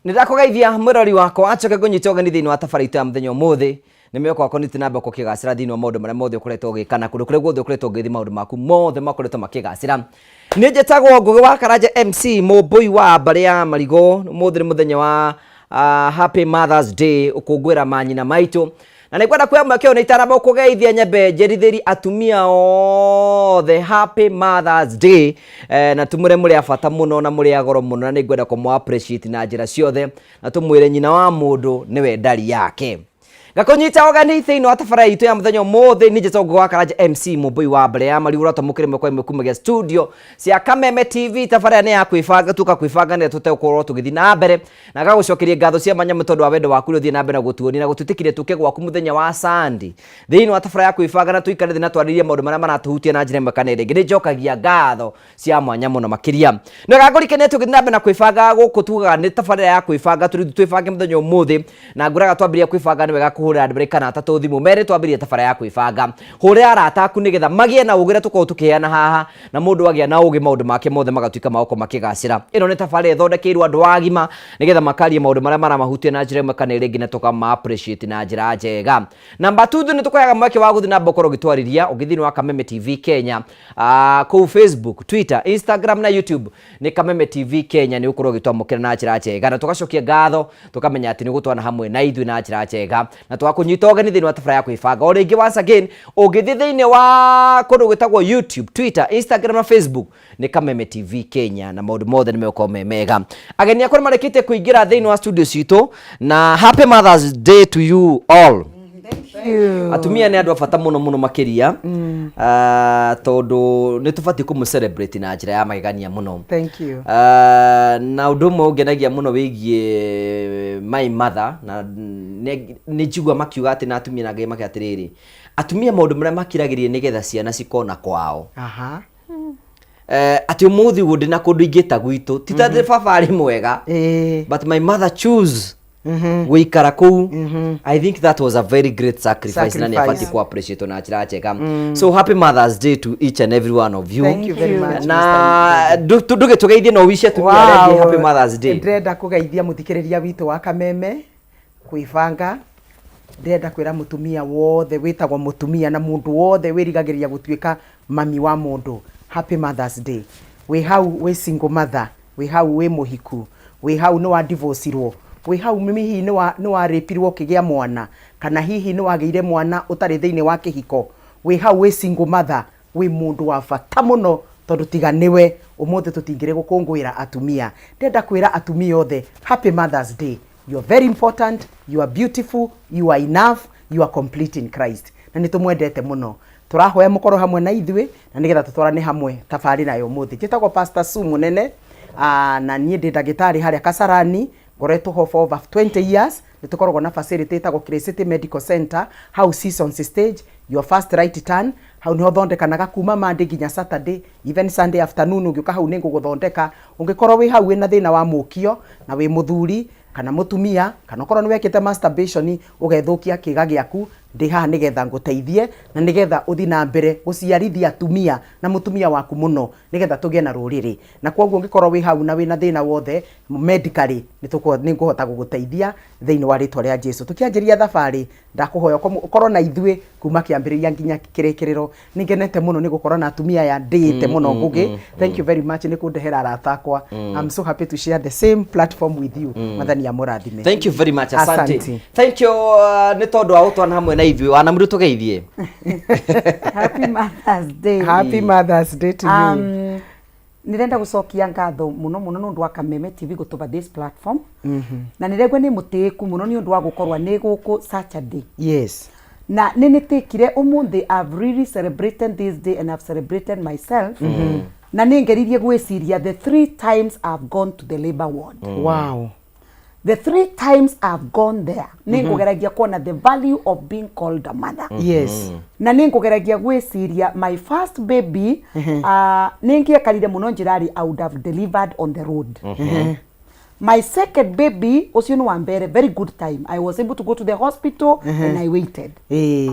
Nirakugeithia murori wako acoke kunyita ogani thiini wa tabarĩra ya muthenya umuthi ni mĩoko wako nĩ tinamba kũkĩgacĩra thĩinĩ wa maũndũ marĩa mothe ũkoretwo ũgĩkana kũndũ kũrĩa guothe ũkoretwo ũgĩthiĩ maũndũ maku mothe makoretwo makĩgacĩra. Nĩ njĩtagwo Ngũgĩ wa Karanja MC mũmbũi wa mbarĩ ya Marigũ. Mũthĩ nĩ mũthenya wa Happy Mother's Day ũkũngũĩra manyina maitũ. Na nĩ kwenda kuoya mweke ũyũ nĩ itanamba kũgeithia nyambe njerithĩri atumia othe Happy Mother's Day. Na tumũre mũrĩ a bata mũno na mũrĩ a goro mũno na nĩ ngwenda kũmũ appreciate na njĩra ciothe na tũmwĩre nyina wa mũndũ nĩwe ndari yake. Gakunyita ogani thĩinĩ wa tabarĩra itũ ya mũthenya ũmũthĩ nĩ njĩtagwo Ngũgĩ wa Karanja MC mũmbũi wa mbarĩ ya Marigũ ũratũmũkĩre mweke ĩmwe kumagia studio cia Kameme TV. Tabarĩra nĩ ya kwĩbanga tuka kwĩbanga nĩ tũtegũkorwo tũgĩthiĩ na mbere na gagũcokeria ngatho cia manyamũ tondũ wa wendo waku ũthiĩ na mbere na gũtuonia na gũtwĩtĩkĩria tũke gwaku mũthenya wa Sunday thĩinĩ wa tabarĩra ya kwĩbanga na tũikare thĩ na twarĩrie maũndũ marĩa maratũhutia na njĩra ĩmwe kana ĩrĩa ĩngĩ. Nĩ njokagia ngatho cia mwanya mũno makĩria na gagũrikania tũgĩthiĩ na mbere na kwĩbanga gũkũ tugaga nĩ tabarĩra ya kwĩbanga twĩbange mũthenya ũmũthĩ na ngũraga twambĩrĩria kwĩbanga nĩ wega kũhũrĩra andũ kana to thimu mere twambĩrĩrie tabarĩra ya kwĩbanga hũrĩra arata aku nĩgetha magĩe na ũgĩra tũkorwo tũkĩheana haha na mũndũ agĩa na ũgĩ maũndũ make mothe magatuĩka maoko makĩgacĩra. Ĩno nĩ tabarĩra ĩthondekeirwo andũ agima nĩgetha makarie maũndũ marĩa maramahutia na njĩra ĩmwe kana ĩrĩa ĩngĩ na tũkama appreciate na njĩra njega. Number 2 nĩ tũkoyaga mweke wa gũthiĩ na mbere gũkorwo ũgĩtwarĩria ũgĩthiĩ wa Kameme TV Kenya kũu Facebook, Twitter, Instagram na YouTube nĩ Kameme TV Kenya nĩ ũkorwo ũgĩtwamũkĩra na njĩra njega na tũgacokia ngatho tũkamenya atĩ nĩ gũtwana hamwe na ithuĩ na njĩra njega na twakũnyita ogani thĩinĩ wa tabarĩra ya kwĩbanga. O rĩngĩ once again ũngĩthiĩ thĩinĩ wa kũndũ gwĩtagwo YouTube, Twitter, Instagram na Facebook nĩ Kameme TV Kenya na maũndũ mothe nĩ megũkorwo me mega. Ageni akwa nĩ marĩkĩte kũingĩra thĩinĩ wa studio citũ na Happy Mother's Day to you all. Thank you. Atumia nĩ andũ a bata mũno mũno makĩria tondũ nĩ tũbatiĩ kũmũ celebrate na njĩra ya magegania mũno. Thank you. Na ũndũ ũmwe ũngenagia mũno wĩgiĩ my mother na nĩ njigua makiuga atĩ na atumia nangĩ makĩ atĩrĩrĩ atumia maũndũ marĩa makiragĩrĩria nĩgetha ciana cikona kwao. Aha. Atĩ ũmũthĩ ũguo ndĩna kũndũ ingĩta gwitũ ti ta baba arĩ mwega but my mother choose gũikara kũu. I think that was a very great sacrifice na nĩ abatiĩ kũ appreciate na njĩra njega. So happy Mother's Day to each and every one of you. Thank you very much. Na tũgeithie no wish atumia arĩa Happy Mother's Day. Ndĩrenda kũgeithia mũthikĩrĩria witũ wa Kameme kwĩbanga. Ndĩrenda kwĩra mũtumia wothe wĩtagwo mũtumia na mũndũ wothe wĩrigagĩrĩria gũtuĩka mami wa mũndũ Happy Mother's Day. Wĩ hau wĩ single mother, wĩ hau wĩ mũhiku, wĩ hau nĩ wa divorceirwo, wĩ hau hihi nĩ wa rĩpirwo kĩgĩa mwana kana hihi nĩ wagĩire mwana ũtarĩ thĩinĩ wa kĩhiko, wĩ hau wĩ single mother, wĩ mũndũ wa bata mũno tondũ tiga nĩwe ũmũthĩ tũtingĩrĩ gũkũngũĩra atumia. Ndĩrenda kwĩra atumia othe Happy Mother's Day. You are very important, you are beautiful, you are enough, you are complete in Christ. Na nĩ tũmwendete mũno. Tũrahoya mũkorwo hamwe na ithuĩ na nĩgetha tũtwarane hamwe tabarĩra ya ũmũthĩ. Njĩtagwo Pastor Su Mũnene na niĩ ndĩ ndagĩtarĩ harĩa Kasarani, ngoretwo ho for over 20 years. Nĩ tũkoragwo na facility ĩtagwo City Medical Center, hau Seasons Stage, your first right turn. Hau nĩho thondekanaga kuma Monday nginya Saturday, even Sunday afternoon ũngĩũka hau nĩ ngũgũthondeka. Ũngĩkorwo wĩ hau wĩna thĩna wa mũkio na wĩ mũthuri kana mũtumia kana ũkorwo nĩ wekĩte masturbation ũgethũkia kĩga gĩaku, ndĩ haha nĩgetha ngũteithie na nĩgetha ũthiĩ na mbere gũciarithia atumia na mũtumia waku mũno nĩgetha tũgĩe na rũrĩrĩ. Na kwoguo ũngĩkorwo wĩ hau na wĩna thĩna wothe medically nĩ ngũhota gũgũteithia thĩinĩ wa rĩtwa rĩa Jesũ. Tũkĩanjĩria thabarĩ ndakũhoya ũkorwo na ithuĩ kuma kĩambĩrĩria nginya kĩrĩkĩrĩro. Nĩngenete mũno nĩ gũkorwo na atumia aya ndĩĩte mũno Ngũgĩ. Thank you very much nĩ kũndehera arata akwa. I'm so happy to share the same platform with you. Mathani ya mũrathime. Thank you very much. Asante. Thank you nĩ tondũ wa ũtwana hamwe na ithuĩ wana mũndũ tũgeithie. Happy Mother's Day. Happy Mother's Day to you. Nirenda gucokia ngatho muno muno nundu wa Kameme TV gutuba this platform. Na niregwe ni mutiku muno ni undu wa gukorwa ni guku Saturday. Yes. Na ninitikire umuthi I've really celebrated this day and I've celebrated myself. Na ningeririe gwiciria the 3 times I've gone to the labor ward. Wow. The 3 times I've gone there, ningugeragia kuona the value of being called a mother. Yes. Na ningugeragia gwiciria my first baby, ningiakarire muno njirari I would have delivered on the road. My second baby, ucio ni wa mbere, very good time. I was able to go to the hospital and I waited.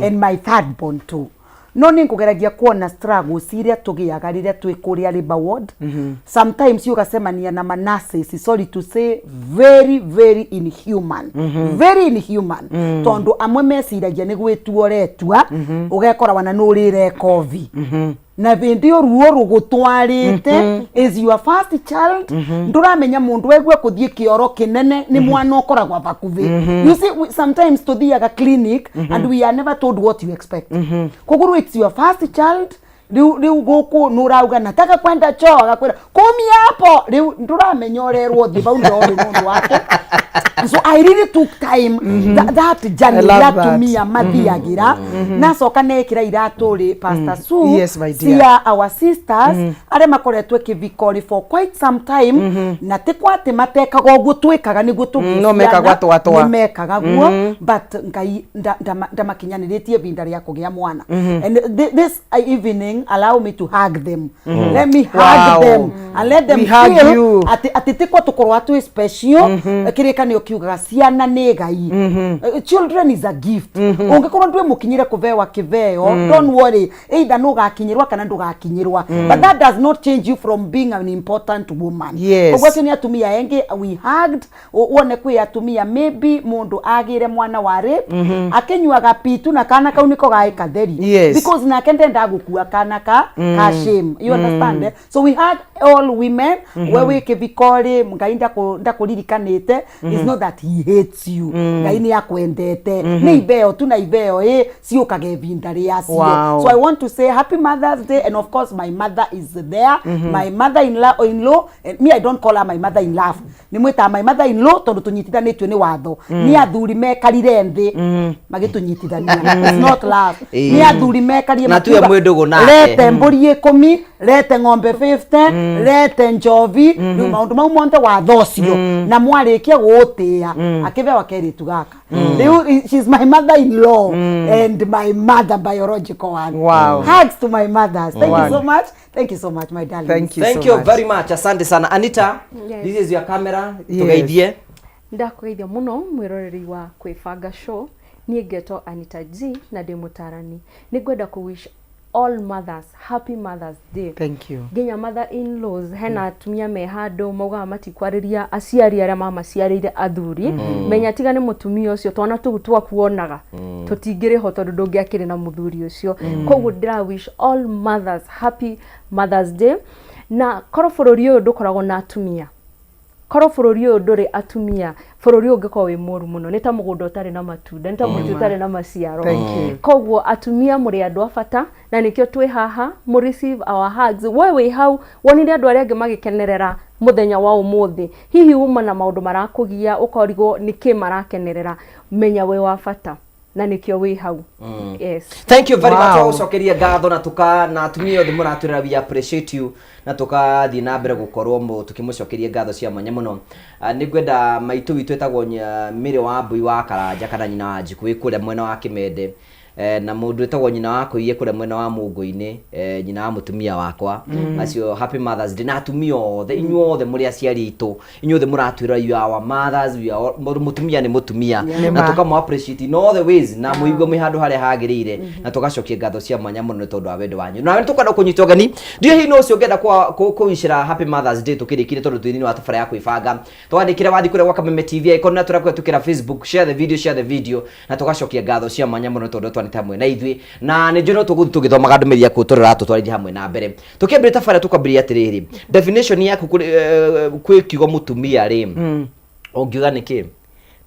And my third born too. no ningugeragia kuona struggles iria tugiaga riria twi kuria labor ward. Sometimes ugasemania na nurses, sorry to say, very inhuman, very inhuman. Tondu amwe mesiragia ni gwituoretua ugekora wana nurire kovi na bindio ruo rugutwarite is your first child. Nduramenya mundu wegwe kuthie kioro kinene ni mwana okoragwa bakuvi. You see, sometimes tuthiaga clinic and we are never told what you expect. Kuguru, it's your first child. Riu guku nurauga nataka kwenda choo, agakwira kumi hapo. Riu nduramenya orerwo thi bau ndori mundu wake. So I really took time that journey that me amathiagira na soka nekira iraturi Pastor Sue. Yes, my dear. Cia our sisters are makoretwe kivikori for quite some time na tekwate matekaga uguo twikaga niguo tugiana no mekaga twatwa mekaga guo but ngai ndamakinyaniretie binda ria kugia mwana. And this evening allow me to hug them. Let me hug them and let them feel ati tekwa tukorwa tu special. Kireka ni okiugaga ciana ni gai. Children is a gift. Ungekorwo ndwe mukinyire kuvewa kiveo, don't worry, either no gakinyirwa kana ndugakinyirwa, but that does not change you from being an important woman. Ogwese ni atumia enge we hugged one kwi atumia maybe mundu agire mwana ware akenyuaga pitu na kana kau niko gaika theri because na kende ndagukua kana ka shame, you understand. So we hug all women where we kivikori ngainda ndakuririkanite. It's not that he hates you, ngai ni akwendete ni ibeo tu na ibeo ciukage binda riacio. So I want to say happy Mother's Day, and of course my mother is there. My mother-in-law, and me I don't call her my mother-in-law, ni mwita my mother-in-law tondu tunyitithanitwe ni watho. Ni athuri mekarire nthi magitunyitithania. It's not love. Ni athuri mekarire na tuya mwendugo nake lete mburi 10, lete ng'ombe 50, lete njovi, ni maundu mau monte watho ucio na mwarikia gutia akivewa keritu gaka. She's my mother-in-law and my mother biological one. Hugs to my mothers. Thank you so much. Thank you so much, my darling. Thank you so much. Very much. Asante sana. Anita, this is your camera. Tugeithie. Ndakugeithia muno mwiroreri wa kwifanga show. Ni geto Anita G na demutarani. Nigwenda ku wish all mothers happy Mother's Day. Thank you. Ginya mother-in-laws hena atumia me hando mauga matikwariria aciari aria mama ciarire athuri menya tiga ni mutumia ucio twana tugutwa kuonaga tutingire ho tondu ndungiakire na muthuri ucio. Koguo ndira wish all mothers happy Mother's Day. Na koro bururi uyu ndukoragwo na atumia, koro bururi uyu nduri atumia, bururi ungikorwo wi muru muno, ni ta mugunda utari na matunda, ni ta muti utari na maciaro. Koguo atumia muri andu abata na nikio twi haha mu receive our hugs. Wewe hau wonire andu aria angi magikenerera muthenya wa umuthi, hihi uma na maundu marakugia ukorigo niki marakenerera, menya we wa bata na nikio wi hau. Yes, thank you very much. Ucokeria ngatho na tuka na atumia othe muraturira, we appreciate you na tukathi na mbere gukorwo mu tukimucokeria ngatho cia mwanya muno. Nigwenda maitu witu etagwo Miri wa Mbui wa Karanja kana nyina wa Njiku wi kuria mwena wa Kimende. Na mundu etagwo nyina wako iye kuria mwena wa Mungu-ini, nyina wa mutumia wakwa. Acio happy Mother's Day na atumia othe inyuothe muri aciari itu, inyuothe muratwira you our mothers, we are mutumia ni mutumia na tukamu appreciate in all the ways na muigwe mwi handu haria hagirire na tugacokia ngatho cia mwanya muno tondu wa wendo wanyu. Na tukada kunyitwo gani ndio hi no cio ngenda kwa kuishira happy Mother's Day tukirikire tondu twini wa tafara ya kwifanga twandikire wathi kuria kwa Kameme TV icon na turakwa tukira Facebook, share the video na tugacokia ngatho cia mwanya muno tondu twanita hamwe na ithwi na ni njoro tugithomaga ndumiria kuturira tutwarithia hamwe na mbere tukiambire tafara tukwambiria atiriri definition yaku kwi kiugo mutumia ri ungiuga niki?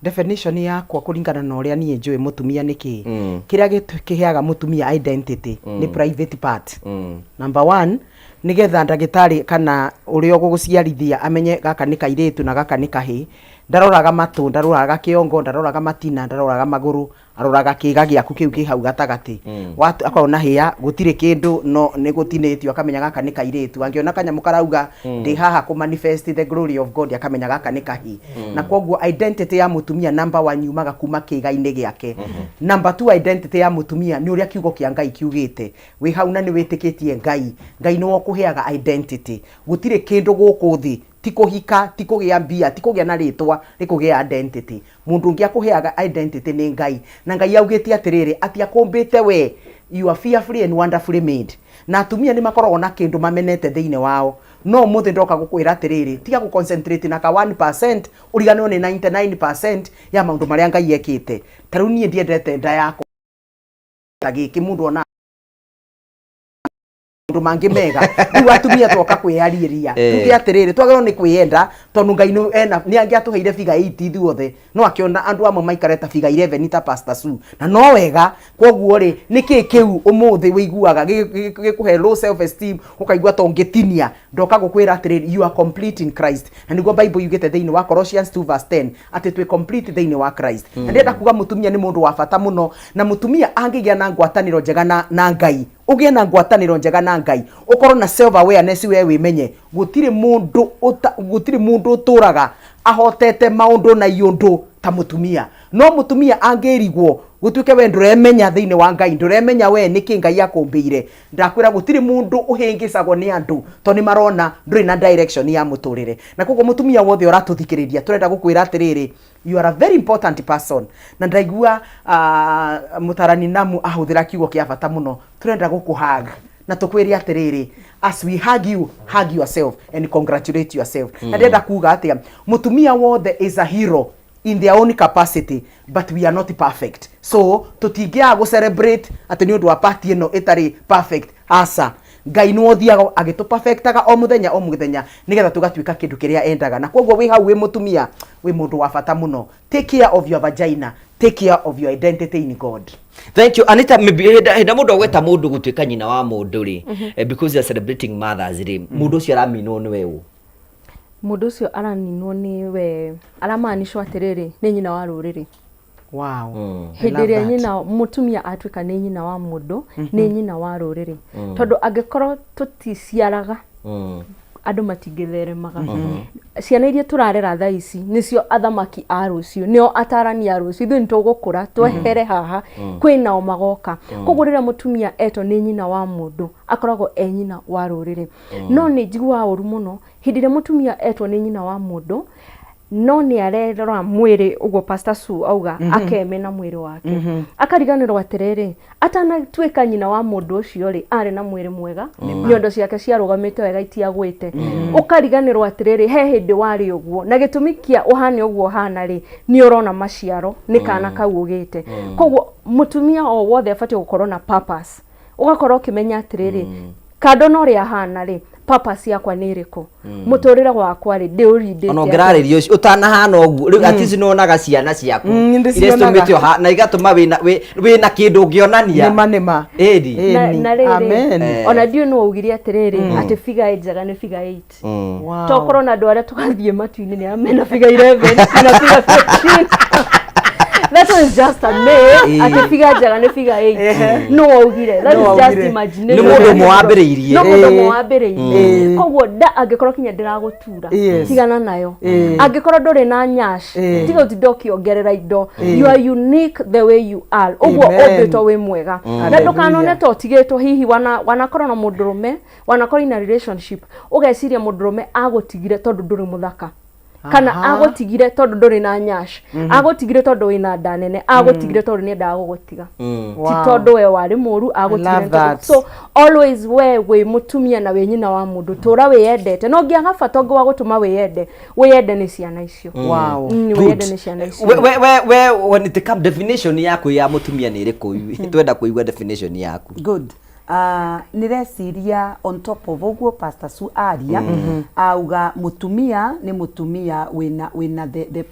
Definition yakwa kuringana na uria nie njui mutumia niki kiria gikiheaga mutumia identity ni private part. Number 1 nigetha ndagitari kana uria guguciarithia amenye gaka ni kairitu na gaka ni kahi, ndaroraga matu, ndaroraga kiongo, ndaroraga matina, ndaroraga maguru, aroraga kiga giaku kiu ki hau gatagati. Watu akona hia gutire kindu no ni gutinetio akamenya gaka ni kairitu, angiona kanyamu karauga ndi haha ku manifest the glory of God akamenya gaka ni kahi. Na koguo identity ya mutumia number 1 yumaga kuma kiga-ini giake. Number 2 identity ya mutumia ni uria kiugo kia Ngai kiugite, wi hau na ni witikitie Ngai, Ngai no kuheaga identity. Gutire kindu guku thi tikuhika, tikugia mbia, tikugia na ritwa, tikugia identity. Mundu ngia kuheaga identity ni Ngai. Na Ngai augite atiriri ati akumbite we you are fearfully and wonderfully made. Na atumia ni makoragwo na kindu mamenete thiine wao. No muthe ndoka gukwira atiriri tiga ku concentrate na ka 1% uriganwo ni 99% ya maundu maria Ngai ekite. Taru nie ndiendete nda yako tagiki mundu ona mundu mangi mega ni atumia twoka kwiyariria tuge atiriri twagero ni kwiyenda tondu Ngai no ena ni angi atuheire figa 8 thuothe no akiona andu amwe maikareta figa 11 ta Pastor Su na no wega koguo ri niki kiu umuthi wiguaga gikuhe low self esteem ukaigua tongetinia ndoka gukwira atiriri you are complete in Christ na niguo Bible yugete thiini wa Colossians 2:10 ati twi complete thiini wa Christ na ndenda kuga mutumia ni mundu wa bata muno na mutumia angigia na ngwataniro njega na Ngai ugie na ngwataniro njega na Ngai ukorwo na self awareness we wimenye gutire mundu uturaga ahotete maundu na yundu ta mutumia no mutumia angirigwo gutuke we nduremenya thiini wa Ngai nduremenya we niki Ngai akumbiire ndakwira gutire mundu uhingicagwo ni andu to ni marona nduri na direction ya muturire na koguo mutumia wothe uratuthikiriria turenda gukwira atiriri you are a very important person na ndaigua mutarani namu ahuthira kiugo kia bata muno turenda gukuhag na tukwiri atiriri as we hug yourself and congratulate yourself na ndenda kuga atia mutumia wothe is a hero in their own capacity but we are not perfect so tutingia go celebrate ati ni undu wa party ino itari perfect asa Ngai no othiaga agitu perfectaga o muthenya nigetha tugatuika kindu kiria endaga na koguo wi hau wi mutumia wi mundu wa bata muno take care of your vagina take care of your identity in God. Thank you Anita. Maybe heda mundu gweta mundu gutuika nyina wa mundu ri because you are celebrating mothers ri mundu cio aramino ni wewe mundu cio araninwo ni we aramanishwo atiriri ni nyina wa ruriri. Wow. Hediria nyina mutumia atuika ni nyina wa mundu ni nyina wa ruriri tondu angikorwo tuticiaraga andu matingitheremaga ciana iria turarera thaa ici nicio athamaki a rucio nio atarani a rucio ithu nitugukura twehere haha kwinao magoka koguo rira mutumia eto ni nyina wa mundu akoragwo e nyina wa ruriri no ni njigua uru muno hindire mutumia eto ni nyina wa mundu no ni arerora mwiri ugo Pastor Su auga akemena mwiri wake akariganirwo atiriri atana tweka nyina wa mundu ucio ri ari na mwiri mwega nyondo ciake ciarugamite wega itiagwite ukariganirwo atiriri he hindi wari uguo na gitumi kia uhane uguo hana ri ni urona maciaro ni kana kau ugite koguo mutumia o wothe afati gukorwo na purpose ugakorwo kimenya atiriri kado no ri ahana ri purpose yakwa ni iriku muturire gwakwa ri ndiurindite ono ngeraririo utanahana ogu riu ati cinonaga ciana ciaku irestumite na igatuma wina kindu ngionania nema edi na riri ona ndio no ugiria atiriri ati figure 8 jaga ni figure 8 wow tokoro na ndwara tukathie matuini ni amena figure 11 na figure 15 that was just a myth ati figure jaga ni figure 8 no ugire that is just imagination ni mundu mwambiriirie no mundu mwambiriirie koguo da angikorwo kinya ndiragutura tigana nayo angikorwo nduri na nyash tiga utidoki ongerera indo you are unique the way you are uguo obito we mwega na ndukanone to tigitwo hihi wanakorwo na mundurume wanakorwo in a relationship ugeciria mundurume agutigire tondu nduri muthaka kana agotigire tondu nduri na nyash agotigire tondu wina ndanene agotigire tondu ni ndagugutiga ti tondu we wari muru agotigire so always we mutumia na we nyina wa mundu tura we yendete no ngiaga fatongo wa gutuma we yende ni ciana icio wow we yende ni ciana icio we when it come definition yaku ya mutumia ni iriku twenda kuigwa definition yaku good nireciria on top of uguo Pastor Su aria auga mutumia ni mutumia wina the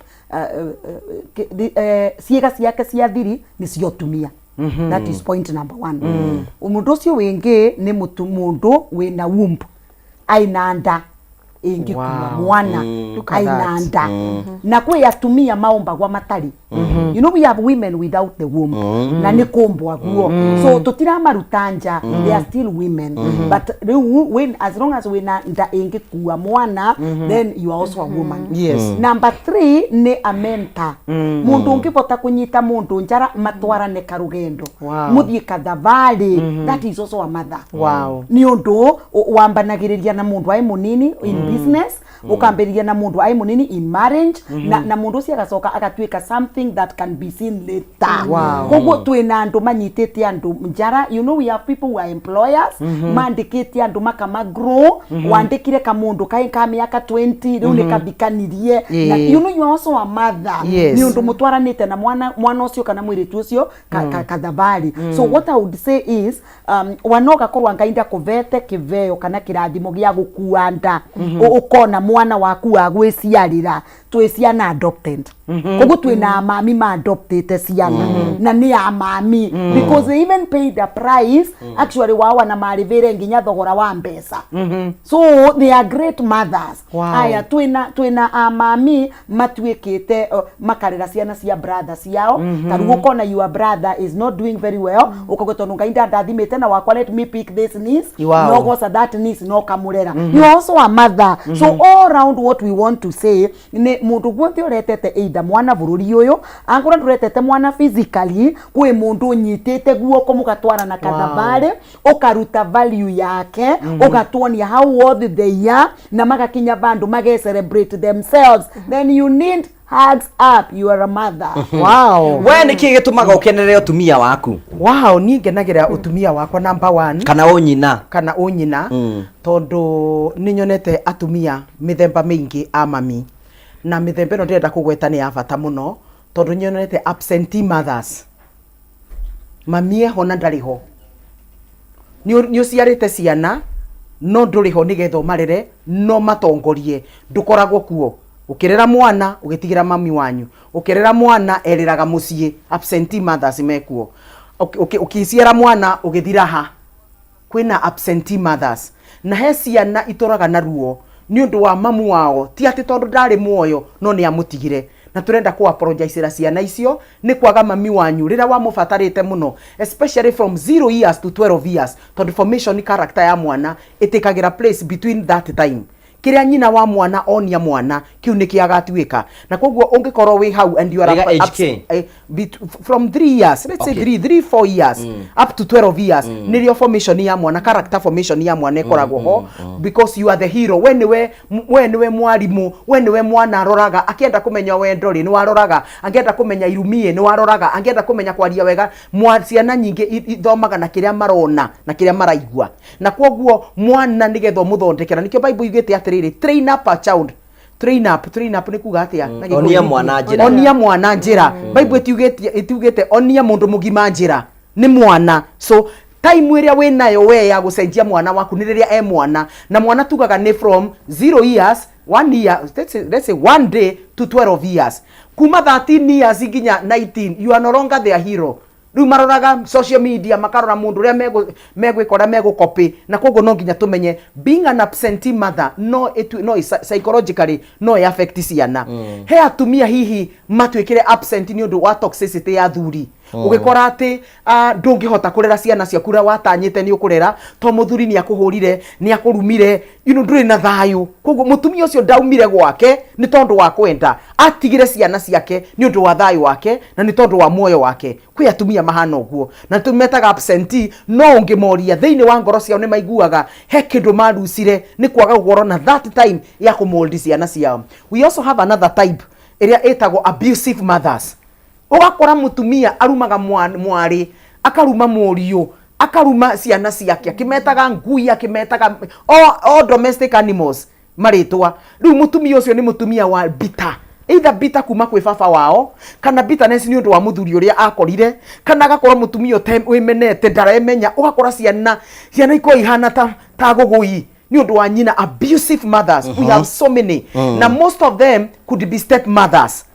ciega ciake cia thiri ni cio tumia that is point number 1 mundu ucio wingi ni mundu wina womb aina nda ingikuwa mwana aina na kwe atumia maomba gwa matari you know we have women without the womb na ni kombwa guo so tutira marutanja they are still women but when as long as we na nda ingikuwa mwana then you are also a woman number 3 ni a mentor mundu ungipota kunyita mundu njara matwarane karugendo muthie kathabari that is also a mother ni undu wambanagiriria na mundu ai munini in business ukambiriria na mundu ai munini in marriage na mundu cia gacoka agatuika something something that can be seen later. Wow. Koguo twina andu manyitite andu njara. You know, we have people who are employers. Mandikite andu makama grow. Wandikire kamundu kai ka miaka 20 riu ni kabikanirie. You know, you are also a mother. Ni undu mutwaranite na mwana ucio kana mwiritu ucio kathabari. So what I would say is wanoga korwa ngainda kuvete kiveo kana kirathimo gia gukuanda ukona mwana waku wa gwiciarira twi ciana adopted. Koguo twina mami ma adopted ciana na ni ya mami because they even paid the price actually wawa na marivire nginya thogora wa mbesa. So they are great mothers. Aya twina mami matwikite makarera ciana cia brothers yao taru ukona your brother is not doing very well ukagotonu ngainda ndathimite na wakwa let me pick this niece no gosa that niece no kamurera. You are also a mother. So all around what we want to say ne mundu gwothe uretete either mwana bururi uyu angora nduretete mwana physically kwi mundu nyitite guoko mugatwara na kathabare ukaruta value yake ugatwonia how worthy they are na magakinya bandu mage celebrate themselves. Then you need hugs up. You are a mother. Wow. We niki gitumaga ukenere utumia waku? Wow, ni ngenagira utumia wakwa number 1 kana unyina tondu ninyonete atumia mithemba mingi a mami na mithemba no ndenda kugweta ni ya bata muno tondu nyonete absentee mothers. Mami hona ndariho ni uciarite ciana no nduriho nigetho marere no matongorie ndukoragwo kuo. Ukirera mwana ugitigira mami wanyu, ukirera mwana eriraga mucie. Absentee mothers mekuo. Ukiciara mwana ugithira ha. Kwina absentee mothers na he ciana itoraga na ruo ni undu wa mamu wao ti ati tondu ndari muoyo no ni amutigire na turenda ku apologize ra ciana icio ni kwaga mami wanyu rira wa mufatarite muno, especially from 0 years to 12 years tondu formation character ya mwana itikagira place between that time. Kiria nyina wa mwana onia mwana kiu niki agatuika na koguo ungikorwo wi hau and you are from 3 years, let's say 3-4 years up to 12 years nirio formation ya mwana, character formation ya mwana ikoragwo ho because you are the hero. Wenwe mwarimu, wenwe mwana aroraga akienda kumenya wendori ni waroraga, angienda kumenya irumie ni waroraga, angienda kumenya kwaria wega. Ciana nyingi ithomaga na kiria marona na kiria maraigua na koguo mwana nigetho muthondekera nikio Bible yugite ati train up a child. Train up ni kuga atia onia mwana njira. Bible itugete onia mundu mugima njira ni mwana. So time iria we nayo we ya gucenjia mwana waku ni riria mwana na mwana tugaga ni from 0 years 1 year, let's say 1 day to 12 years. Kuma 13 years nginya 19 you are no longer their hero. Riu maroraga social media makarora mundu ria megwikora copy na koguo no nginya tumenye being an absentee mother no psychologically no affect ciana. He atumia hihi matwikire absent ni undu wa toxicity ya thuri. Ugikora ati ndungihota kurera ciana ciaku ra watanyite ni ukurera to muthuri ni akuhurire ni akurumire nduri na thayu. Koguo mutumia ucio ndaumire gwake ni tondu wa kwenda atigire ciana ciake ni undu wa thayu wake na ni tondu wa muoyo wake. Kwi atumia mahana uguo na tumetaga absentee no ungimoria thiini wa ngoro ciao ni maiguaga he kindu marucire ni kwaga goro na that time ya kumoldi ciana ciao. We also have another type area etagwo abusive mothers. Ugakora mutumia arumaga mwari akaruma muriu akaruma ciana ciake akimetaga ngui akimetaga all domestic animals maritwa. Riu mutumia ucio ni mutumia wa bita, either bita kuma kwi baba wao kana bitterness ni undu wa muthuri uria akorire kana agakora mutumia wimenete ndaremenya. Ugakora ciana iko ihana ta gugui ni undu wa nyina. Abusive mothers we have so many na most of them could be step mothers.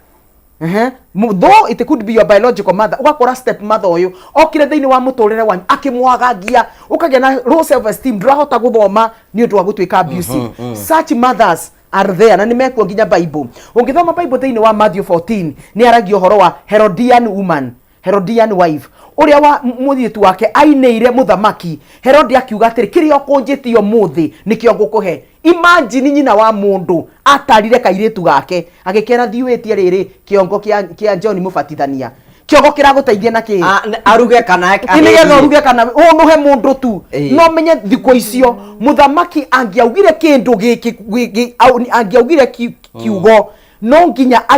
Though it could be your biological mother, ugakora step mother uyu okire thiini wa muturire wanyu akimwagagia ukagia na low self esteem ndurahota guthoma ni undu wa gutwika abusive. Such mothers are there na nimekuo nginya Bible. Ungithoma Bible thiini wa Matthew 14 ni aragio horo wa Herodian woman, Herodian wife uria wa muthitu wake aineire muthamaki. Herodi akiuga atiri kiria okunjitio muthi nikio ngukuhe. Imagine nyina wa mundu atarire kairitu gake agikera thiwetie riri kiongo kia John mubatithania kiongo kiraguteithia na ki aruge kana nigetha aruge kana unuhe mundu tu no menye thiko icio muthamaki angiaugire kindu giki angiaugire kiugo no nginya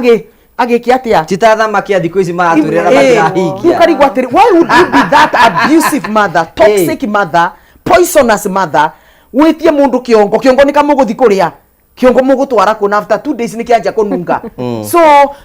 agiki atia Tithathamaki thikũ ici maraturĩra matirahingia. Ukarigwa atĩrĩ, why would you be that abusive mother, toxic mother, poisonous mother? Witie mundu kiongo ni kamuguthi kuria kiongo mugutwara kuna after 2 days nikianja kununga. So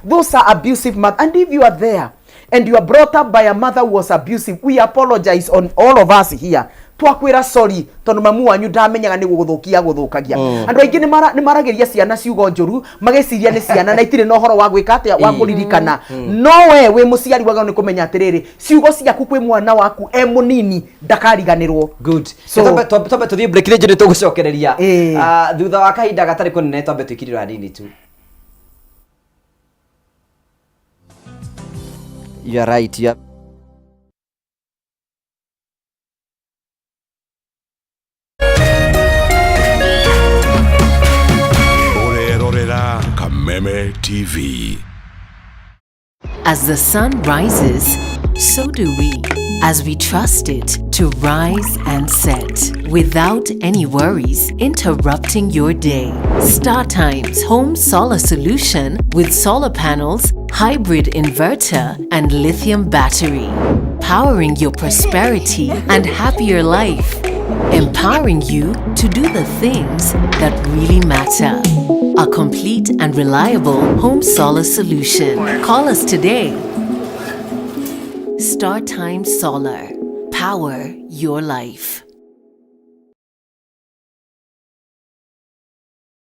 those are abusive mother, and if you are there and you are brought up by a mother who was abusive, we apologize on all of us here. Twakwira sorry tondu mamu wanyu ndamenyaga ni guthukagia andu aingi ni marageria ciana ciugo njuru mageciria ni ciana na itire no horo wa gwika atia wa kuririkana. No we muciari waga ni kumenya atiriri ciugo ciaku kwi mwana waku munini ndakariganirwo. Good. So tobe tuthie break ni njuri tugucokereria thutha wa kahinda gatari kunene tobe twikirira nini tu. You are right, yeah. Meme TV. As the sun rises, so do we, as we trust it to rise and set without any worries interrupting your day. StarTime's home solar solution with solar panels, hybrid inverter, and lithium battery, powering your prosperity and happier life, empowering you to do the things that really matter. A complete and reliable home solar solution. Call us today. StarTime Solar. Power your life.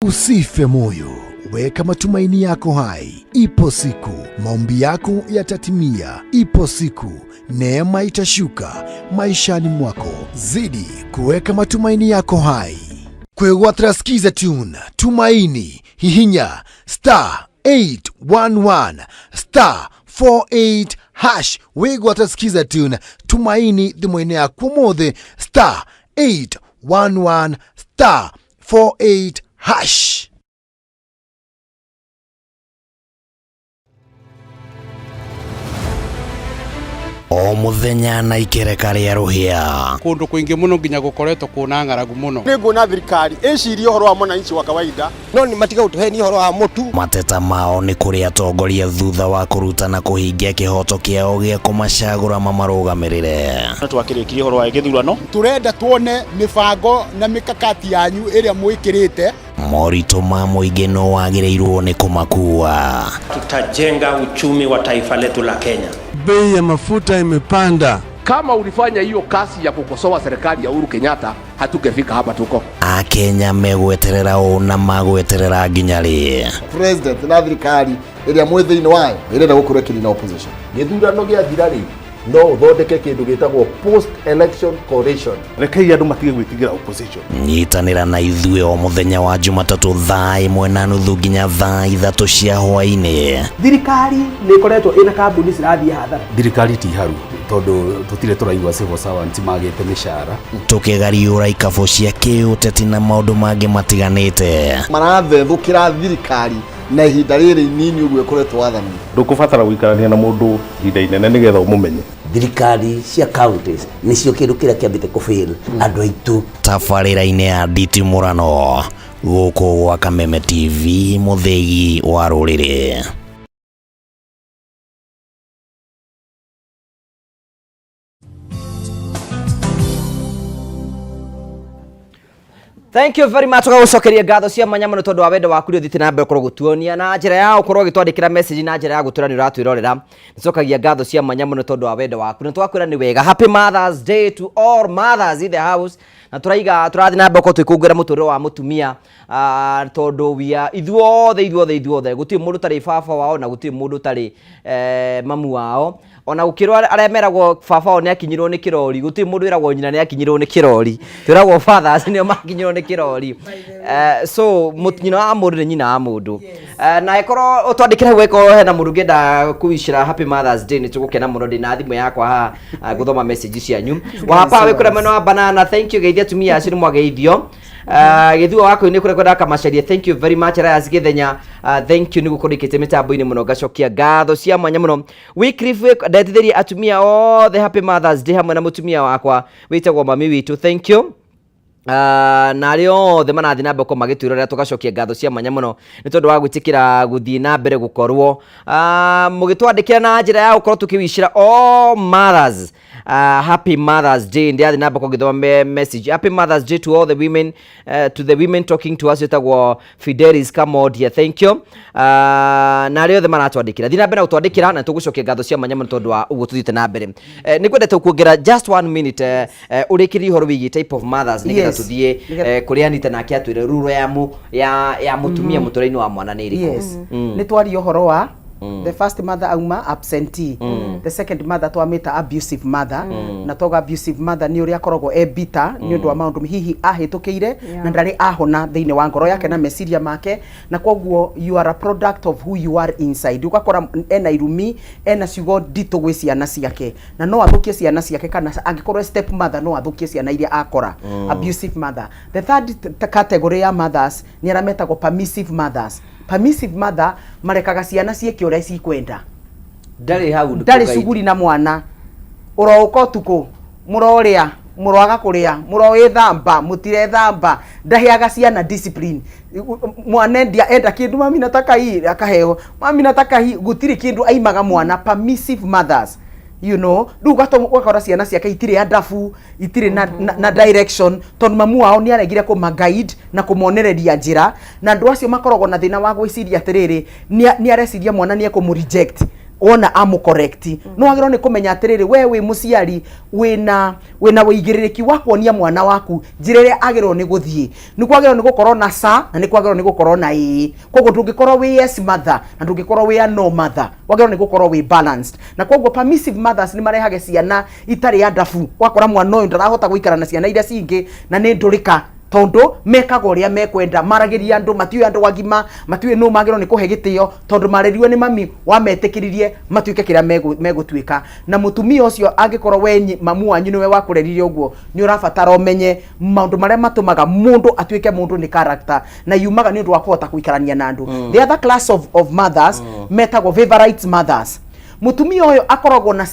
Usife moyo, weka matumaini yako hai. Ipo siku maombi yako yatatimia. Ipo siku neema itashuka maishani mwako. Zidi kuweka matumaini yako hai. Kwegwatira skiza tune tumaini hihinya *811 *48# wegwatira skiza tune tumaini thimũ-inĩ yaku mothe *811 *48#. O muthenya na ikereka ria ruhia kundu kuingi muno nginya gukoretwo kuna ng'aragu muno ni nguona thirikari icirie horo wa mwananchi wa kawaida no ni matiga utuheni horo wa mutu. Mateta mao ni kuri atongoria thutha wa kurutana kuhingia kihoto kiao gia kumacagura mamarugamirire. Twakirikirie horo wa githurano turenda tuone mibango na mikakati yanyu iria mwikirite. Morito ma muingi no wagiriirwo ni kumakua. Tutajenga uchumi wa taifa letu la Kenya. Bei ya mafuta imepanda. Kama ulifanya hiyo kasi ya kukosoa serikali ya Uhuru Kenyatta, hatungefika hapa tuko. Akenya megweterera ona magweterera nginya ri. President na thirikari iria mwithiini wayo irenda gukurekeri na opposition. Githurano gia thirari no uthondeke kindu gitagwo post election coalition. Rekei andu matige gwitigira opposition. Nyitanira na ithuĩ o muthenya wa Jumatatu 1:30 nginya 3:00 cia hwaĩ-inĩ. Thirikari ni ikoretwo ina kambuni cirathie hathara. Thirikari ti haru tondu tutire turaigua civil servants magite mishara. Tukigariũra ikabo cia kĩũteti na maũndũ mangĩ matiganĩte. Marathethũkĩra thirikari na ihinda rĩrĩ inini ũguo ĩkoretwo wathani. Ndũkũbatara gũikarania na mũndũ ihinda inene nĩgetha ũmũmenye. Thirikari cia counties nicio kindu kiria kiambite kufail andu aitu. Tabarĩra-inĩ ya nditimũrano gũkũ gwa Kameme TV, mũthegi wa rũrĩrĩ. Thank you very much kwa gucokeria ngatho cia mwanya muno tondu wa wendo waku ri thite na mbe ukorwo gutuonia na njira ya ukorwo gitwandikira message na njira ya gutwira ni uratwirorera. Nicokagia ngatho cia mwanya muno tondu wa wendo waku na twakwira ni wega. Happy Mother's Day to all mothers in the house. Na turaiga turathi na mbe ko twikungura muturiro wa mutumia tondu wia ithuothe guti mundu tari baba wao na guti mundu tari mamu wao. Ona ukirwo aria meragwo baba wao ni akinyirwo ni kirori, guti mundu wiragwo nyina ni akinyirwo ni kirori. Twiragwo fathers ni makinyirwo ni kirori. So nyina wa mundu ni nyina wa mundu. Na ekoro utwandikira gweko hena mundu ngenda kuwishira Happy Mother's Day ni tugukena muno ndi na thimu yakwa ha guthoma message cianyu. Wahapa wikura meno wa banana, thank you geithia tumia aciru mwageithio. Githuo wako ni kure kwenda kamacaria, thank you very much. Raya Githenya, thank you ni gukurikite mitambo-ini muno gacokia ngatho cia mwanya muno. Wycliffe ndetithirie atumia all the Happy Mother's Day hamwe na mutumia wakwa witagwo mami witu, thank you. na rĩo the manathi na mbeko magĩtwĩrora tugacokia ngatho cia mwanya mũno nĩ tondũ wa gwĩtĩkĩra gũthiĩ na mbere gũkorwo mũgĩtwandĩkĩra na njĩra ya gũkorwo tũkĩwicira all mothers. Happy Mother's Day. Ndiathi na mbeko ngĩthoma message. Happy Mother's Day to all the women, to the women talking to us. Wetagwo Fidelis Kamodia, thank you. Na rĩo the maratwandĩkĩra thiĩ na mbere gũtwandĩkĩra na tũgũcokia ngatho cia mwanya mũno tondũ wa ũguo tũthiĩte na mbere. Nĩ kwendete kuongerera just 1 minute ũrĩkĩrie ũhoro wĩgiĩ type of mothers nĩgetha tũthiĩ kũrĩa Anita nake atwĩre ruro ya mũtumia mũtũrĩinĩ wa mwana nĩ ĩrĩkũ. Nĩ twaria ũhoro wa the first mother auma absentee, the second mother twamĩta abusive mother, na toga abusive mother nĩ ũrĩa akoragwo bitter nĩ ũndũ wa maũndũ hihi ahĩtũkĩire na ndarĩ ahona thĩinĩ wa ngoro yake na meciria make, na kwoguo you are a product of who you are inside. Ũgakora ena irumi, ena ciugo nditũ gwĩ ciana ciake, na no athũkie ciana ciake, kana angĩkorwo step mother no athũkie ciana iria akora. Abusive mother. The third category ya mothers nĩ arĩa metagwo permissive mothers. Permissive mother marekaga ciana ciĩke ũrĩa cikwenda, ndarĩ shughuli na mwana, ũroũka ũtukũ mũroria mũroaga kũrĩa mũroĩthamba mũtirethamba, ndaheaga ciana discipline. Mwana enda kĩndũ mami nataka hii akaheo, mami nataka hii, gũtirĩ kĩndũ aimaga mwana. Permissive mothers, you know, gũkora ciana ciake itirĩ adabu, itirĩ na direction, tondũ mamu wao nĩ aregire kũma-guide na kũmonereria njĩra, na andũ acio makoragwo na thĩna wa gwĩciria atĩrĩrĩ, nĩ areciria mwana nĩ ekũmũ-reject ona correct. No wagĩrĩirwo nĩ kũmenya atĩrĩrĩ, we wĩ mũciari wĩna wĩigĩrĩrĩki wa kuonia mwana waku njĩra ĩrĩa agĩrĩirwo nĩ gũthiĩ. Nĩ kwagĩrĩirwo nĩ gũkorwo na sa na nĩ kwagĩrĩirwo nĩ gũkorwo na ĩ. Koguo ndũngĩkorwo wĩ yes mother na ndũngĩkorwo wĩ a no mother, wagĩrĩirwo nĩ gũkorwo wĩ balanced. Na koguo permissive mothers nĩ marehage ciana itarĩ adabu, wakora mwana ũyũ ndarahota gũikara na ciana iria cingĩ na nĩ ndũrĩka, tondu mekaga ũrĩa mekwenda, maragĩria andũ, matiũĩ andũ agima, matiũĩ no magĩrĩirwo nĩ kũhe gĩtĩo tondũ marerirwo nĩ mami wametĩkĩririe matuĩke kĩrĩa megũtuĩka. Na mũtumia ũcio angĩkorwo we mamu wanyu nĩwe wakũreririe ũguo, nĩ ũrabatara ũmenye maũndũ marĩa matũmaga mũndũ atuĩke mũndũ nĩ character, na yumaga nĩ ũndũ wa kũhota gũikarania na andũ. The other class of mothers metagwo favorite mothers. Mutumia ũyũ akoragwo na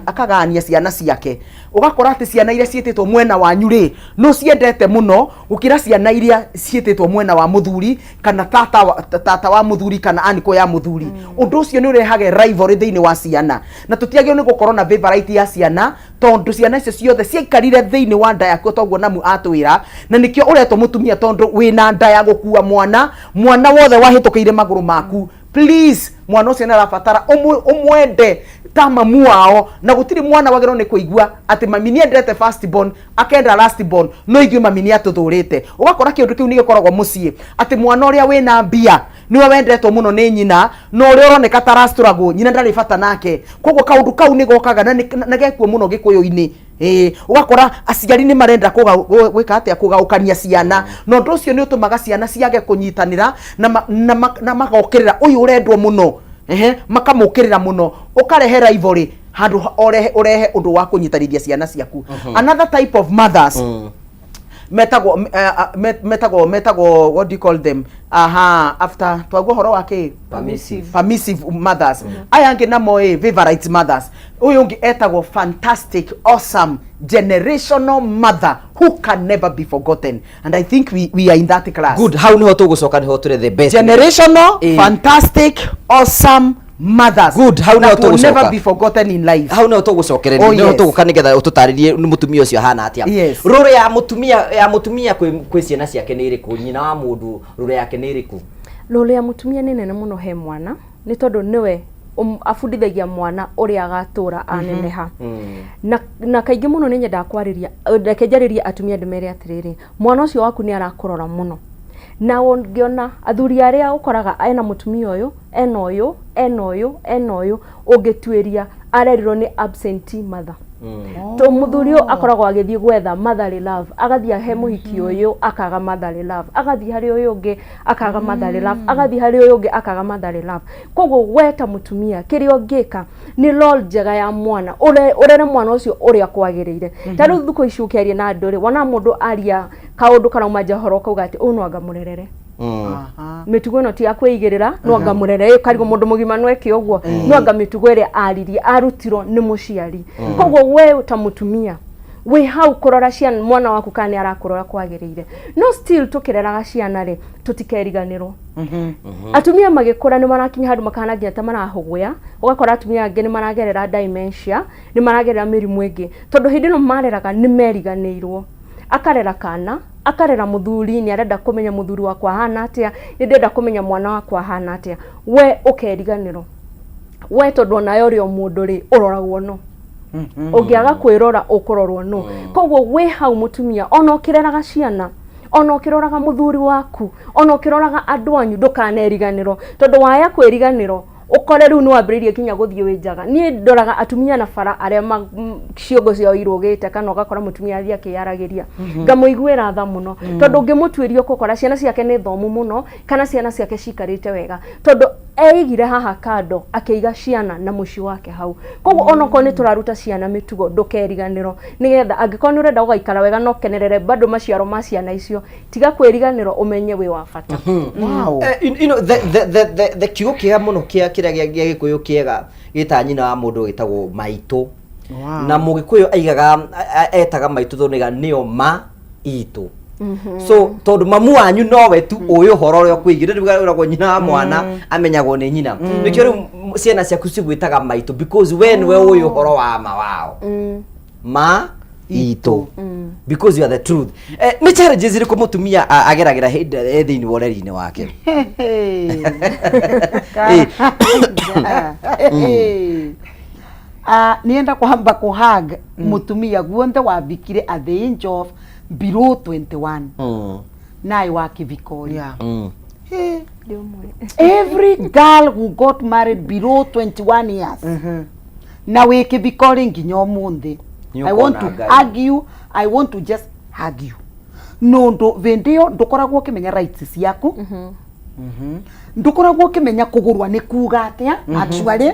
akagania ciana ciake, ugakora atĩ ciana iria ciĩtĩtwo mwena wanyu rĩ no ciendete mũno gũkĩra ciana iria ciĩtĩtwo mwena wa mũthuri kana tata wa mũthuri kana aniko ya mũthuri. Ũndũ ũcio nĩ ũrehage rivalry thĩinĩ wa ciana, na tũtiagĩrĩirwo nĩ gũkorwo na favorite ya ciana, tondũ ciana icio ciothe ciaikarire thĩinĩ wa nda yaku toguo namu atwĩra, na nĩkĩo ũretwo mũtumia tondũ wĩna nda ya gũkua mwana wothe wahĩtũkĩire magũrũ maku. Please, mwana ũcio nĩ arabatara ũmwende ta mamu wao, na gũtirĩ mwana wagĩrĩirwo nĩ kũigua atĩ mami nĩ endete first born akenda last born, no igwe mami nĩ atũthũrĩte. Ũgakora kĩndũ kĩu nĩ gĩkoragwo mũciĩ atĩ mwana ũrĩa wĩna mbia niwe wendetwo mũno nĩ nyina, no ũrĩa ũroneka tarastũragwo nyina ndarĩ bata nake. Koguo kaũndũ kau nĩ gokaga na gekuo mũno gĩkũyũ-inĩ. Ugakora aciari nĩ marenda gwĩka atĩa kũgaũkania ciana, no ũndũ ũcio nĩ ũtũmaga ciana ciage kũnyitanĩra na magokĩrĩra ũyũ ũrendwo mũno, makamũkĩrĩra mũno, ũkarehe rivalry handũ ũrehe ũndũ wa kũnyitanithia ciana ciaku. Another type of mothers metagwo what do you call them, after twaguo horo wake permissive mothers. Aya angĩ namo favorite mothers. Uyu ungi etagwo fantastic, awesome, generational mother who can never be forgotten, and I think we are in that class. Good. How niho tugucoka niho turi the best. Generational, fantastic, awesome mothers. Good. How niho tugucoka, will never be forgotten in life. How niho tugucokereria niho tuguka nigetha ututaririe mutumia ucio hana atia. Rore ya mutumia kwĩ ciana ciake nĩ ĩrĩkũ, nyina wa mũndũ rore yake nĩ ĩrĩkũ? Rore ya mutumia nĩ nene mũno he mwana, nĩ tondũ niwe abundithagia mwana ũrĩa agatura aneneha. Na kaingĩ mũno nĩ nyendaga kwarĩria ndekenjarĩria atumia ndĩmere atĩrĩrĩ, mwana ũcio waku nĩ arakũrora mũno, na ũngĩona athuri arĩa ũkoraga ena mutumia ũyũ ena ũyũ ũngĩtuĩria arerirwo nĩ absentee mother. To muthuri ũyũ akoragwo agĩthiĩ gwetha motherly love, agathiĩ he mũhiki ũyũ akaga motherly love, agathiĩ harĩ ũyũ ũngĩ akaga motherly love, agathiĩ harĩ ũyũ ũngĩ akaga motherly love. Koguo weta mutumia kĩrĩa ũngĩka nĩ role njega ya mwana, ũrere mwana ũcio ũrĩa kwagĩrĩire. Ta rĩu thikũ ici ũkĩaria na andũ rĩ, wona mũndũ aria kaũndũ karauma njohoro kauga atĩ ũyũ no anga mũrerere. Mĩtugo ĩno ti ya kwĩigĩrĩra, no anga mũrere karigwo mũndũ mũgima no eke ũguo, no anga mĩtugo ĩrĩa aririe arutirwo nĩ mũciari. Koguo we ta mutumia we hau kurora ciana mwana waku kana arakurora kwagirire no still tukireraga ciana ri tutikeriganirwo atumia magikura ni marakinya handu makanagia ta marahugya ugakora atumia angi ni maragerera dementia ni maragerera mirimu ingi tondu hindi no mareraga ni meriganirwo akarera kana akarera muthuri ni arenda kumenya muthuri wakwa hana atia ni ndenda kumenya mwana wakwa hana atia we ukeriganirwo we tondu nayo ri o mundu ri uroragwo no ungiaga kwirora ukororwo no koguo we hau mutumia ona ukireraga ciana ona ukiroraga muthuri waku ona ukiroraga andu anyu ndukaneriganirwo tondu waya kweriganirwo ukore riu no ambiririe kinya guthie winjaga nie ndoraga atumia na fara aria ciongo ciao irugite kana ugakora mutumia athia kiyaragiria ngamuiguira tha muno tondu ngimutwirio kokora ciana ciake ni thomu muno kana ciana ciake cikarite wega tondu eigire haha kando akeiga ciana na muci wake hau koguo ona ko ni turaruta ciana mitugo ndukeriganirwo nigetha angikora ni urenda ugaikara wega no kenerere bado maciaro ma ciana icio tiga kweriganirwo umenye we wa bata. Wow. You know the kiugo kiega muno kiria gikuyu kiega gita nyina wa mundu gitagwo maitu. Na mugikuyu aigaga etaga maitu thoniga nio ma itu. So tondu mamu wanyu nowe tu uyu horo rio kwigire ndugagwo nyina wa mwana amenyagwo ni nyina nikio riu ciana ciaku cigwitaga maitu because when we uyu horo wa ma wao ma itu because you are the truth. Ni challenges ziriko mutumia ageragira thiini woreri-ini wake. Nienda kuhamba kuhag mutumia guonde wabikire at the age of below 21 nai wa kivikoria. Every girl who got married below 21 years na we kivikoria nginya umuthi I want to hug you, I want to just hug you. No ndo vendio ndukoragwo kimenya rights ciaku ndukoragwo kimenya kugurwa ni kuga atia actually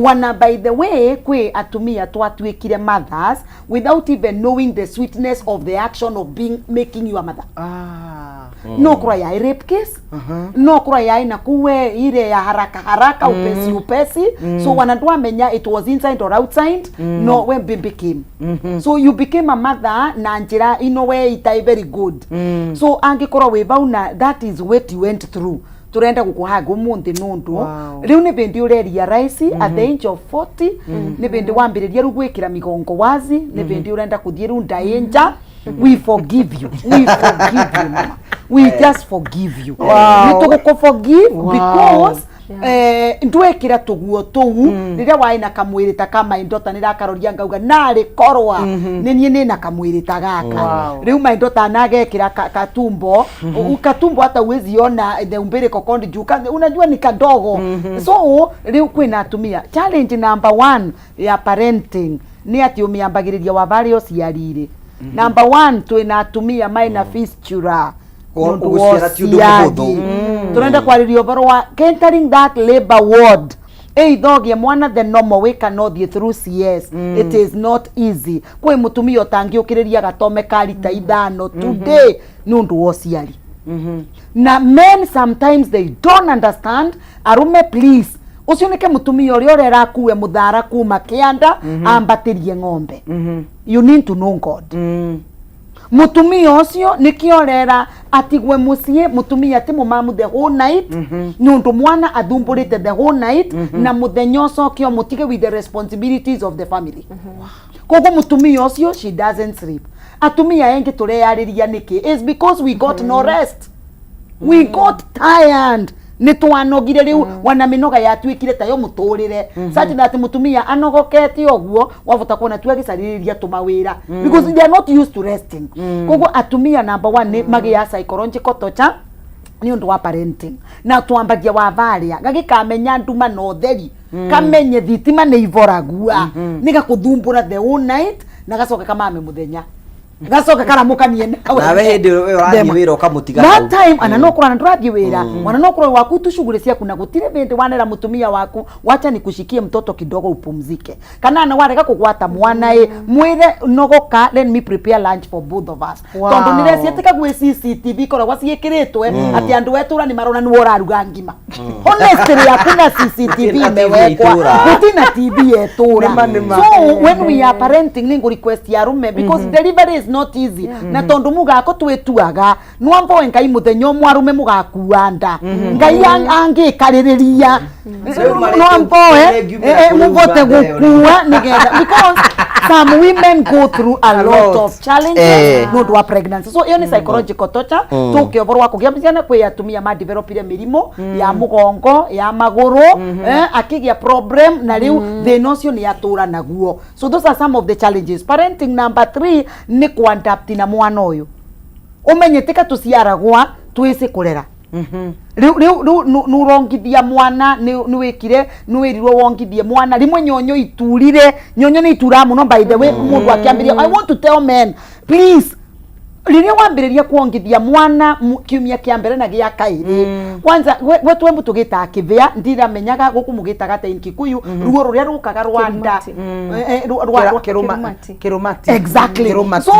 wana by the way kwe atumia twatwikire mothers without even knowing the sweetness of the action of being making you a mother. No kura ya rape case no kura ya ina kuwe ile ya haraka upesi so wanandu amenya it was inside or outside no when baby came so you became a mother na njira way itai very good so angikora we bauna that is what you went through turenda gukuhaga umunthi nundu riu ni bendi ureria raisi at the age of 40 ni bendi wambiriria ru gwikira migongo wazi ni bendi urenda kuthie ru danger. We forgive you mama. We just forgive you. Nituguko forgive because ndwekira tuguo tuu riria waina kamwirita kama indota nirakaroria ngauga nari korwa ninie nina kamwirita gaka riu maindota nagekira katumbo katumbo hata uwezi ona the umbilical cord juka unajua ni kadogo so riu kwina atumia challenge number 1 ya parenting ni ati umiambagiriria wa various yarire. Number 1 twina atumia maina fistula uguciara ti undu muthu turenda kwaririo baro wa entering that labor ward thogia mwana the normal we cannot get through CS it is not easy kwe mutumia utangiukiriria gatome karita ithano today nundu wociari na men sometimes they don't understand arume please usioneke mutumia uri orera kuwe muthara kuma kianda ambatirie ng'ombe you need to know God. Mutumia ucio nikiorera atigwe mucie mutumia ti mumamu the whole night nundu mwana athumburite the whole night na muthenya ucio kio mutige with the responsibilities of the family. Kogo mutumia ucio she doesn't sleep. Atumia engi tureyariria niki is because we got no rest. We got tired. Nitwanogire riu wana minoga yatwikire tayo muturire such that mutumia anogokete oguo wavota kuona twagicariria tumawira because they are not used to resting. Kogo atumia number 1 ni magi ya psychological torture ni undu wa parenting na twambagia wa varia gagikamenya nduma no theri kamenye thitima ni ivoragua niga kuthumbura the whole night na gacoka kamame muthenya gacoka karamukanie nawe hindi we urathie wira ukamutiga that time ana no kurana ndurathie wira wana no kurwa waku tu shughuli ciaku na gutire bindi wanera mutumia waku wacha nikushikie mtoto kidogo upumzike kana na wareka kugwata mwana mwire nogoka let me prepare lunch for both of us tondu nire cietika gwe CCTV koragwa ciekiritwe ati andu wetura ni marona ni woraruga ngima honestly hakuna CCTV imewekwa kutina TV yetura so when we are parenting ningu request ya rume because delivery is not easy na tondu mugako twetuaga nwambo enkai muthenyo mwarume mugakuanda ngai angikaririria nwambo muvote gukua nigetha because some women go through a lot of challenges no do pregnancy so iyo ni psychological torture tuke oborwa kugia mciana kwe atumia ma developire mirimo ya mugongo ya maguru akigia problem na riu the notion ni atura naguo so those are some of the challenges. Parenting number 3 ni kuadapt na mwana uyu umenyetika tuciaragwa twise kurera riu nurongithia mwana ni wikire ni wirirwo wongithie mwana rimwe nyonyo iturire nyonyo ni itura muno by the way mundu akiambiria I want to tell men please liria wambiriria kuongithia mwana kiumia kia mbere na gia kairi kwanza wetu mbu tugita kivia ndira menyaga guku mugitaga ta Kikuyu ruo ruria rukaga Rwanda kirumati exactly so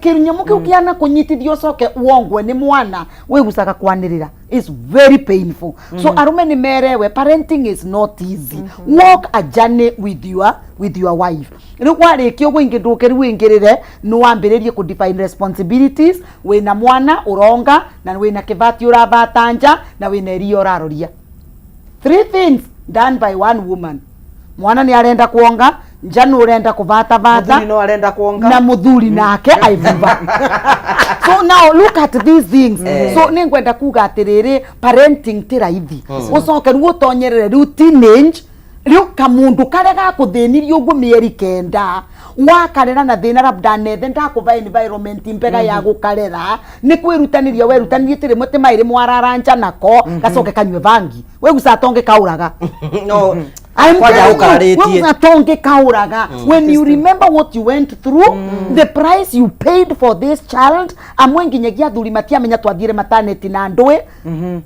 kirinyamu kiukiana kunyitithio coke uongwe ni mwana wegucaga kwanirira is very painful so arume ni merewe parenting is not easy walk a journey with your wife riu warikio gwingiduke riu ingirire no wambiririe ku define responsibilities wina mwana uronga na wina kivati uravatanja na wina irio uraroria 3 things done by one woman mwana ni arenda kuonga njanu urenda kuvata muthuri no arenda kuonga na muthuri nake aivuva so now look at these things so ningwenda kuga atiriri parenting tiraithi ucoke riu utonyerere riu teenage riu kamundu karega kuthinirio uguo mieri kenda wakarera na thina labda nethe ndakuva environment mpega ya gukarera ni kwirutaniria werutanirie tiri muti mairi mwararanja nako gacoke kanywe vangi weguca tonge kauraga no when you remember what you went through the price you paid for this child amwenginyagia thuri matiamenya twathire maternity na ndwe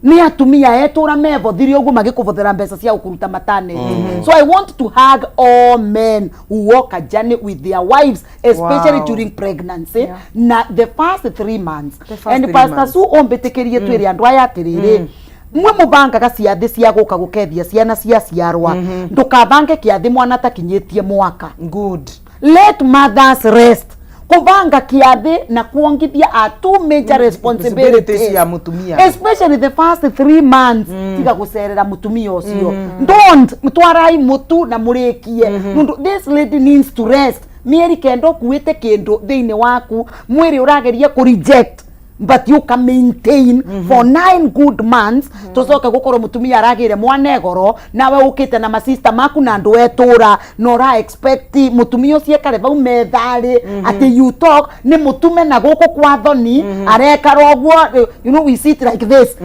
ni atumia etura mevo thiri ugu magikuvuthira mbeca cia ukuruta maternity so I want to hug all men who walk a journey with their wives especially during pregnancy na the first 3 months and pastor su ombetekerie twiri andu aya atiriri mwe mubanga ciathi cia guka gukethia ciana cia ciarwa ndukabange kiathi mwana takinyitie mwaka good let mothers rest kubanga kiathi na kuongithia are two major responsibilities ya mutumia especially the first 3 months tiga gucerera mutumia ucio don't mtwarai mutu na murikie this lady needs to rest mieri kendo kuite kindu thiini waku mwiri urageria ku reject but you can maintain for 9 good months tucoke gukoro mutumia aragire mwana egoro nawe ukite na masista maku na ndu etura no ra expect mutumia ucie kare bau methari ati you talk ni mutume na guku kwa thoni arekara oguo you know we sit like this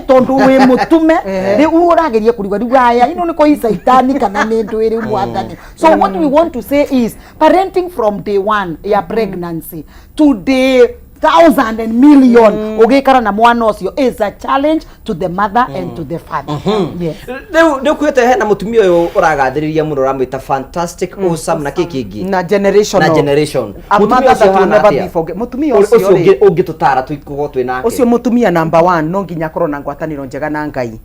tondu we mutume ni uragirie kurigwa rigaya ino niko isaitani kana ni ndu iri mwathani so what we want to say is parenting from day 1 ya pregnancy to day 1,000 and million ugikara na mwana ucio is a challenge to the mother and to the father yes leo kwete he na mutumia uyu uragathiriria muno ramwita fantastic awesome na kikingi na generation mutumia ucio never be forget mutumia ucio ungitutara tuikugo twinake ucio mutumia number 1 no nginya korwo na ngwataniro njega na Ngai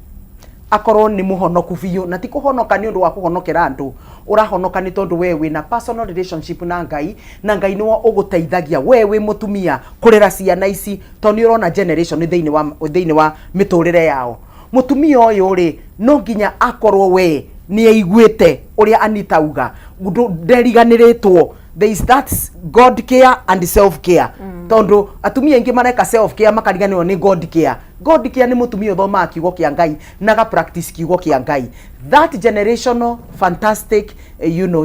akorwo ni muhonoku biu na ti kuhonoka ni undu wa kuhonokera andu urahonoka ni tondu wewe wina personal relationship na Ngai niwo uguteithagia wewe mutumia kurera ciana ici to ni urona generation thiini wa miturire yao mutumia uyu ri no nginya akorwo we ni aiguite uria Anita uga nderiganiritwo there is that God care and self care tondu atumia ingi mareka self care makariganirwo ni God care ni mutumia thoma kiugo kia Ngai naga practice kiugo kia Ngai that generational fantastic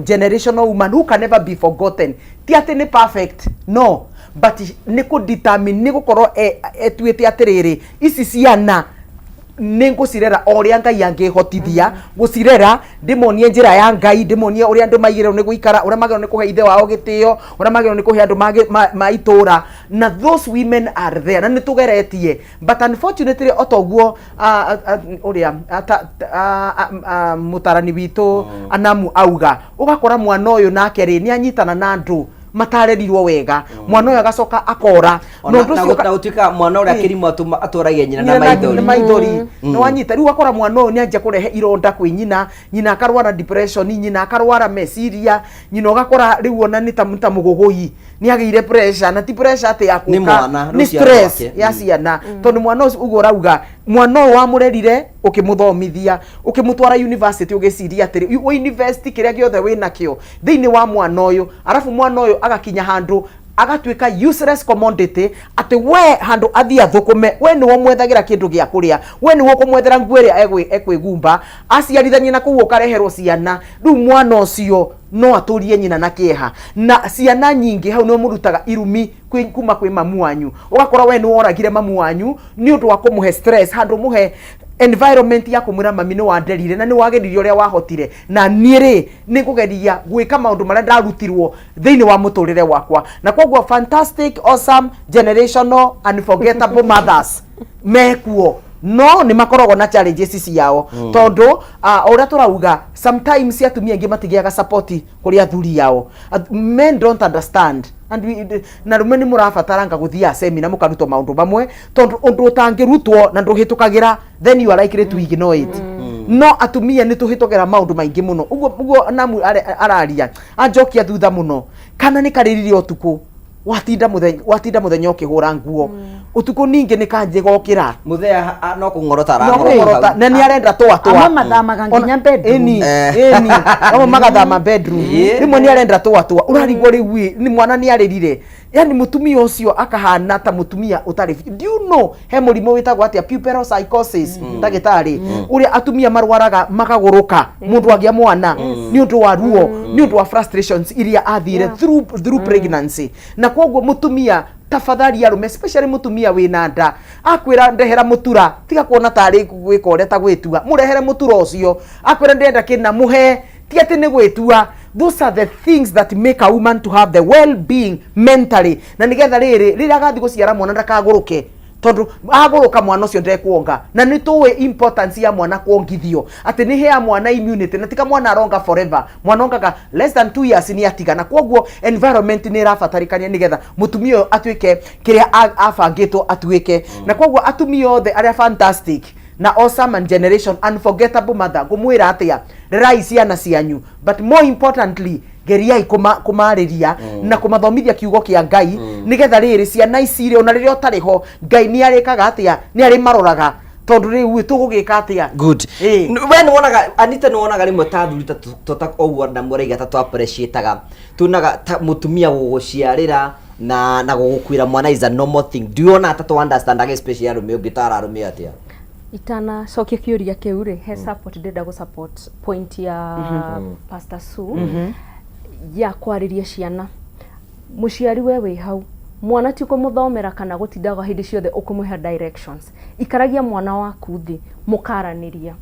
generational woman who can never be forgotten ti ati ni perfect no but ni ku determine ni gukorwo etuite atiriri ici ciana ningũcirera oria Ngai angĩhotithia gũcirera ndĩmonie njĩra ya Ngai ndĩmonie ũrĩa andũ magĩrĩirwo nĩ gũikara ũrĩa magĩrĩirwo nĩ kũhe ithe wao gĩtĩo ũrĩa magĩrĩirwo nĩ kũhe andũ maitũra na those women are there na nĩtũgeretie but unfortunately otoguo ũrĩa mũtarani witũ Anamu auga ũgakora mwana ũyũ nake rĩ nĩanyitana na andũ matarerirwo wega mwana ũyũ agacoka akora na utika mwana ũrĩa kĩrimũ atũragia nyina na maithori no wanyita rĩu akora mwana ũyũ nĩanjia kũrehe ironda kwĩ nyina akarwara depression nyina akarwara meciria nyina ũgakora rĩu ona nĩ ta mũgũgũi nĩagĩire pressure na ti pressure atĩ ya kuka ni stress ya ciana tondũ mwana ũcio ugo rauga mwana ũyũ wamũrerire ũkĩmũthomithia ũkĩmũtwara university ũgĩciria atĩrĩ university kĩrĩa gĩothe wĩna kĩo thĩinĩ wa mwana ũyũ arafu mwana ũyũ agakinya handũ agatuika useless commodity ati we handu athia thukume we ni wo mwethagira kindu gia kuria we ni wo kumwethera nguo ria ekwigumba aciarithanie na kuo kareherwo ciana riu mwana ucio no aturie nyina na kieha na ciana nyingi hau no murutaga irumi kuma kwi mamu wanyu ugakora we ni woragire mamu wanyu ni undu wa kumuhe stress handu muhe environment ya kumwira mami no wanderire na ni wageririo ria wahotire na niĩ ni kugeria gwika maundu maria ndarutirwo thiini wa muturire wakwa na koguo fantastic awesome generational unforgettable mothers mekuo no ni makorogo na challenges ciao tondu ora turauga sometimes atumia ingi matigiaga support kuri athuri yao men don't understand and na rume ni murabataranga guthia seminar mukaruto maundu bamwe tondu undu utangirutwo na nduhitukagira then you are likely to ignore it no atumia ni tuhitogera maundu maingi muno ugo Namu araria anjokia thutha muno kana ni kariririe utuku watinda muthenya ukihura nguo utuku ningi ni kanje gokira muthea no kungorota na ni arenda twa ama mathamaga nginya bedroom eni ama magathama bedroom rimwe ni arenda twa urarigwo riu ni mwana ni aririre yani mutumia ucio akahana ta mutumia utari do you know he murimo witagwo atia pubertal psychosis ndagitari uria atumia marwaraga makaguruka mundu agia mwana ni undu wa ruo ni undu wa frustrations iria athire through pregnancy na koguo mutumia tafadhali arume especially mutumia wina nda akwira ndehera mutura tiga kuona tari gwika uria ta gwitua murehere mutura ucio akwira ndenda kina muhe ti ati ni gwitua those are the things that make a woman to have the well-being mentally na nigetha riri agathi guciara mwana ndakaguruke tondu aguruka mwana ucio ndekuonga na ni tuwe importance ya mwana kuongithio ati ni hea mwana immunity na tika mwana aronga forever mwana ongaga less than 2 years ni atiga na koguo environment ni rafatarikania nigetha mutumio atuike kiria afangitwo atuike na koguo atumio othe aria fantastic na awesome and generation unforgettable mother gumwira atia rai ciana cianyu but more importantly geriai kumariria na kumathomithia kiugo kia Ngai nigetha riri ciana icire ona riria utariho Ngai ni arikaga atia ni ari maroraga tondu riu tugugika atia good we ni wonaga Anita ni wonaga rimwe ta thuri ta oguo na muraiga ta appreciateaga tunaga mutumia guguciarira na gugukwira mwana is a normal thing do you want to understand especially arume ungitara arume atia itana cokia kiuria kiu ri he support ndenda go support point ya Pastor Sue ya kwariria ciana muciari we wi hau mwana ti kumuthomera kana gutindaga hindi ciothe ukumuha directions ikaragia mwana waku thi mukaraniria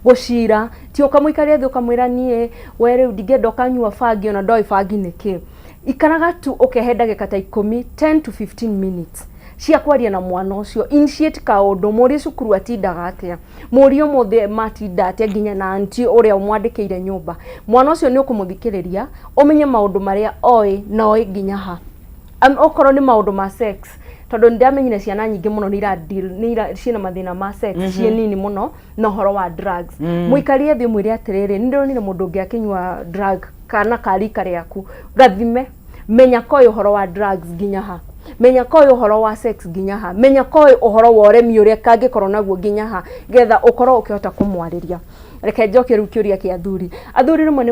gucira ti ukamuikaria thi ukamwira nie we riu ndingenda ukanyua fangi ona ndoi fangi niki ikaraga tu ukehe ndagika ta 10 to 15 minutes cia kwaria na mwana ucio initiate kaundu muri cukuru atindaga atia muri umuthe matinda atia nginya na anti uria umwandikire nyumba mwana ucio ni ukumuthikiriria umenye maundu maria oi na oi nginya ha okoro ni maundu ma sex tondu ndamenyire ciana nyingi muno ni ira deal ciina mathina ma sex cie nini muno na horo wa drugs muikarie thi mwire atiriri ni ndironire mundu ungi akinywa drug kana karika riaku gathime menya koyo horo wa drugs nginya ha menya koyo horo wa sex nginya ha menya koyo uhoro wa uremi uria kangikorwo naguo nginya ha getha ukorwo ukihota kumwariria reke njoke riu kiuria kia athuri rimwe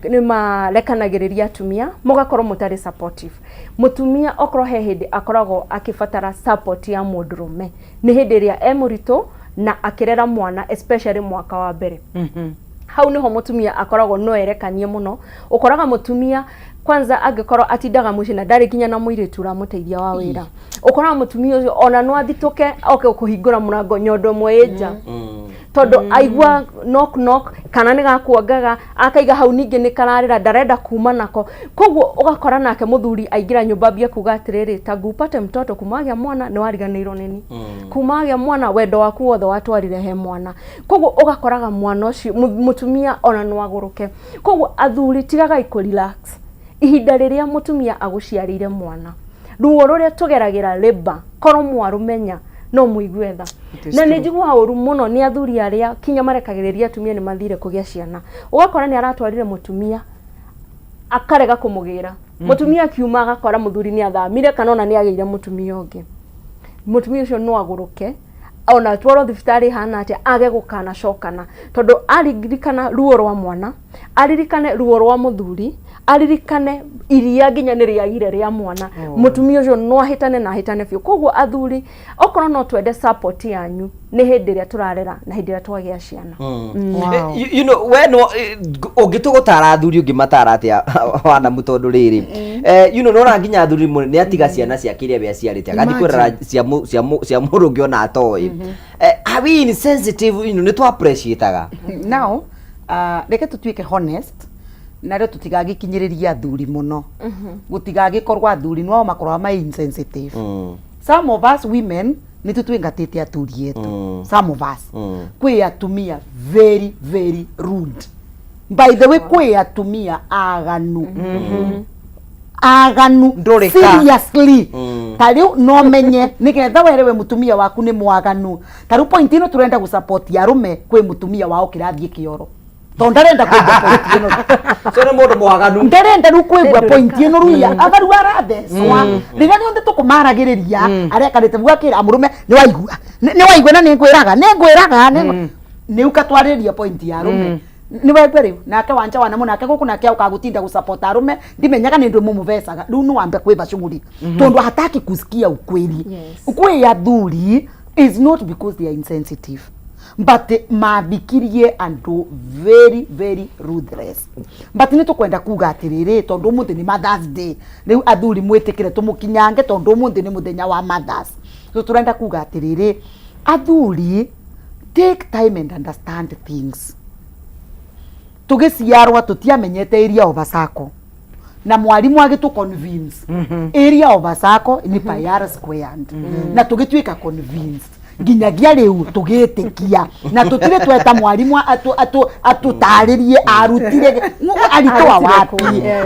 ni marekanagiriria atumia mugakorwo mutari supportive mutumia okorwo he hindi akoragwo akifatara support ya mundurume ni hindi ria emurito na akirera mwana especially mwaka wa mbere hau niho mutumia akoragwo no erekanie muno ukoraga mutumia kwanza angekorwo atindaga muci na ndari kinya na muiritu ramuteithia wa wira ukoraga mutumia ucio ona no athituke oke kuhingura murango nyondo mweja todo aigua knock kana ni gakuongaga akaiga hau ningi ni kararira ndarenda kuma nako koguo ugakora nake muthuri aingira nyumba bia kuga atiriri tangu upate mtoto kumagia mwana ni wariganirwo nini kumagia mwana wendo waku wothe watwarire he mwana koguo ugakoraga mwana ucio mutumia ona no aguruke koguo athuri tigaga relax ihinda riria mutumia aguciarire mwana ruo ruria tugeragira labor koro mwarumenya no muigue tha na ni njigua uru muno ni athuri aria kinya marekagiriria atumia ni mathire kugia ciana ugakora ni aratwarire mutumia akarega kumugira mutumia kiuma agakora muthuri ni athamire kana ona ni ageire mutumia ungi mutumia ucio no aguruke ona twaro thibitari hana ati age gukana cokana tondu aririkana ruo rwa mwana aririkane ruo rwa muthuri aririkane iria nginya ni riagire ria mwana mutumia ucio no ahitane na ahitane biu koguo athuri okorwo no twende support yanyu ni hindi ria turarera na hindi ria twagia ciana you know when ungitugutara athuri ungimatara atia wana mutondu riri you know no nginya athuri ni atiga ciana cia kiria bia ciarite agathi kwirara cia murungi ona atoi are we insensitive you know ni twa appreciateaga now reke tutuike honest na ro tutigagikinyiriria athuri muno gutigagikorwa athuri no makorwa mai insensitive some of us women ni tutwingatite athuri yetu some of us kwi atumia very rude by the way kwi atumia aganu aganu seriously tariu no menye nigetha werewe mutumia waku ni mwaganu tariu point ino turenda gusupport arume kwi mutumia wao kirathie kioro tondarenda kuigwa point ino so ni mundu mwaganu ndarenda ru kuigwa point ino ruya agaru arathe swa riria ni onde tukumaragiriria aria kanite bwakira amurume ni waigwa na ni ngwiraga ni ukatwariria point ya arume ni wewe riu nake wanja wana munake guku nake ukagutinda gusupport arume ndimenyaga ni ndu mumuvesaga riu no ambe kwiba shughuli tondu hataki kusikia ukweli ukweli athuri is not because they are insensitive but mabikirie andu very ruthless but ni tukwenda kuga atiriri tondu muthi ni Mother's Day riu athuri mwitikire tumukinyange tondu muthi ni muthenya wa mothers so turenda kuga atiriri athuri take time and understand things tugiciarwa tutiamenyete area of Asako na mwalimu agitu convince area of Asako ni pi squared na tugituika convinced nginyagia riu tugitikia na tutire tweta mwalimu atutaririe arutire alitoa wapi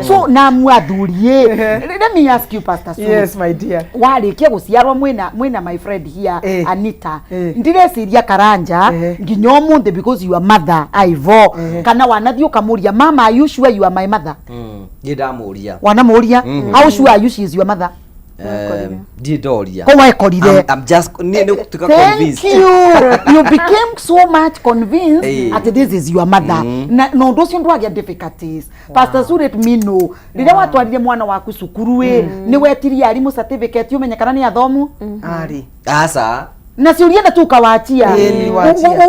so na mwadhurie let me ask you Pastor Sue yes my dear warikia guciarwa mwina my friend here Anita ndireciria karanja nginya omunthe because you are mother aivo kana wanathio kamuria mama are you sure you are my mother ngidamuria wanamuria how sure are you she is your mother Didoria. I'm just convinced. You became so much convinced that this is your mother. No, those you don't get difficulties. Pastor Sue let me know. Rira watwarire mwana waku cukuru ni wetiri arimu certificate umenyekana ni athomu? Ari. Asa. Na si ulienda tu ukawachia.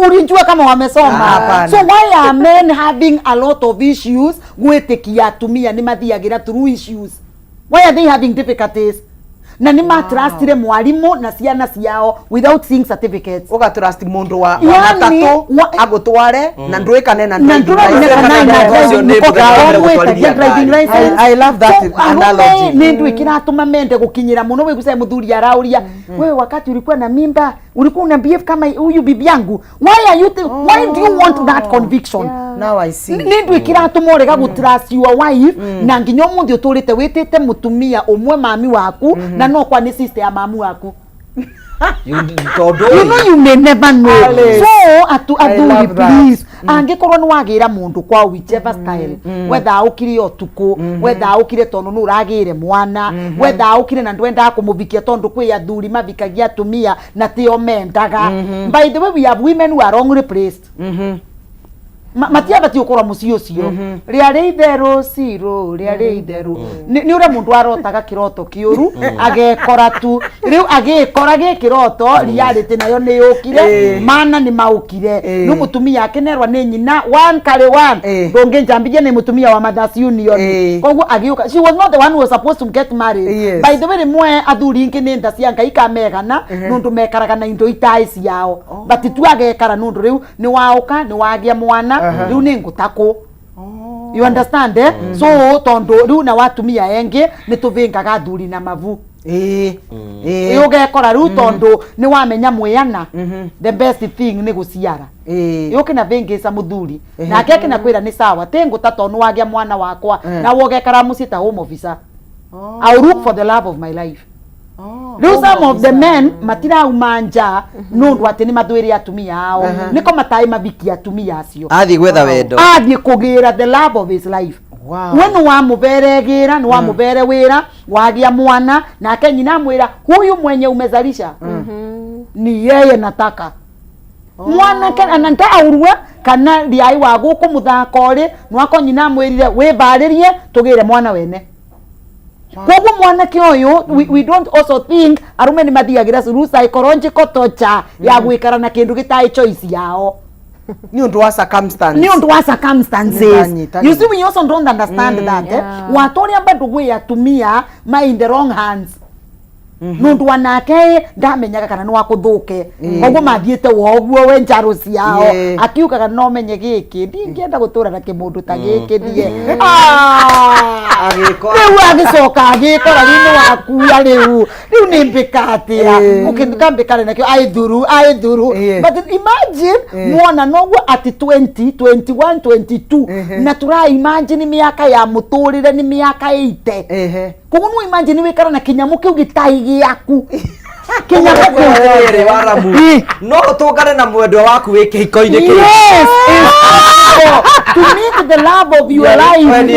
Ulijua kama wamesoma. So why are men having a lot of issues? Gwetikia atumia ni mathiagira through issues. Why are they having difficulties? Na ni matrustire mwalimu na ciana ciao without seeing certificates. Oga trust mundu wa matatu agutware na ndwikane na driving license. I love that analogy. Nindu ikiratuma mende gukinyira muno we guse muthuri arauria wewe wakati ulikuwa na mimba ulikuwa una behave kama huyu bibi yangu. Why do you want that conviction? Now I see. Nindu ikiratuma urega gutrust your wife na nginyo mundi uturite witite mutumia umwe mami waku na no kwa ni sister ya mamu waku. You know you may never know. So aduri please angikorwo ni wagira mundu kwa whichever style whether aukire otuko whether aukire tondu no uragire mwana whether aukire na ndwenda kumuvikia tondu kwi athuri mavikagia atumia na tio mendaga. By the way we have women who are wrongly placed. matia bati ukora mucio cio riari itheru ciro riari itheru ni ura mundu arotaga kiroto kiuru agekora tu riu agekora gikiroto reality nayo ni yukire mana ni maukire nu mutumia akenerwa ni nyina one kare one ndonge njambije ni mutumia wa Mothers Union koguo agiuka she was not the one who was supposed to get married by the way mwe athuri ingi ni nda cia ngai kamegana nundu mekaraga na indo itai ciao but tu agekara nundu riu ni wauka ni wagia mwana riu ni ngutako you understand so tondo riu na watumia engi ni tuvingaga athuri na mavu yogekora riu tondo ni wamenya mwiana the best thing ni guciara yokina vingisa muthuri na keke na kwira ni sawa tenguta tonu wagia mwana wakwa na wogekara musita home officer I'll look for the love of my life. Some of the men matira umanja nundu ati ni mathwiri atumia ao niko matai mabiki atumia acio athi gwetha wendo athi kugira the love of his life. When wa muberegira ni wa mubere wira wagia mwana na kenyina mwira huyu mwenye umezalisha ni yeye nataka mwana kana nanta aurua kana riai wa guku muthakori nwako nyina mwirire we baririe tugire mwana wene. Kogu mwana kioyo we don't also think arume ni mathiagira suru psychological torture ya gwikara na kindu gitai choice yao ni undu wa circumstances you see we also don't understand that watori ambadu gwe atumia in the wrong hands nundu wanake ndamenyaga kana ni wakuthuke koguo mathiete woguo we njaro ciao akiukaga no menye giki ndingienda gutura na kimundu ta giki die agicoka agikora rini wakuya riu ni mbikatia ukindikambikare nakio aithuru but imagine mwana noguo ati 20 21 22 na tura imagine miaka ya muturire ni miaka 80 koguo no imagine wikara na kinyamu kiu gitai yaku kinyamu ere waramu no tugare na mwendo waku wiki hiko-ini ki to meet the love of your life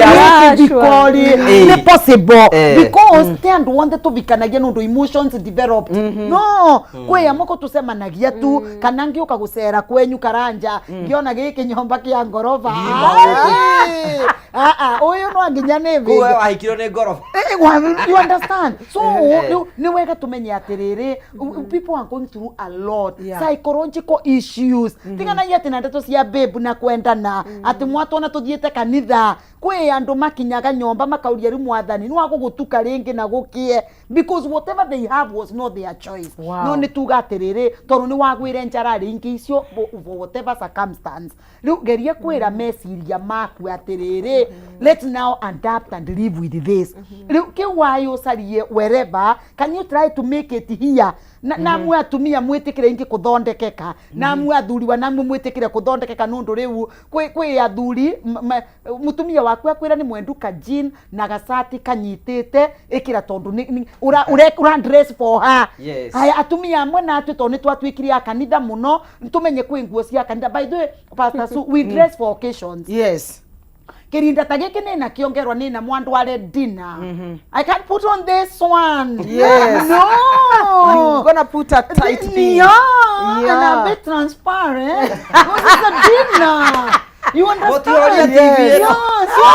is possible because they don't want to vikanagia nundu emotions developed no kwe amoko tusemanagia tu kana ngioka gucera kwenyu karanja ngiona giki nyomba kia ngorofa oyo no anginya nevi kwe wahikiro ni ngorofa you understand so ni wega tumenye atiriri people are going through a lot psychological issues tingana yete na ndeto cia babe na kwendana ati mwatu na tuthiete kanitha kwe andu makinyaga nyomba makauria ri mwathani ni wagugutuka ringi na gukie because whatever they have was not their choice no ni tugatiriri toru ni wagwire njara ringi icio whatever circumstance riu geria kwira meciria maku atiriri let's now adapt and live with this riu kiwayo sarie wherever can you try to make it here na mwe atumia mwitikire ingi kuthondekeka na mwe athuri wa namwe mwitikire kuthondekeka nundu riu kwe athuri mutumia waku akwira ni mwenduka jean na gasati kanyitite ikira tondu ura dress for her haya atumia amwe na atu toni twatwikiri akanitha muno tumenye kwi nguo cia kanitha by the way pastor so we dress for occasions kirinda tageke nina kiongerwa nina mwandu ale dinner I can't put on this one no you're gonna put a tight thing and a bit transparent what is a dinner you understand so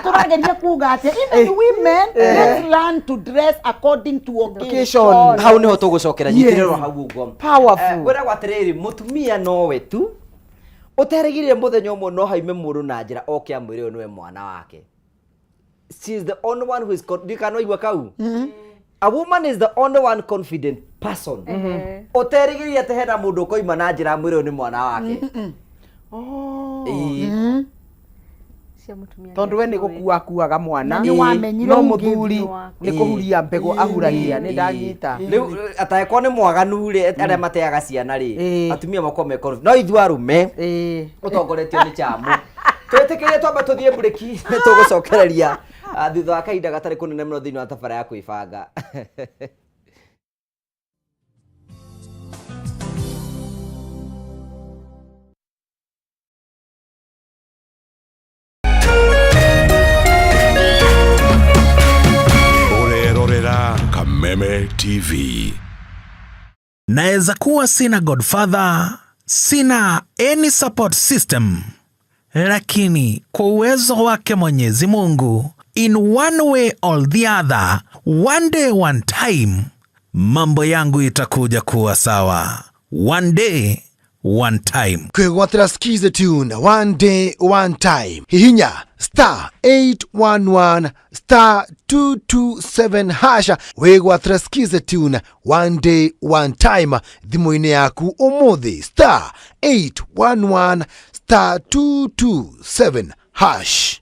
turageria kuga ati even women let's learn to dress according to occasion hau niho tugucokera nyitiriro hau ugo powerful wera gwatiriri mutumia nowe tu uteregire muthenya umwe no haime muru na njira oke amwire niwe mwana wake she is the only one who is dikano igwa kau a woman is the only one confident person uteregire ate hena mundu koima na njira amwire ni mwana wake tondu we ni gukuaga mwana ni wamenyire no muthuri ni kuhuria mbego ahuragia ni ndanyita riu ataeko ni mwaganu ri aria mateaga ciana ri atumia makome no ithu arume utongoretio ni chamu twetekerie twamba tuthie bureki ni tugucokereria thutha wa kahinda gatari kunene muno thiini wa tabara ya kwibanga Meme TV. Naweza kuwa sina godfather, Sina any support system, lakini kwa uwezo wake Mwenyezi Mungu, in one way or the other, one day one time, mambo yangu itakuja kuwa sawa. One day one time. Kwegwatira skize tune one day one time. Hihinya *811 *227 hasha. Wegwatira skize tune one day one time. Thimo-ini yaku umuthi *811 *227 hash.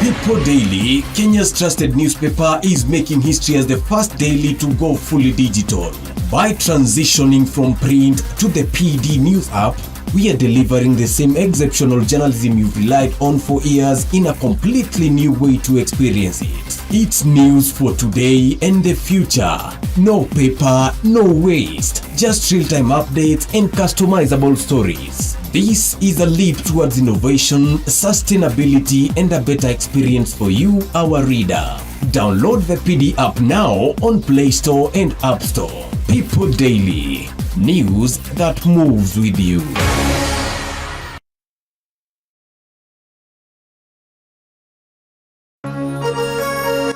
People Daily, Kenya's trusted newspaper, is making history as the first daily to go fully digital. By transitioning from print to the PD News app, we are delivering the same exceptional journalism you've relied on for years in a completely new way to experience it. It's news for today and the future. No paper, no waste. Just real-time updates and customizable stories. This is a leap towards innovation, sustainability, and a better experience for you, our reader. Download the PD app now on Play Store and App Store. People Daily. News that moves with you.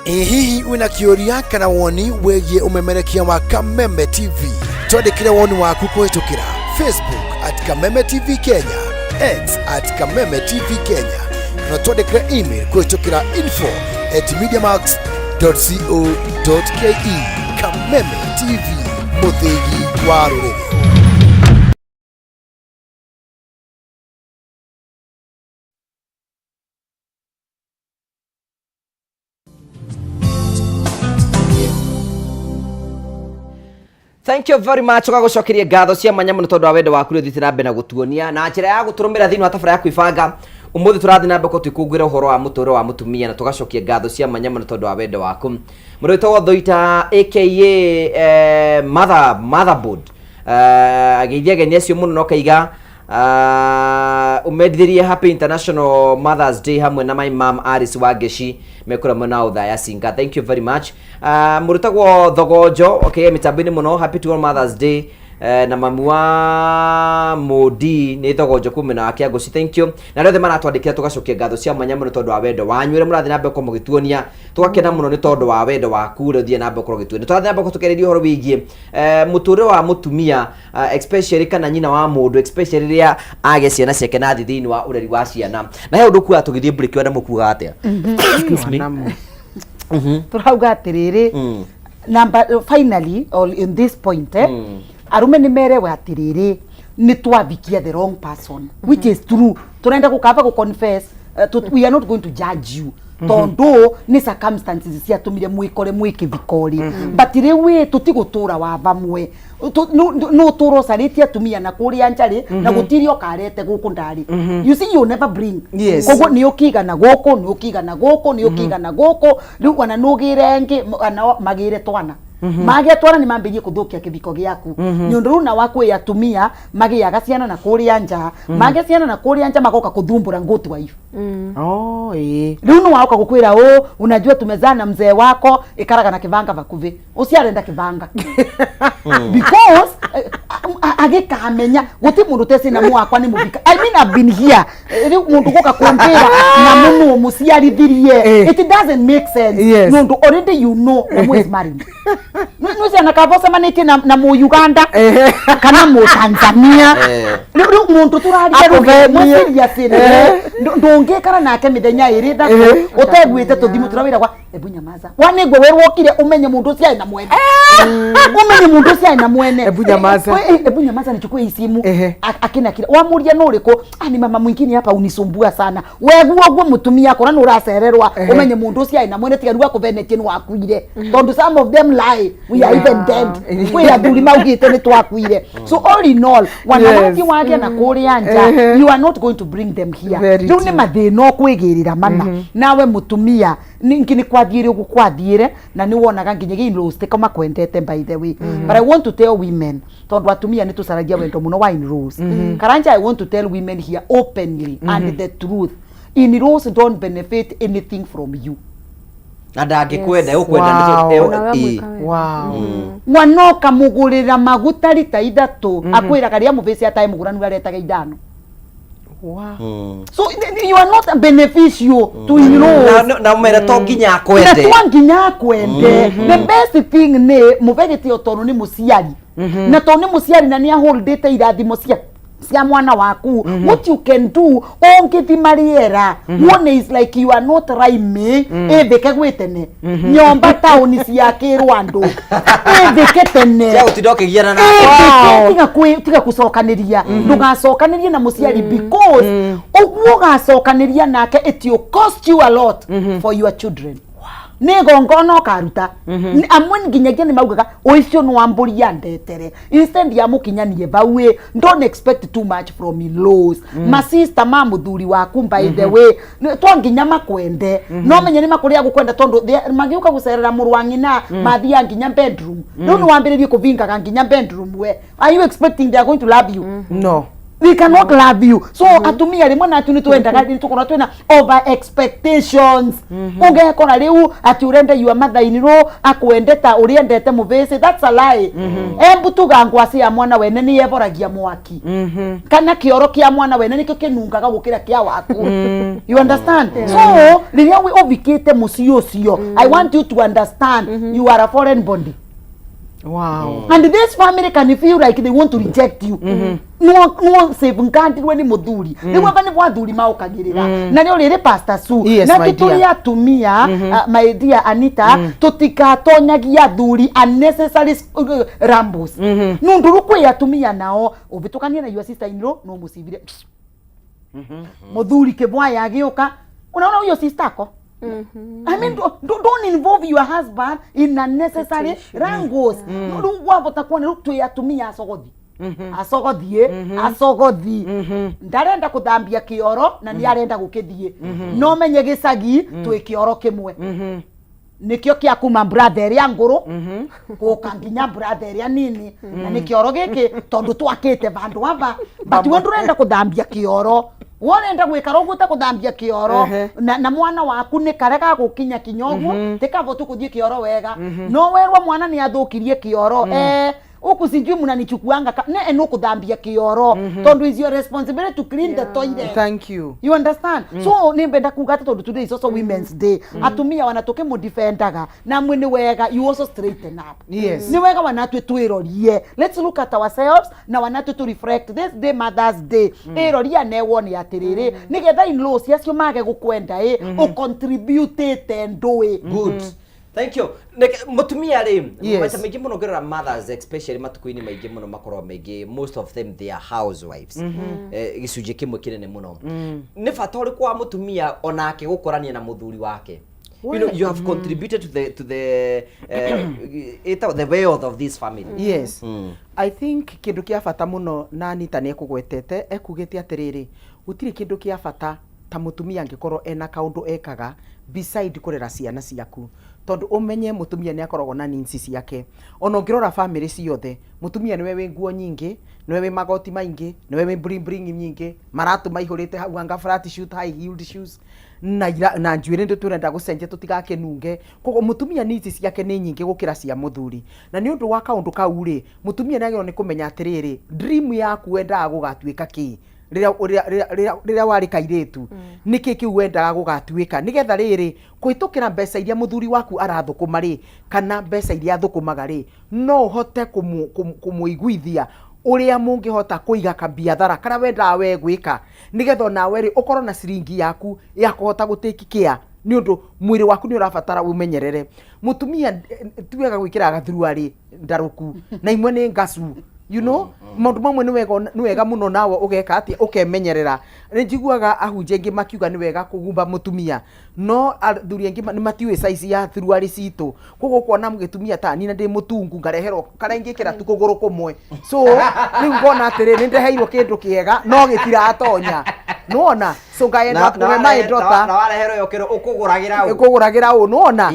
Hihi wina kioria kana woni wegie umemerekia wa Kameme TV. Twandikire woni waku kuhitukira Facebook @Kameme TV Kenya, X @Kameme TV Kenya. Na twandikire email kuhitukira info@mediamax.co.ke. Kameme TV, muthigi wa ruriri. Thank you very much. Ugagucokeria ngatho cia manya muno tondu wa wendo waku ri thirambe na gutuonia na njira ya guturumira thini wa tabara ya kwibanga. Umuthi turathi na mbeko twikungwira uhoro wa mutoro wa mutumia na tugacokia ngatho cia manya muno tondu wa wendo waku. Murito wa Thoita aka motherhood. Ageithia genia cio muno no kaiga umedithirie Happy International Mother's Day hamwe na my mom Aris Wageshi mekura mona uthaya singa. Thank you very much. Murutagwo Thogojo okay mitabini muno happy to Mother's Day. Na mamu wa Modi ni Thogojo kumena wake agoci. Thank you. Na rothe maratwandikira tugacokia ngatho cia manya muno tondu wa wendo wanyu ire murathi na mbeko mugituonia twakena muno ni tondu wa wendo waku ire thie na mbeko gituonia twathi na mbeko tukereria horo wigie muture wa mutumia especially kana nyina wa mundu especially ria age ciana ciake na thithini wa ureri wa ciana na he undu kuga tugithie break wenda mukuga atia. Excuse me. Turauga atiriri number finally all in this point arume ni merewe atiriri ni twavikia the wrong person which is true. Tunaenda kukava ku confess we are not going to judge you tondu ni circumstances cia tumire mwikore mwikivikori but riwe tutigutura wa vamwe no turo saritia tumia na kuria njari na gutirio karete guku ndari. You see you never bring kogo ni ukiga na goko ni ukiga na goko ni ukiga na goko riu wana nugire ngi ana magire twana mage twana ni mambirie kuthukia kibiko giaku nyundu na waku ya tumia mage ya gaciana na kuria nja mage ciana na kuria nja magoka kuthumbura ngutu wa ifu riu no waoka gukwira unajua tumezana mzee wako ikaraga na kivanga vakuvi usiarenda kivanga because agekamenya guti mundu tesi na mwakwa ni mubika. I mean I've been here riu mundu goka kumbira na muno musiarithirie it doesn't make sense. Mundu already you know na mwezi married nuzi anakavosa manike na mu Uganda kana mu Tanzania riu mundu turaria mwezi ya sini ndongekara nake mithenya iri thatu utegwite tuthimu turawira kwa ebunyamaza wanegwe werwokire umenye mundu cia ina mwene umenye mundu cia ina mwene ebunyamaza nichukue isimu akina kile wamuria nuriko ni mama mwingine hapa unisumbua sana weguo mutumia akora nuracererwa umenye mundu cia ina mwene tigaruga kuvenetie ni wakuire tondu some of them lie we are even dead we are duli maugite ni twakuire. So all in all wanawake wage na kuria nja you are not going to bring them here. Riu ni mathino kwigirira mana nawe mutumia ningi ni kwathiire ugu kwathiire na ni wonaga nginya in-laws kama kwendete by the way but I want to tell women tondu atumia ni tusaragia wendo muno wa in-laws karanja I want to tell women here openly and the truth in-laws don't benefit anything from you. na ndangĩkwenda ũkwenda wanoka mugurira maguta rita 3 akwiraga ria mubisi atae muguranu aretaga 5. So you are not a beneficial to in-laws. Na mera to nginya akwende. Na to nginya akwende. The best thing ne mubegeti otono ni musiari. Na to ni musiari na ni aholdete irathimo cia mwana waku. What you can do ongithi mariera. One is like you are not rhyming. Ebeke gwetene. Nyomba tauni cia kirwandu. Ebeke tene. Ya utidoke giana na. Tiga kusokaniria. Ndugacokanirie na musiari because ogwo gacokaniria nake it will cost you a lot for your children. Nego ngono karuta amwe nginyagia ni maugaga oicio no amburia ndetere instead ya mukinyanie bawe. Don't expect too much from in-laws. My sister mamuthuri waku by the way to nginya makwende no menye ni makuria gukwenda tondu magiuka gucerera murwangina mathia nginya bedroom no ni wambiririe kuvinga nginya bedroom we. Are you expecting they are going to love you? No. They cannot love you. So atumia rimwe na tuni tuendaga tukona twina over expectations. Ungekora riu ati urende your mother in law akwendeta uriendete muvese. That's a lie. Embu tugangwa cia mwana wene ni yevoragia mwaki. Kana kioro kia mwana wene nikyo kinungaga gukira kia waku. You understand? So riria we ovikite mucio cio, I want you to understand you are a foreign body. Wow. And this family can feel like they want to reject you. No save nkanti we ni muthuri. Ni waba ni wathuri maukagirira. Na ni uri pastor Su. Yes, na my kituri atumia my dear Anita tutikatonyagia thuri unnecessary rambles. Nunduru kwe atumia nao ubitukania na your sister in law no musivire. Muthuri kebwaya agioka. Unaona huyo sister ko? I mean, don't involve your husband in unnecessary wrangles. No, wavota kuona tu yatumia asogothi. Asogothi. Ndarenda kuthambia kioro na ni arenda gukithie. No menye gicagi tu kioro kimwe. Nikyo kia kuma brother ya nguru guka nginya brother ya nini na ni kioro giki tondu twakite vandu wava but we ndurenda kuthambia kioro. Wonenda gwikara uguta kuthambia kioro na mwana waku ni karega gukinya kinyogu tikavo tu kuthie kioro wega no werwa mwana ni athukirie kioro uku sijui munanichukuanga ne no kuthambia kioro tondu is your responsibility to clean the toilet. Thank you. You understand? So nimbenda kugata tondu today is also women's day. Atumia wanatoke mu defendaga na mwini wega you also straighten up. Yes. Ni wega wanatwe twirorie. Let's look at ourselves na wanatwe to reflect this day Mother's Day. Eroria ne woni atiriri nigetha in-laws yacio mage gukwenda o contribute tendoe. Good. Thank you. Mutumia ri maita maingi muno gerera mothers especially matukuini maingi muno makorwo maingi most of them they are housewives. Gicunje kimwe kinene muno. Ni bata uri kwa mutumia onake gukorania na muthuri wake. You know, you have contributed to the wealth of this family. Yes. I think kindu kia bata muno na Anita ne kugwetete ekugete atiriri gutiri kindu kia bata ta mutumia angikorwo ena kaundu ekaga beside kurera ciana ciaku tondu umenye mutumia ni akoragwo na needs ciake. Ona ngirora family ciothe mutumia niwe wi nguo nyingi, niwe wi magoti maingi, niwe wi bring nyingi, maratu maihurite hau anga flat shoes, high heeled shoes na njuire ndu turenda gucenje tutigake nunge. Kogo mutumia needs ciake ni nyingi gukira cia muthuri. Na ni undu wa kaundu kau ri mutumia ni agirwo ni kumenya atiriri dream yaku wendaga gugatuika ki rira wari kairetu niki kiu wendaga gugatuika nigetha riri kuitukira mbeca iria muthuri waku arathukuma ri kana mbeca iria athukumaga ri no hote kumuiguithia uria mungihota kuiga kabiathara kana wendaga we gwika nigetha nawe ri ukorwo na ciringi yaku ya kuhota gutikikia ni undu mwiri waku ni urabatara umenyerere. Mutumia tuwega gwikira gathuru ari ndaruku na imwe ni ngacu. You know, maundu mamwe ni wega muno nawe ugeka ati ukemenyerera. Njiguaga ahunje ngi makiuga ni wega kugumba mutumia no athuri ngi ni matiwe size ya thuruari citu kogo kuona mugitumia ta ni na ndi mutungu ngareherwo karengikira tu kuguru kumwe so ni ngona atiri ni ndeheirwo kindu kiega no gitira atonya nona so ngaenda kuwe mai ndota na wareherwo yokero ukuguragira u nona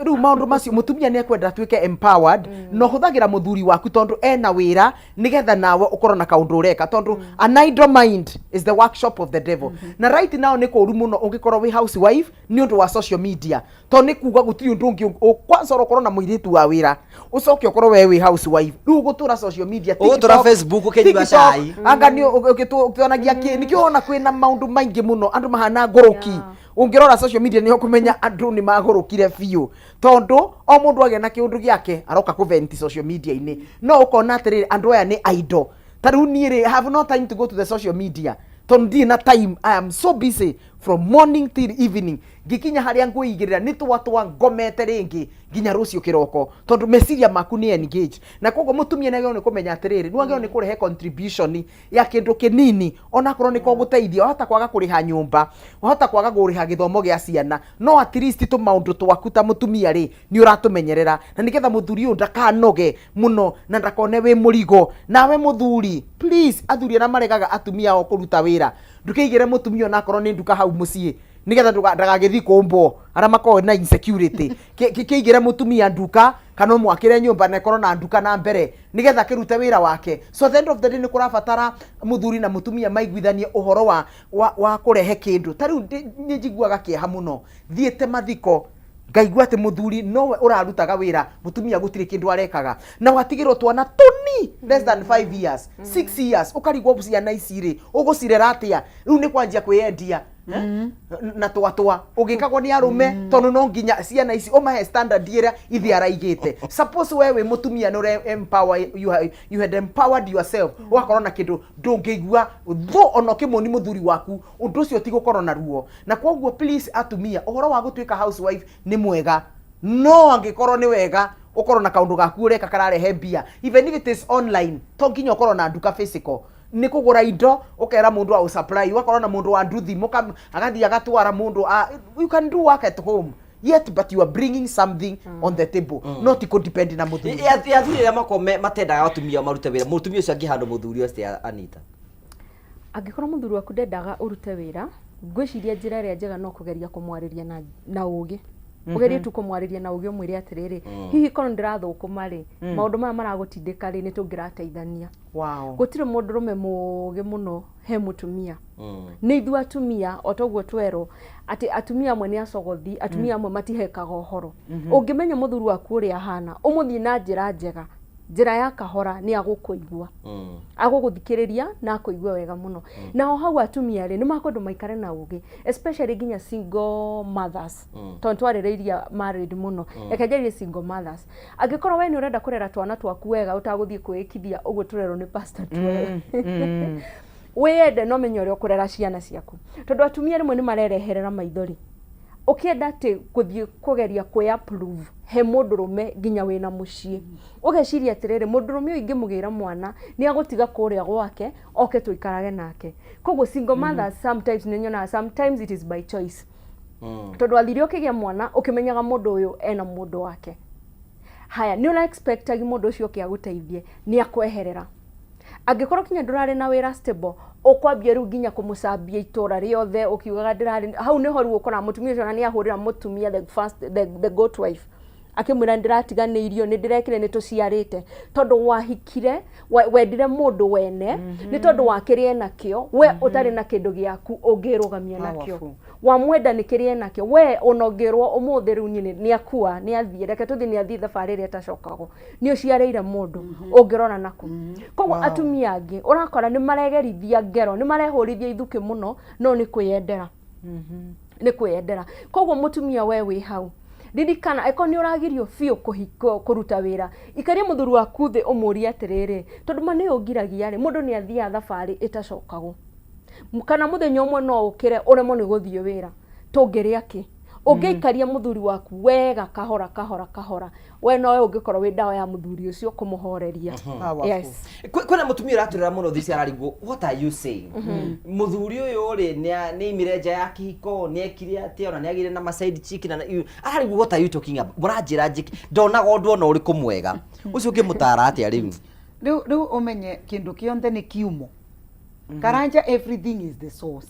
riu maundu macio mutumia ni ekwenda tuike empowered no huthagira muthuri waku tondu ena wira nigetha nawe ukorwo na kaundu ureka tondu an idle mind is the workshop of the devil. Na right now ni kuru muno ungikorwo wi housewife ni undu wa social media to ni kuga gutiri undu ungi kwanza ukorwo na muiritu wa wira ucoke ukorwo we housewife riu gutura social media ugutura Facebook kenywa cai anga ni ukituonagia ki nikiona kwina maundu maingi muno andu mahana ngoroki ungirora social media niho kumenya andu ni magurukire biu tondu o mundu agena kiundu giake aroka ku vent social media ini no ukona atiriri andu aya ni idol tariu ni have no time to go to the social media tondi na time. I am so busy from morning till evening gikinya haria nguigirira ni twatwa ngomete ringi ginya rucio kiroko tondu meciria maku ni engage na kogo mutumia nagio ni kumenya atiriri nwagio ni kurehe contribution ya kindu kinini ona korwo ni koguteithia hota kwaga kuriha nyumba hota kwaga kuriha githomo gia ciana no at least tu maundu twaku ta mutumia ri ni uratumenyerera na nigetha muthuri uyu ndakanoge muno na ndakone wi murigo nawe muthuri please athuri na maregaga atumia o kuruta wira ndukeigire mutumia na korwo ni nduka hau mucii nigetha ndagagithi kumbo ara mako na insecurity kiigire mutumia nduka kana mwakire nyumba na korwo na nduka na mbere nigetha kirute wira wake so at the end of the day ni kurabatara muthuri na mutumia maiguithanie uhoro wa kurehe kindu tariu ni njiguaga kieha muno thiete mathiko ngaigua ati muthuri nowe urarutaga wira mutumia gutiri kindu arekaga na watigirwo twana tuni less than 5 years 6 years ukarigwo ciana iciri ugucirera atia riu ni kwanjia kwiendia na twatwa ugikagwo ni arume tondu no nginya ciana ici umahe standard ira ithi araigite suppose wewe mutumia no empower you had empowered yourself wakorwo na kindu ndungigua tho ono kimoni muthuri waku undu ucio ti gukorwo na ruo na kwoguo please atumia uhoro wa gutwika housewife ni mwega no angikorwo ni wega ukorwo na kaundu gaku ureka kararehe mbia even if it is online to nginya ukorwo na nduka physical ni kugura indo ukera mundu au supply wakorwo na mundu wa nduthi muka agathi agatwara mundu you can do work at home yet but you are bringing something on the table not to depend na muthuri ya thuri ya makome matendaga atumia marute wira mutumia ucio angihando muthuri ucio Anita angikorwo muthuri waku ndendaga urute wira ngwiciria njira ria njega no kugeria kumwariria na ugi ugerie tu kumwariria na ugi umwire atiriri hihi kono ndirathukuma ri maundu maya maragutindika ri ni tungirateithania wow gutire mundu rume mugi muno he mutumia ni ithu atumia otoguo twero ati atumia amwe ni acogothi atumia amwe matihekaga uhoro ungimenya muthuri waku uri ahana umuthie na njira njega njira ya kahora ni agukuigua aguguthikiriria na akuigua wega muno na o hau atumia ri ni makondu maikare na ugi especially ginya single mothers tontu arireiria married muno ekejerie single mothers angikorwo we ni urenda kurera twana twaku wega utaguthie kuikithia uguo turero ni pastor twe wende no menyo rio kurera ciana ciaku tondu atumia rimwe ni marereherera maithori ukienda ati kuthie kugeria ku approve he mundu rume ginya wina mucii ugeciria atiriri mundu rume ingimugira mwana ni agutiga kuria gwake oke tuikarage nake koguo single mothers sometimes ninyona sometimes it is by choice tondu athirio kigia mwana ukimenyaga mundu uyu ena mundu wake haya ni una expectagi mundu ucio kiaguteithie ni akweherera angikorwo kinya ndurari na wira stable ukwambia riu ginya kumucambia itura riothe ukiugaga ndirari hau ni horu ukora mutumia ucio ni ahurira mutumia the goat wife akimwira ndiratiganiirio ni ndirekire ni tuciarite tondu wahikire wendire mundu wene ni tondu wakirie nakio we utari na kindu giaku ungirugamia nakio wamwenda nikirie nakio we unogirwo umuthi riu nyine ni akua ni athie reke tuthi ni athie thabari ri atacokago ni uciareire mundu ungirona naku koguo atumia angi urakora ni maregerithia ngero ni marehurithia ithuki muno no ni kwiyendera ni kwiyendera koguo mutumia we wi hau ririkana eko ni uragirio fio kuruta wira ikaria muthuri waku thi umuria atiriri tondu mani ungiragia ri mundu ni athia thabari itacokago kana muthenya umwe no ukire uremo ni guthie wira tungiria ki ungeikaria muthuri waku wega kahora we no we ungikorwo wi dawa ya muthuri ucio kumuhoreria yes kwena mutumia raturira muno thisi araringo what are you saying muthuri uyu ri ni imireja ya kihiko ni ekire ati ona ni agire na side chick na araringo what are you talking about muranjira njiki ndona gondu ona uri kumwega ucio ngimutara ati riu umenye kindu kionthe ni kiumo karanja everything is the source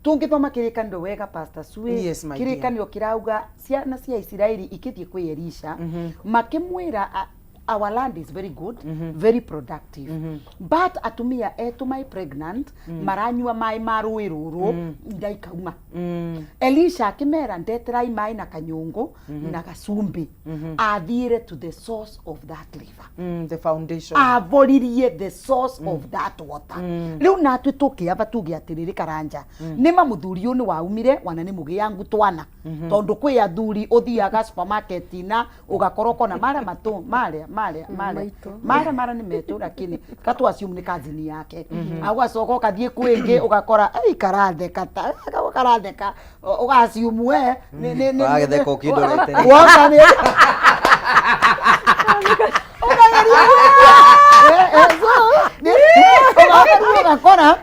tungithoma kirikaniro wega pastor Sue kirikaniro kirauga ciana cia Israeli ikithie kwi Elisha makimwira our land is very good, very productive. But atumia etumai pregnant, maranyua mai maru iruru, ndaikauma. Elisha akimera ndetrai mai na kanyungu, na kasumbi. Adhere to the source of that river. The foundation. Avoririe the source of that water. Riu natwe tukia batugi atiriri karanja. Nima muthuri uni waumire wana ni mugi yangu twana. Tondu kwi athuri uthiaga supermarket na ugakoroko na mara mato mara ni metu lakini katu assume ni kazini yake. Agwacoko kathie kwingi ugakora ai karatheka ta karatheka ugassume we ni agetheka ukindorete wanga ni ugakora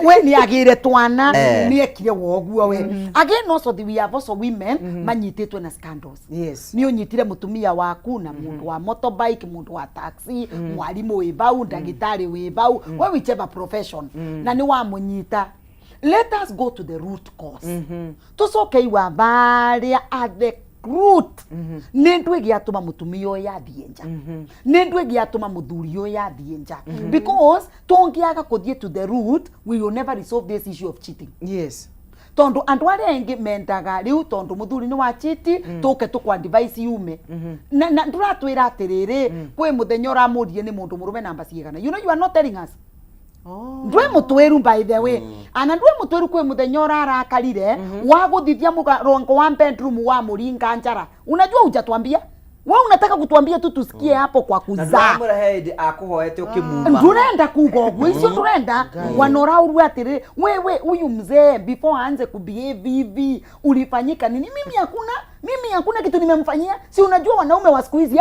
we ni agire twana ni ekire woguo we. Again also we have also women manyititwe na scandals. Yes. Ni unyitire mutumia waku na mundu wa motorbike, mundu wa taxi, mwalimu webau, ndagitari webau, whichever profession. Na ni wa munyita. Let us go to the root cause. Tusoke iwa baria at the root. Nendwe giatuma mutumia oyo yathienja. Nendwe giatuma muthuri oyo yathienja. Because tongiaga kuthie to the root, we will never resolve this issue of cheating. Yes. Tondu andu aria engi mendaga riu tondu muthuri ni wa chiti tuke tukwa device yume. Na nduratwira atiriri kwi muthenya uramurie ni mundu murume namba ciigana. You know you are not telling us. Ndwe mutweru by the way. Ana ndwe mutweru kwe muthenya urarakarire wa guthithia murongo wa bedroom wa muringa njara. Unajua hujatuambia? Wewe unataka kutuambia tu tusikie hapo kwa kuzaa. Ndamura head akuhoete ukimuma. Ndurenda kugogo. Hizo ndurenda wanora urwe atiriri. Wewe huyu mzee before aanze kubehave hivi ulifanyika nini? Mimi hakuna kitu nimemfanyia. Si unajua wanaume wa siku hizi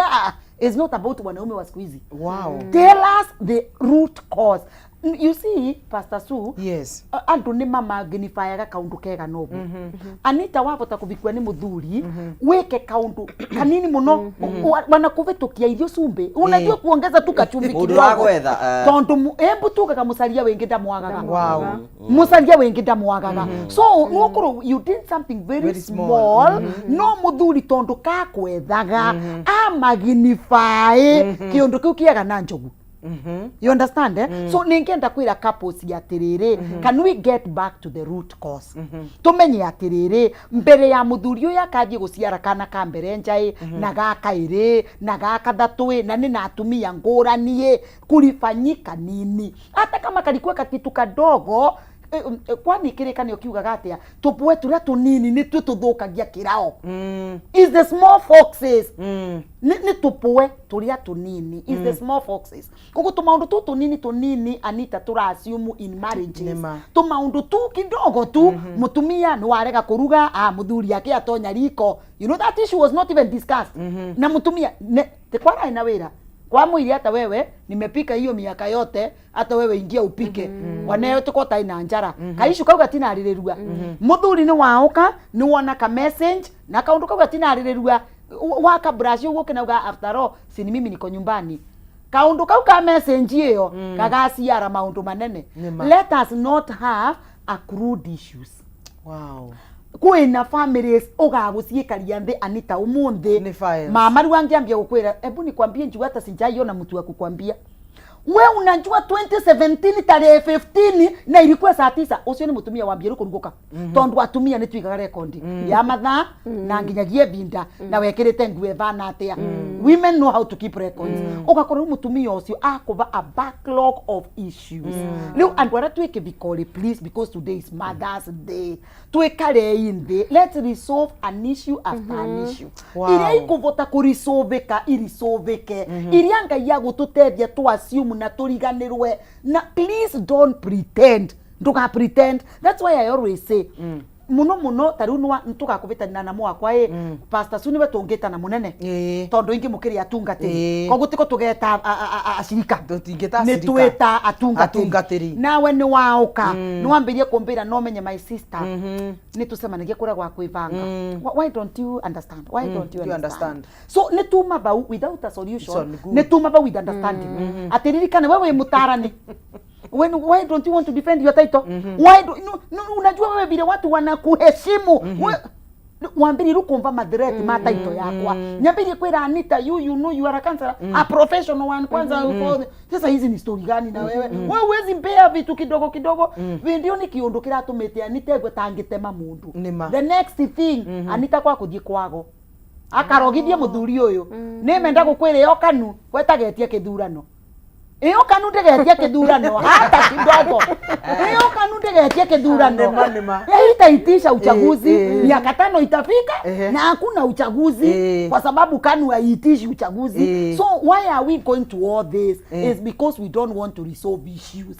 it's not about wanaume wa siku hizi. Wow. Tell us the root cause. You see, Pastor Sue, yes. Andu ni mama genifayaga kaundu kega nobu. Anita wapota kuvikwa ni muthuri, weke kaundu kanini muno, wanakuvetukia irio sumbe. Unajua kuongeza tu kachumbi kidogo. Tondu embu tuka kamusalia wengi ndamwagaga. Wow. Musalia wengi ndamwagaga. So, nokoro you did something very small. No muthuri tondu kakwethaga, amaginifae kiondu kiu kiega na njogu. You understand So ningenda kwira couples ya tiriri can we get back to the root cause tumenye atiriri mbere ya muthuri uyu akathie guciara kana ka mbere njai na gaka iri na gaka thatu na ni na atumia nguranie kulifanyika nini hata kama kalikuwa kakitu kadogo kwani kirikanio kiugaga atia tupwe turia tunini ni tututhukagia kirao is the small foxes ni tupwe turia tunini is the small foxes kuko tumaundu tu tunini Anita tura assume in marriages tumaundu tu kidogo tu mutumia ni warega kuruga muthuri yake atonya riko you know that issue was not even discussed na mutumia te kwara ina wira kwa mwili hata wewe nimepika hiyo miaka yote hata wewe ingia upike wanayo tuko tai na njara kaishu kauga tina arirerua muthuri ni waoka ni wona ka message na kaundu kauga tina arirerua waka brush ugo kinauga after all si mimi niko nyumbani kaundu kauga message hiyo kagasiara maundu manene let us not have accrued issues. Wow. Kwina families ugaguciikaria nthi Anita umuthi mama ruangiambia gukwira ebu ni kwambie njua hata sijaiona mtu wa kukwambia we unajua 2017 tarehe 15 na ilikuwa saa 9 ucio ni mutumia wambie rukuruguka tondu atumia ni twigaga record ya mathaa na nginyagie binda na wekirite ngwe bana atia women know how to keep records ugakora mutumia ucio akuva a backlog of issues leo andu ara twike bikori please because today is Mother's Day twikare in the let's resolve an issue after an issue iria ikuvota kurisolveka irisolveke iria ngai ya gututethia tu assume na turiganirwe na please don't pretend pretend. That's why I always say muno tarunwa ntukakuvitana na mwakwa Pastor Sue niwe tungita na munene tondu ingi mukiri atungatiri koguo tiko tugeta ashirika tutingeta ni tweta atungatiri nawe ni waoka ni wambirie kumbira no menye my sister ni tusemanagie kura gwa kwivanga why don't you understand understand so ni tuma bau without a solution ni tuma bau with understanding atiriri kana wewe mutarani why don't you want to defend your title why do no unajua wewe vile watu wanakuheshimu wambiri rukumva mathreat ma title yakwa nyambiri kwira Anita you know you are a counselor a professional one kwanza sasa hizi ni story gani na wewe huwezi mpea vitu kidogo kidogo ndio ni kiondo kiratumete Anita egwe tangitema mundu the next thing Anita kwa kuthie kwago akarogithia muthuri uyu ni menda gukwira yo kanu gwetagetie kithurano iyo kanu ndegetie kithurano hata kidogo iyo kanu ndegetie kithurano itaitisha uchaguzi miaka 5 itafika na hakuna uchaguzi kwa sababu kanu haitishi uchaguzi so why are we going to all this is because we don't want to resolve issues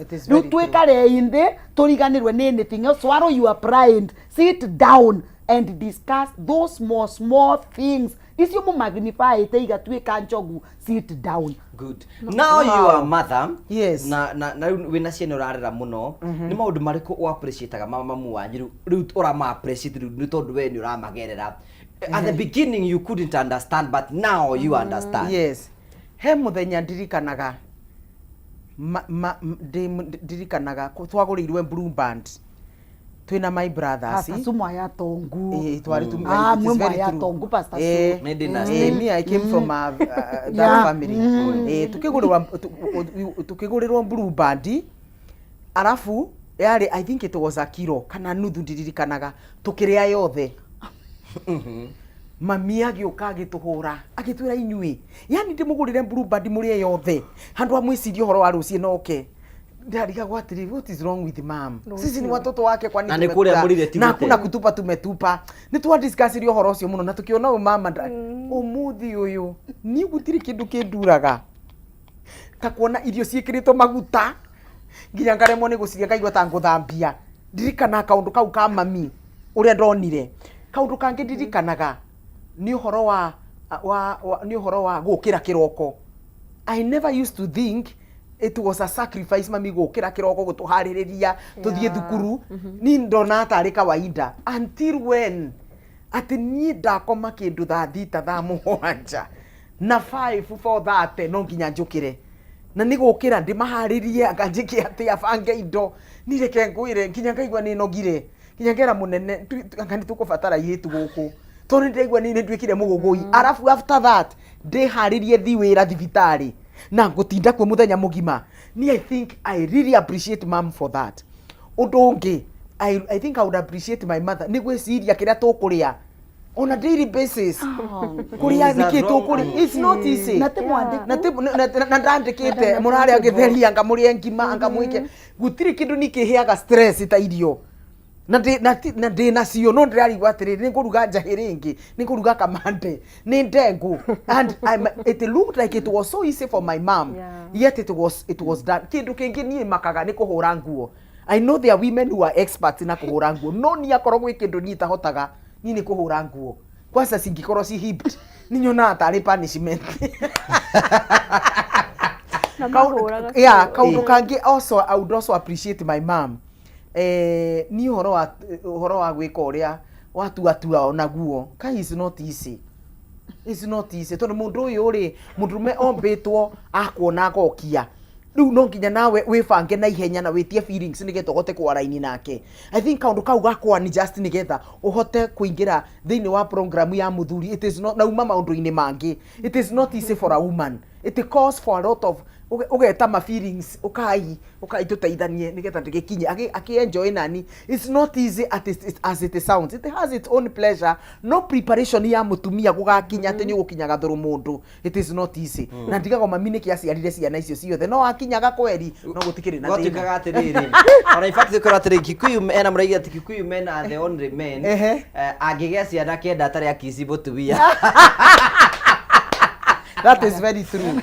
twekare inde toriganirwe ni anything else swallow your pride sit down and discuss those small things isio mu magnify te igatweka njogu sit down good now you are mother yes na wina ciana urarera muno ni maundu mariku u appreciate mamu wanyu riu urama appreciate ni tondu we ni uramagerera at the beginning you couldn't understand but now you understand yes he muthenya ndirikanaga ndirikanaga twaguriirwe blue band twina my brothers Suma ya tongu twari tu mwema ya tongu pastor me I came from a that family tukigurirwa blue band arafu yari I think it was a kilo kana nuthu ndirikanaga tukiria yothe mami agioka agituhura agitwira inyui yani ndimugurire blue band murie yothe handu amwicirio horo wa rucie noke ndariga gwatiri what is wrong with mom sisi ni watoto wake kwa nini na hakuna kutupa tumetupa ni twa discuss rio horo cio muno na tukiona mama umuthi uyu ni gutiri kindu kinduraga ta kuona irio ciikirito maguta nginya ngaremwo ni guciria ngaigua ta nguthambia ndirikana kaundu kau ka mami uria ndonire kaundu kangi ndirikanaga ni uhoro wa gukira kiroko I never used to think it was a sacrifice mami gukira kiroko gutuhaririria tuthie thukuru ni ndona atari kawaida until when ati ni ndakoma kindu thaa 7 na 5 for that no nginya njukire na ni gukira ndi maharirie akanjiki ati abange indo ni reke ngwire nginya ngaigwa ni nogire nginya ngera munene ngani tukubatara yitu guku tondu ndaigwa ni ndwikire mugugui arafu after that ndi haririe thi wira thibitari na ngutinda kwe muthenya mugima ni I think I really appreciate mom for that udonge I think I would appreciate my mother ni gwiciria kiria tukuria on a daily basis kuria nikitu kuri it's not easy na ndandikite murari agitheria ngamurie ngima ngamwike gutiri kindu nikiheaga stress ta irio na ndina cio no ndirarigwa atiriri nikuruga njahiringi nikuruga kamande ni ndengu and it looked like it was so easy for my mom yet it was done kindu kingi ni makaga ni kuhura nguo I know there are women who are experts na kuhura nguo no ni akorwo gwi kindu ni tahotaga ni kuhura nguo kwanza singikorwo si hipped ni nyona atari punishment kaundu kangi also I would also appreciate my mom ni horo wa gwika uria watu onaguo kai is not easy tondu mundu uyu ri mundume ombitwo akuona agokia riu no nginya nawe wibange na ihenya na witie feelings nigetha uhote kwaraini nake I think kaundu kau gakwa ni just nigetha uhote kuingira thiini wa program ya muthuri it is not na uma maundu-ini mangi it is not easy for a woman it calls for a lot of ugeta ma feelings ukai tuteithanie nigetha ndigikinye aki enjoy nani it's not easy as it sounds it has its own pleasure no preparation ya mutumia gugakinya ati ni gukinyaga thuru mundu it is not easy na ndigago mami ni kiaciarire ciana icio ciothe no akinyaga kweri no gutikiri na thina gotigaga atiriri ona in fact ikora atiri Kikuyu ena muraiga ati Kikuyu men are the only men angigea ciana kenda atari akisi butuia that is very true.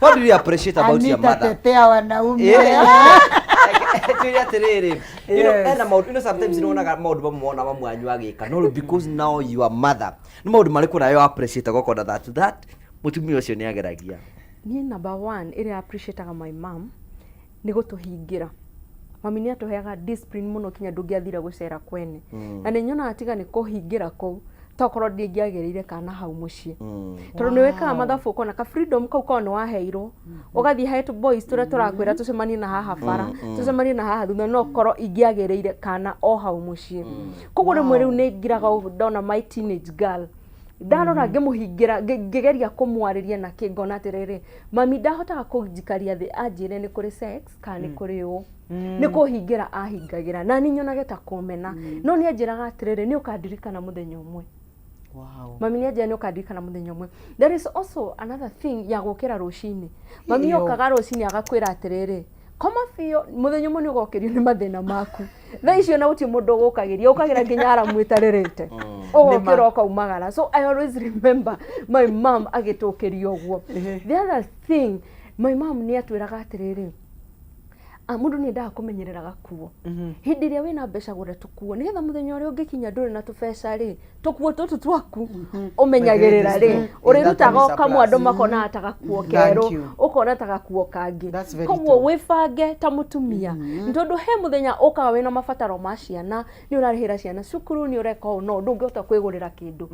What do you appreciate about your mother? Tetea wanaume. Sometimes you know maundu mamwe na mamwanyu agika no because now you are mother. Ni maundu mariku nayo appreciate goko that mutumia ucio ni ageragia. Ni number 1 ire appreciate my mom ni gutuhingira. Mami ni atuheaga discipline muno kinya ndungiathira gucera kwene. Na ni nyona atiga ni kuhingira kou tokorwo ndingĩagĩrĩire kana hau muciĩ tondũ nĩ wĩkaga mathabu ũkona ka freedom kau korwo nĩ waheirwo ũgathiĩ he boys tũrĩa tũrakwĩra tũcemanie na haha bara tũcemanie na haha thutha no korwo ingĩagĩrĩire kana o hau muciĩ koguo rĩmwe rĩu nĩ ngiraga ndona my teenage girl ndarora ngĩmũhingira ngĩgeria kũmwarĩria na kĩngona atĩrĩrĩ mami ndahotaga kũnjikaria thĩ anjĩre nĩ kũrĩ sex kana nĩ kũrĩ ũ nĩ kũhingĩra ahingagĩra na niĩ nyonage ta kũmena no nĩ anjĩraga atĩrĩrĩ nĩ ũkandirikana mũthenya ũmwe. Wow. Mami nĩ anjĩra nĩ ũkandirikana mũthenya ũmwe. There is also another thing ya gũkĩra rũcinĩ. Mami okaga rũcinĩ agakwĩra atĩrĩrĩ koma biũ mũthenya ũmwe nĩ ũgokĩrio nĩ mathĩna maku. Thaa icio na gũtirĩ mũndũ ũgũkagĩria ũkagĩra nginya aramu ĩtarĩrĩte ũgokĩra ũkaumagara. So I always remember my mom agĩtũkĩria ũguo. The other thing my mom nĩ atwĩraga atĩrĩrĩ mũndũ nĩ endaga kũmenyerera gakuo hĩndĩ ĩrĩa wĩna mbeca gũre tũkuo nĩgetha mũthenya ũrĩa ũngĩkinya ndũrĩ na tũbeca rĩ tũkuo tũtũ twaku ũmenyagĩrĩra rĩ ũrĩrutaga kamwe andũ makona ta gakuo kerũ ũkona ta gakuo kangĩ koguo wĩbange ta mũtumia tondũ he mũthenya ũkaga wĩna mabataro ma ciana nĩ ũrarĩhĩra ciana cukuru nĩ ũreka ũũ no ndũngĩhota kwĩgũrĩra kĩndũ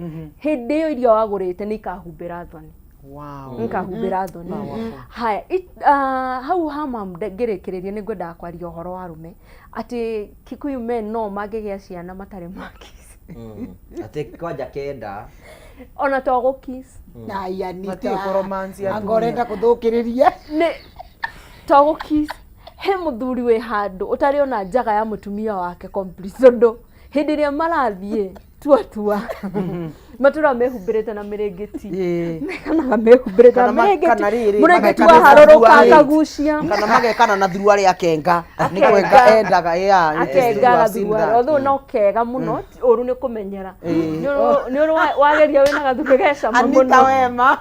hĩndĩ ĩyo irio wagũrĩte nĩ ikahumbĩra thoni. Wow. Nkahumbĩra thoni. Haya hau hamam ngĩrĩkĩrĩria nĩ ngwendaga kwaria ũhoro wa rume atĩ Kikuyu men no mangĩgĩa ciana matarĩ makis. Atĩ kwanja kenda ona to gũkiss. Aya nĩtĩ romance angorenda kũthũkĩrĩria nĩ to gũkiss he mũthuri wĩ handũ ũtarĩ ona njaga ya mũtumia wake complete tondũ hĩndĩ ĩrĩa marathiĩ tua matura mehumbĩrĩte na mĩrĩngĩti kana mehumbĩrĩte na mĩrĩngĩti mũrĩngĩti wa harũrũka akagucia kana magekana na thurua rĩa kenga nĩ kwenga endaga akenga thurua although no kega mũno ũru nĩ kũmenyera nĩ wageria wĩna gathuke gecama mũno Anita Wema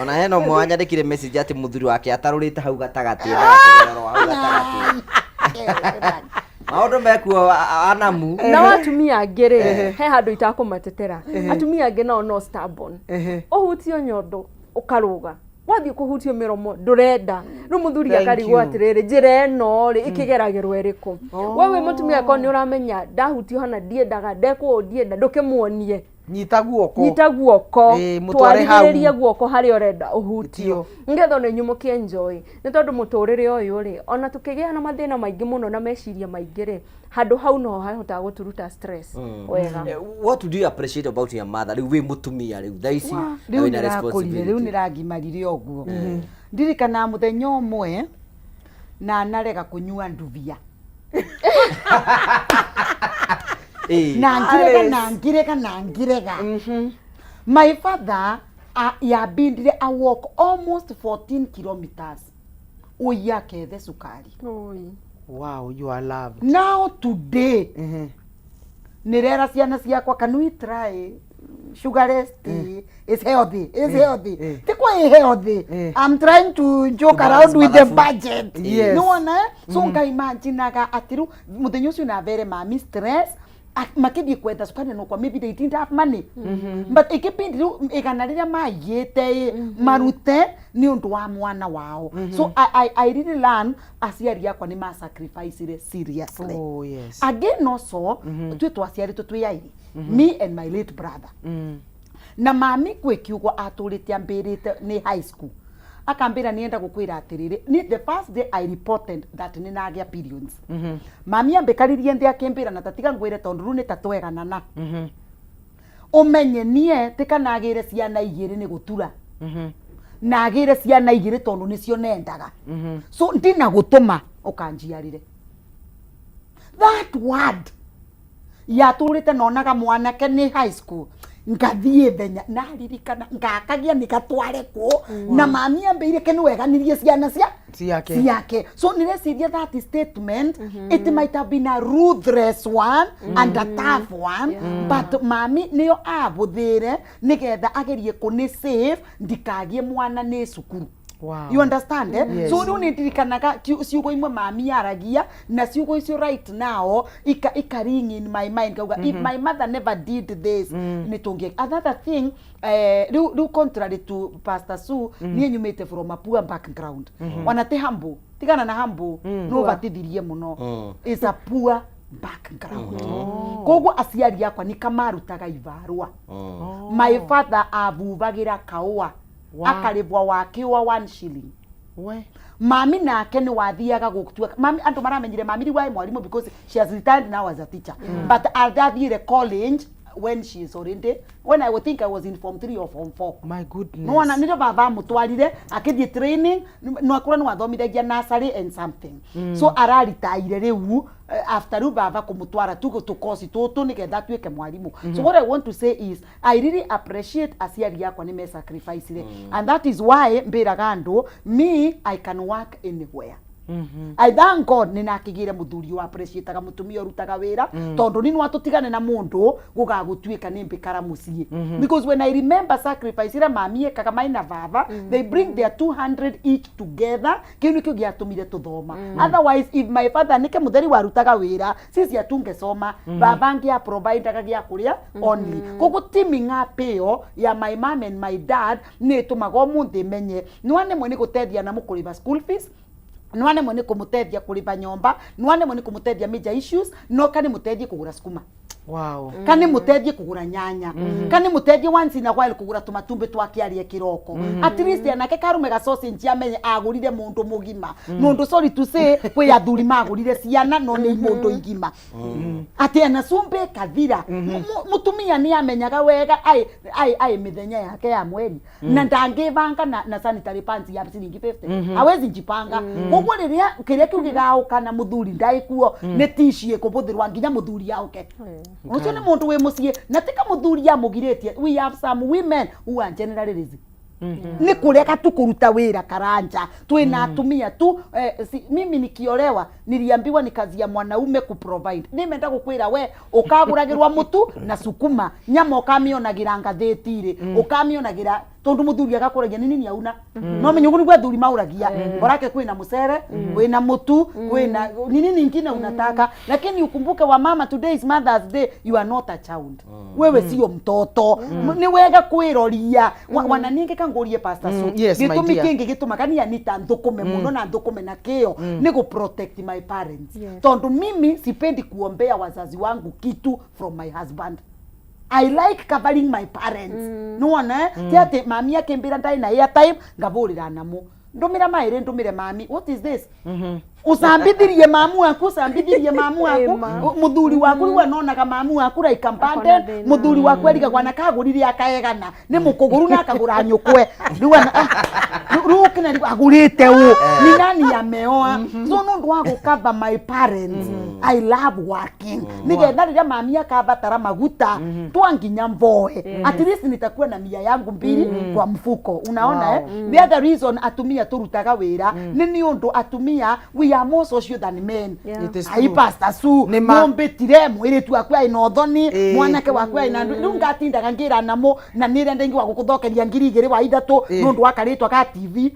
ona heno mwanya ndĩkire message atĩ mũthuri wake atarũrĩte hau gatagatĩ hau gatagatĩ maũndũ mekuo anamu na atumia angĩ he handũ itakũmatetera atumia angĩ nao no stubborn ũhutio nyondo ũkarũga wathiĩ kũhutio mĩromo ndũrenda rĩu mũthuri akarigwo atĩrĩrĩ njĩra ĩno rĩ ĩkĩgeragĩrwo ĩrĩkũ we wĩ mũtumia ko nĩ ũramenya ndahutio hana ndiendaga ndekwo ndienda ndũkĩmuonie nyita guoko twarigĩrĩrie guoko harĩa ũrenda ũhutio nĩgetha nĩ nyumũkie enjoy nĩ tondũ mũtũrĩre ũyũ rĩ ona tũkĩgĩa na mathĩna maingĩ mũno na meciria maingĩ rĩ handũ hau no hahotaga gũturuta stress wega. What do you appreciate about your mother rĩu wĩ mũtumia rĩu thaa ici wĩna responsibility rĩu nĩrangimarire ũguo ndirikana mũthenya ũmwe na narega kũnyua nduvia nangirega my father yabindire I walk almost 14 kilometers uyake the sukari. Wow, you are loved. Now today nirera ciana ciakwa can we try sugarless tea is healthy tikwa healthy I'm trying to joke around with the budget no one so ngaimaginaga atiru muthenya ucio na vere mami stress makidi kwenda sukari no kwa maybe they didn't have money but ikipindi igana rĩrĩa maigĩte marute ni undu wa mwana wao so I really learn aciari akwa ni ma sacrifice seriously. Oh yes. Again also twe twaciari tũtwiyairi me and my late brother na mami kwĩkiugo atũrĩte ambĩrĩte ni high school akambira nienda gukwira atiriri ni the first day I reported that ninagia periods mami ambekaririe ndi akimbira na tatiga ngwire tondu ru ni tatwegana na umenye nie tikanagire ciana igiri ni gutura nagire ciana igiri tondu nicio nendaga so ndina gutuma ukanjiarire that word yaturite nonaga mwanake ni high school ngathie thenya naririkana ngakagia nikatware ko na mami ambeire kenu weganirie ciana ciake so nireciria that statement it might have been a ruthless one and a tough one but mami niyo abuthire nigetha agerie kuni save ndikagie mwana ni cukuru. Wow. You understand Yes. so riu nindirikanaga ciugo imwe mami aragia na ciugo icio right now ika ring in my mind kauga if my mother never did this nitungie another thing riu contrary to Pastor Sue nie nyumite from a poor background wanate humble tigana na humble no batithirie muno is a poor background. Koguo aciari akwa ni kamarutaga ivarua. My father avuvagira kaua. Akarivwa wakiwa 1 shilling. Mami nake ni wathiaga gutua. Mami andu maramenyire mami ri wa mwalimu because she has retired now as a teacher. But I'll college when she is already, when I would think I was in form 3 or form 4. My goodness. No wana ndio baba mutwarire akithie training no akora no athomithagia nursery and something. So araritaire riu after ru baba kumutwara tu course tutu nigetha tuike mwalimu. So what I want to say is I really appreciate aciari yakwa ni me sacrifice and that is why mbiraga andu me I can work anywhere. I thank God ninakigire muthuri wa appreciate mutumia rutaga wira tondu ni nwatutigane na mundu gugagutuika ni mbikara mucie because when I remember sacrifice ira mami ekaga maina baba they bring their 200 each together kinu kio giatumire tuthoma otherwise if my father nike mutheri warutaga wira sisi atungesoma baba ngia provide gia kuria only kogu teaming up yo ya my mom and my dad ni tumago munthi menye nwane mwe ni gutethia na mukuriba school fees nwane mwe ni kumutethia kuriba nyomba nwane mwe ni kumutethia major issues no kani mutethia kugura sukuma. Wow. Kani mutethie kugura nyanya. Kani mutethie once in a while kugura tumatumbe twakiarie kiroko. At least anake karume ga sausage amenye agurire mundu mugima. Mundu sorry to say kwe athuri magurire ciana no ni mundu igima. Ati ana sumbe kathira. Mutumia ni amenyaga wega ai mithenya yake ya mweri. Na ndangivanga na sanitary pads ya shilingi 50. Hawezi jipanga. Koguo riria kiria kiugigao kana muthuri ndai kuo ni tishie kubuthirwa nginya muthuri yauke. Ucio ni mundu we mucie na tika muthuri ya mugiritie. We have some women who are generally lazy. Ni kureka tu kuruta wira karanja twina atumia tu mimi nikiolewa niliambiwa ni kazi ya mwanaume ku provide. Nimeenda gukwira we ukaguragirwa mutu na sukuma nyama ukamionagira ngathitire ukamionagira tondu muthuri agakuragia nini auna no menyugu ni thuri mauragia borake kwina mucere kwina mutu kwina nini nyingine unataka lakini ukumbuke wa mama today is Mother's Day you are not a child wewe sio mtoto ni wega kwiroria wananinge kangurie pastor so gitumi kingi gituma kania nita ndukume muno na ndukume na kio ni go protect my parents tondu mimi sipendi kuombea wazazi wangu kitu from my husband. I like covering my parents. No one tiate mami akembira ndai na airtime ngavurira namo ndumira maire ndumire mami what is this usambithirie mamu aku usambithirie mamu aku muthuri waku riwa nonaga mamu aku rai kampande muthuri waku eriga kwana kagurire akaegana ni mukuguru na akagura nyukwe riwa rukina riwa agurite u ni nani yameoa so no ndo wago cover my parents. I love working nigetha riria mami akabatara maguta twanginya mvoe at least nitakuwa na mia yangu mbili kwa mfuko unaona the other reason atumia turutaga wira ni undu atumia we are more social than men. Ai pastor su nombe tire mwire tu akwa inothoni mwanake wakwa ina rungatinda kangira namo na nire ndengi wa gukuthokeria ngiri igiri wa ithatu nundu akaritwa ka TV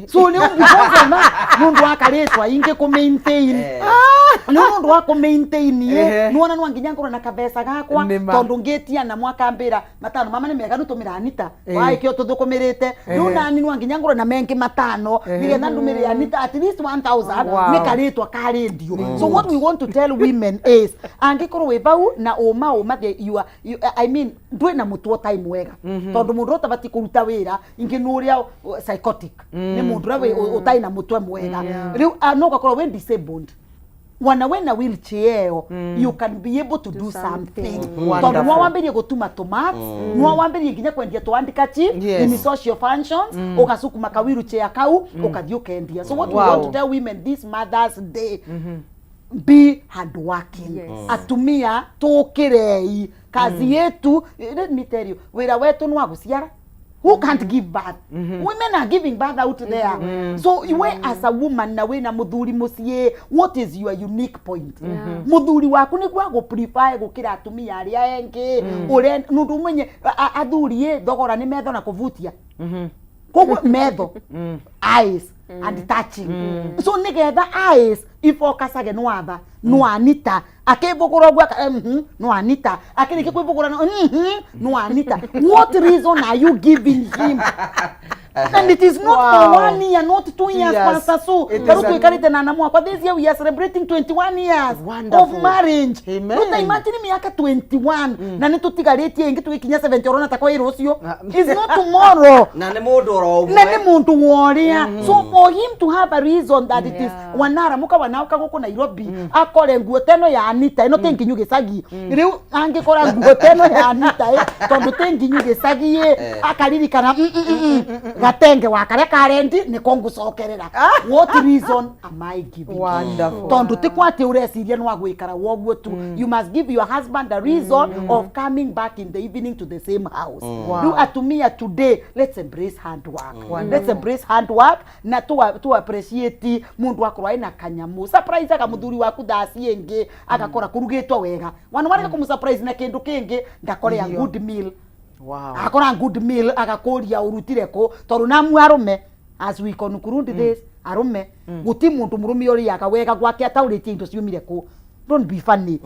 so ni because na nundu akaritwa inge ku maintain nundu wa ku maintain nuona nwa nginya ngoro na kabesa gakwa tondu ngetia na mwaka mbira matano mama ni mega nutumira anita wa ikio tuthukumirite nuna ni nwa nginya ngoro na mengi matano nigetha ndumire anita at least 1000 nikaritwa ka radio. So what we want to tell women is angikoro we bau na oma I mean ndwe na mutuo time wega tondu mundu utabati kuruta wira ingi nuria psychotic ni mundu rawe utai na mutwe mwega riu no gakoro we disabled wana wena wheelchair you can be able to do something tondu no wambirie gutuma tomats no wambirie nginya kwendia twandika chief in social functions ukasukuma ka wheelchair kau ukathio kendia. So what we want to tell women this Mother's Day be hardworking atumia tukirei kazi yetu. Let me tell you wira wetu no aguciara who can't give birth. Women are giving birth out there. So you as a woman na we na muthuri mucie what is your unique point? Muthuri waku ni gwa go prefer gukira atumia aria engi ure nundu menye athuri thogora ni metho na kuvutia koguo metho eyes and touching so nigetha eyes ifokasage no ava no anita akebogora gwa no anita akirike kwibogora no Anita what reason are you giving him And it is not for 1 year, not 2 years, Pastor Sue. Karutu ikarite na namu kwa this year we are celebrating 21 years of marriage. Amen. Ruta imagine miaka 21 na nitutigaretie ingi tugikinya 70 orona takwa irucio. It's not tomorrow. Na ne mundu ro Na ne mundu woria. So for him to have a reason that it is wanara muka wanauka guku Nairobi akore nguo teno ya Anita ino tenginyu gicagi. Riu angikora nguo teno ya Anita tondu tenginyu gicagi akaririkana gatenge wakare karendi ni kongucokerera. What reason am I giving? Wonderful. Tondu tikwate ureciria no agwikara woguo tu. You must give your husband a reason of coming back in the evening to the same house. Do atumia today, let's embrace hard work. Let's embrace hard work na tu appreciate mundu akorwa ina kanyamu. Surprise aka muthuri waku daci ingi agakora kurugitwo wega. Wana wari kumu-surprise na kindu kingi ndakore ya good meal. Wow. Akora good meal agakoria urutire ko toru namu arume as we conclude this arume guti mundu murumi ori akawega gwake atauritie indo ciumire ko. Don't be funny.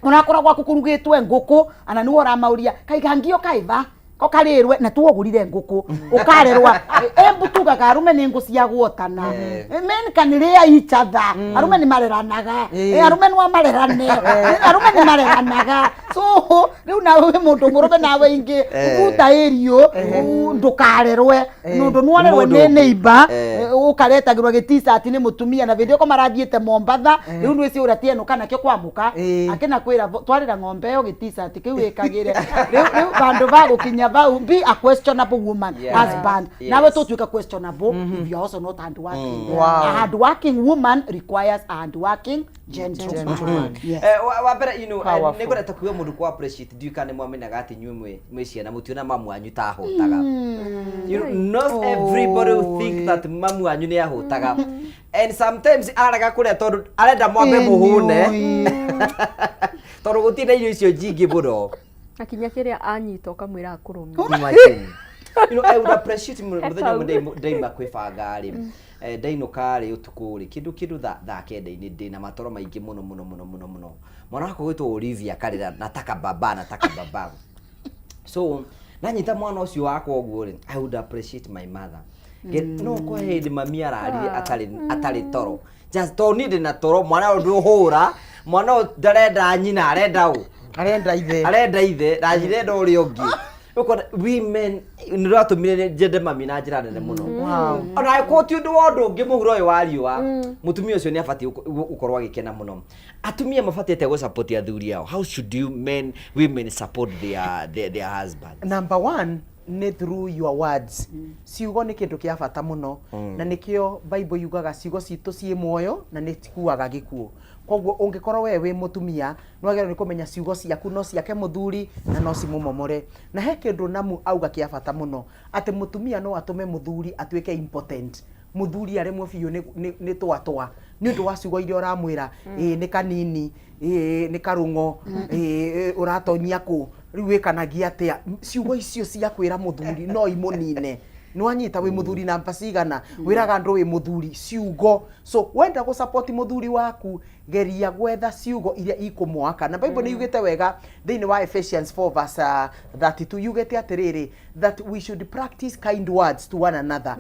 Urakora gwaku kurugitwe nguku ana ni wora mauria kaigangio kaiva ko karirwe na tuogurire nguku ukarerwa embutuga karume ni ngucia guotana men kaniria each other arume ni mareranaga arume ni marerane arume ni mareranaga so riu nawe mundu murume nawe ingi uta erio ndukarerwe nundu nwarerwe ni neighbor ukaretagirwa giti-shirt ni mutumia na video ko marathiete Mombatha riu nwi ciura tieno kana kio kwamuka akina kwira twarira ng'ombe yo giti-shirt kiu ikagire riu bandu ba gukinya be a questionable woman, husband. Now we to questionable if you are also not hardworking. A hardworking woman requires a hardworking gentleman. Yes. Wabera negora takuwa mundu ko appreciate du kana mwamena gati nyumwe mwishia na mutiona mamu anyu ta hotaga. Not everybody will think that mamu anyu ni ahotaga. And sometimes araga kure tondu arenda mwambe muhune. Tondu gutire irio icio jingi buro. Akinya kiria anyito kamwira akurumi. Imagine. I would appreciate muthenya ndaima kwibanga ri ndainuka ri utuku ri kindu tha kenda-ini ndina matoro maingi muno mwana wako gwitwo Olivia karira nataka baba so nanyita mwana ucio wako oguo ri I would appreciate my mother no ko hindi mami arari atari toro just don't need na toro mwana ndu hura mwana ndarenda nyina arenda ithe rajirenda uri ungi uko women niratumire jende mami na njira nene muno ona ko ti undu wondu ungi muhuro uyu wa riwa mutumia ucio ni abati ukorwa agikena muno atumia mabatite go support athuri yao how should women support their husband? Number 1 ni through your words. Ciugo ni kindu kia bata muno na nikio Bible yugaga ciugo citu cie muoyo na ni tikuaga gikuo. Koguo ungikorwo we mutumia nwagero ni kumenya ciugo ciaku no ciake muthuri na no cimumomore na he kindu namu auga kia bata muno ati mutumia no atume muthuri atuike important muthuri aremwe biu ni twatwa ni undu wa ciugo iria uramwira ni kanini ni karungo uratonyia ku riu wikanagia atia ciugo icio cia kwira muthuri no imunine nwanyita we muthuri na mpacigana wiraga ndu we muthuri ciugo so wenda go support muthuri waku geria gwetha ciugo iria ikumwaka na Bible ni yugite wega thini wa Ephesians 4 verse 32 yugite atiriri that we should practice kind words to one another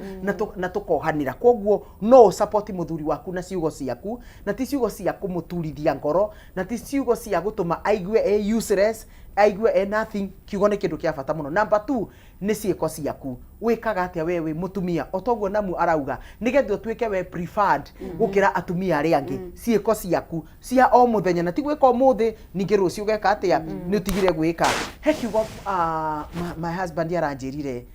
na tukohanira koguo no support muthuri waku na ciugo ciaku na ti ciugo ciaku muturithia ngoro na ti ciugo cia gutuma aigue useless aigue nothing kiugo ni kindu kia bata muno. Number 2 ni ciiko ciaku wikaga atia wewe mutumia otoguo namu arauga nigethe tuike we preferred gukira atumia ari angi ciiko ciaku cia o muthenya na ti gwika umuthi ningi rucio geka atia ni utigire gwika he kiugo my husband aranjirire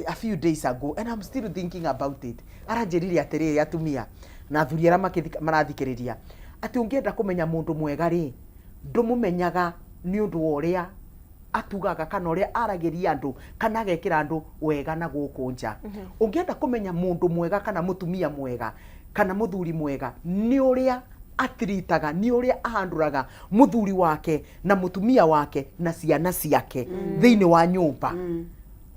a few days ago and I'm still thinking about it. Aranjirire atiriri atumia na athuri ara marathikiriria ati ungienda kumenya mundu mwega ri ndumumenyaga ni undu uria atugaga kana uria aragiria andu kana agekira andu wega na gukunja ungienda kumenya mundu mwega kana mutumia mwega kana muthuri mwega ni uria atiritaga ni uria ahanduraga muthuri wake na mutumia wake na ciana ciake thiini wa nyumba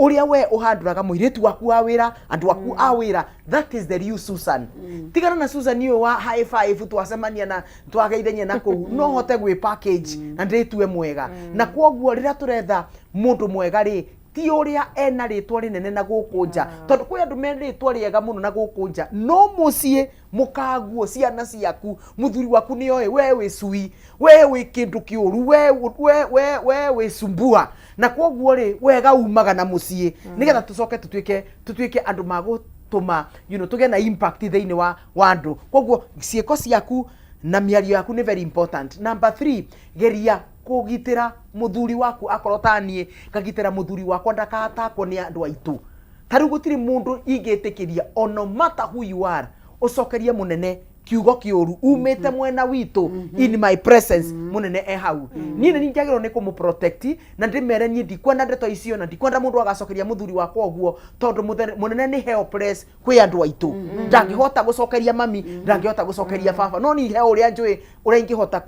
uria we uhanduraga muiritu waku wa wira andu aku a wira that is the real Susan tigana na Susan yo wa high five twacemania na twageithania na ku no hote gwi package na ndiritue mwega na kwoguo rira turetha mundu mwega ri ti uria ena ritwa rinene na gukunja tondu kwi andu mena ritwa riega muno na gukunja no mucie mukaguo ciana ciaku muthuri waku ni oe we wi cui we wi kindu kiuru we wi sumbua na koguo ri wega umaga na mucie nigetha tucoke tutuike andu magutuma tuge na impact thiini wa andu koguo ciiko ciaku na miario yaku ni very important. Number 3, geria kugitira muthuri waku akorotanie kagitira muthuri wakwa ndakatakwo ni andu aitu tariu gutiri mundu ingitikiria no matter who you are ucokeria munene kiugo kiuru umete mwena witu in my presence munene hau ni njagiro ni kumu protect na ndimere ni ndikwenda ndeto icio na ndikwenda mundu agacokeria muthuri wakwa oguo tondu munene ni helpless kwi andu aitu ndangihota gucokeria mami ndangihota gucokeria baba no ni he uria njui uria ingihota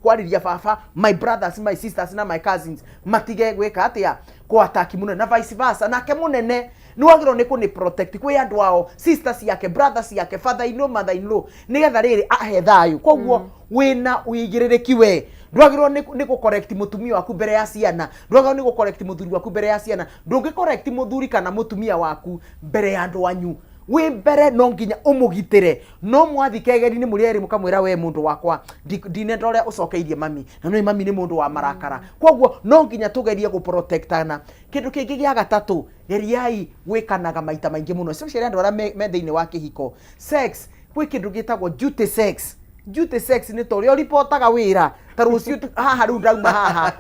kwariria baba my brothers my sisters na my cousins matige gwika atia kwa ataki munene na vice versa nake munene niwagiro ni kuni protect kwi andu ao sisters yake brothers yake father in law mother in law nigetha riri ahe thayu koguo wina uigiririki we ndwagiro ni ku correct mutumia waku mbere ya ciana ndwagiro ni ku correct muthuri waku mbere ya ciana ndungi correct muthuri kana mutumia waku mbere ya andu anyu we mbere no nginya umugitire no mwathikegeri ni murieri mukamwira we mundu wakwa ndinenda uria ucokeirie mami na no mami ni mundu wa marakara koguo no nginya tugerie ku protectana kindu kingi gia gatatu geriai wikanaga maita maingi muno especially andu aria me thiini wa kihiko sex kwi kindu gitagwo duty sex ni torio reportaga wira tarucio haha ru ndauma haha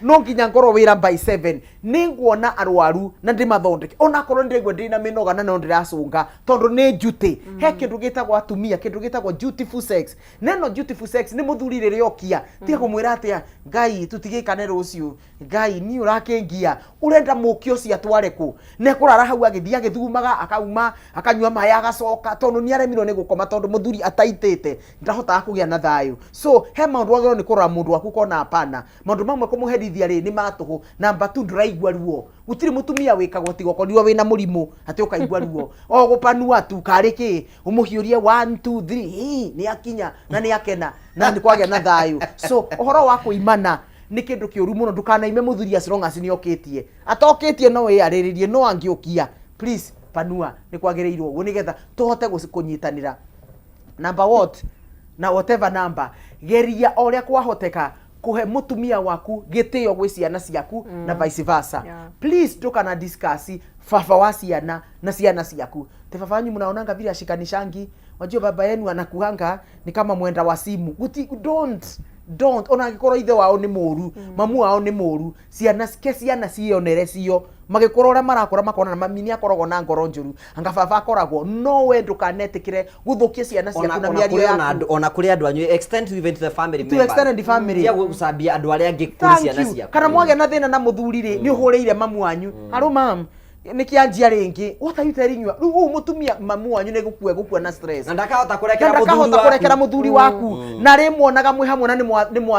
no nginya ngoro wira by 7 ningwona arwaru na ndimathondeke ona korwo ndigwe ndina minoga na no ndiracunga tondu ni duty he kindu gitagwo atumia kindu gitagwo dutiful sex neno dutiful sex ni muthuri riria okia tiga kumwira atia ngai tutigikane rucio ngai ni urakengia urenda mukio cia tware ku ne kurara hau agithia githumaga akauma akanyua maya agacoka tondu ni aremirwo ni gukoma tondu muthuri ataitete ndahota kugia na thayu so he maundu agiro ni kurora mundu waku kona hapana maundu mamwe kumuherithia ri ni matuhu number 2 ndiraigua ruo gutiri mutumia wikagwo tigo koriwa wina murimu ati ukaigua ruo o gupanua tu kariki umuhiurie 1 2 3 ni akinya na ni akena na ni kwagia na thayu so uhoro wa kuimana ni kindu kiuru muno ndukanaime muthuri as long as ni okitie atokitie no we ariririe no angiokia please panua ni kwagireirwo uguo nigetha tuhote kunyitanira number what na whatever number geria oria kwahoteka kuhe mutumia waku gitio gwi ciana ciaku na vice versa please tukana discuss fafa wa ciana na ciana ciaku te fafa wanyu mnaonanga vile ashikanishangi wajua baba yenu anakuhanga ni kama mwenda wa simu don't ona ngikoro ithe wao ni muru mamu wao ni muru ciana cionere cio magikoro ora marakora makona na mami ni akoragwo na ngoro njuru anga baba akoragwo no we ndukanetikire guthukia ciana ciaku na miario yaku ona kuri andu anyu extend to even to the family member to extend the family ya gusambia andu aria angi kuri ciana ciaku kana mwage na thina na muthuri ri ni uhureire mamu wanyu haro mam nikianjia ringi what are you telling you mutumia mamu wanyu ne gukua na stress na ndakahota kurekera muthuri waku na rimuonaga mwi hamwe na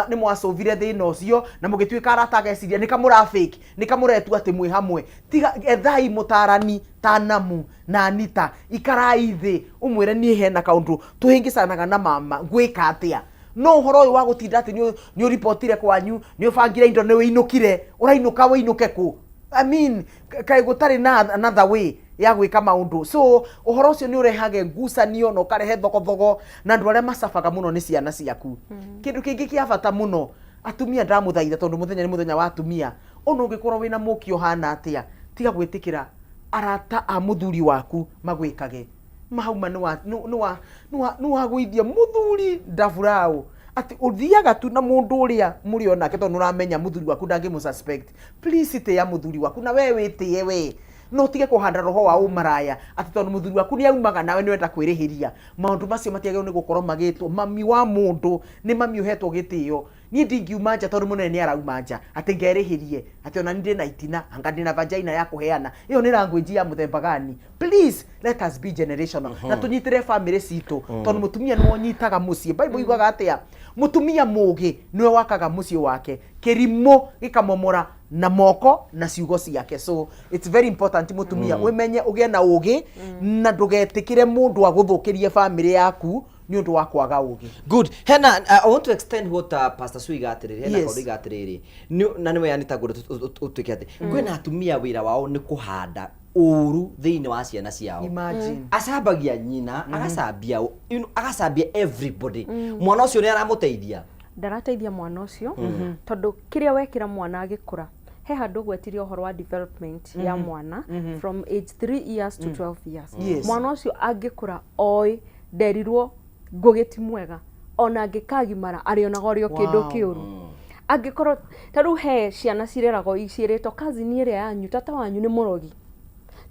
ni mwacovire thina ucio na mugituika aratageciria ni kamura fake ni kamuretu ati mwi hamwe tiga ethai mutarani tanamu na Anita ikarai thi umwire ni hena kaundu tuhingicanaga na mama gwika atia no horo uyu wa gutinda ati ni reportire kwanyu ni ubangire indo ni winukire urainuka winuke ku I mean kai gutari na another way ya gwika maundu so uhoro ucio ni urehage ngucanio no karehe thogothogo na andu aria macabaga muno ni ciana ciaku kindu kingi kia bata muno atumia ndamuthaitha tondu muthenya ni muthenya wa atumia ono ngikorwo wina mukio hana atia tiga gwitikira arata a muthuri waku magwikage mahauma ni wa gwithia muthuri ndavurao ati uthiaga tu na mundu uria muri onake tondu uramenya muthuri waku ndangimu suspect please ite ya muthuri waku na we witie we no tige kuhanda roho wa umaraya ati tondu muthuri waku ni aumaga nawe ni wenda kwirihiria maundu macio matiagirwo ni gukorwo magitwo mami wa mundu ni mami uhetwo gitio ni ndingiuma nja tondu munene ni arauma nja ati ngerihirie ati ona ndi na itina anga ndi na vagina ya kuheana iyo ni language ya muthemba gani please let us be generational na tunyitire family citu tondu mutumia ni wonyitaga mucie bible yugaga atia mutumia mugi niwe wakaga mucie wake kirimo gikamomora na moko na ciugo ciake so it's very important mutumia wimenye ugie na ugi na ndugetikire mundu aguthukirie family yaku ni undu wa kwaga ugi. Good. Hena I want to extend what Pastor Sui atiriri. Hena Yes. kauri atiriri. Na niwe yanita gudu utwike ati. Kwina atumia wira wao ni kuhanda uru thiini wa ciana ciao. Imagine. Acabagia nyina, agacambia everybody. Mwana ucio ni aramuteithia. Ndarateithia mwana ucio tondu kiria wekira mwana agikura he handu gwetiria uhoro wa development ya mwana from age 3 years to 12 years. Yes. Mwana ucio angikura oi nderirwo ngugiti mwega ona angikagimara arionaga rio kindu kiuru angikorwo taru he ciana cireragwo iciritwo kazini iria yanyu tata wanyu ni murogi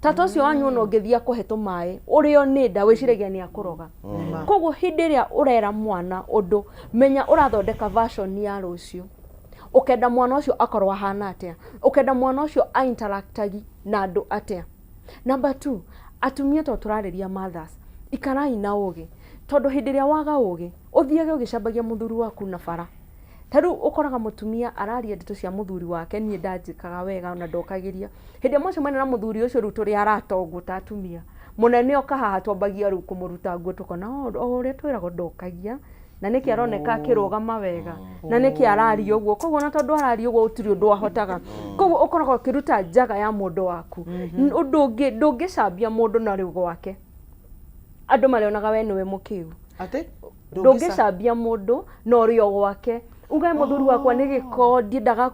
tata ucio wanyu no ngithia kuheto mai urio ni nda wiciragia ni akuroga koguo hindi iria urera mwana undu menya urathondeka version ya rucio ukenda mwana ucio akorwa hana atia ukenda mwana ucio a interactagi na andu atia. Number 2, atumia to turariria mothers ikarai na ugi tondu hindi iria waga ugi uthiage ugicambagia muthuri waku na bara taru ukoraga mutumia araria ndeto cia muthuri wake nie ndanjikaga wega na ndokagiria hindi mwacio mwena na muthuri ucio ruto ri aratonguta atumia munene okaha twambagia ru kumuruta nguo tukona ore twirago ndokagia na niki aroneka akirugama wega na niki araria uguo koguo na tondu araria uguo utiri undu ahotaga koguo ukoraga kiruta njaga ya mundu waku undu ungi ndungicambia mundu na riugo wake andu marionaga we niwe mukiu ate ndungicambia mundu no rio gwake ugae muthuri wakwa ni giko ndiendaga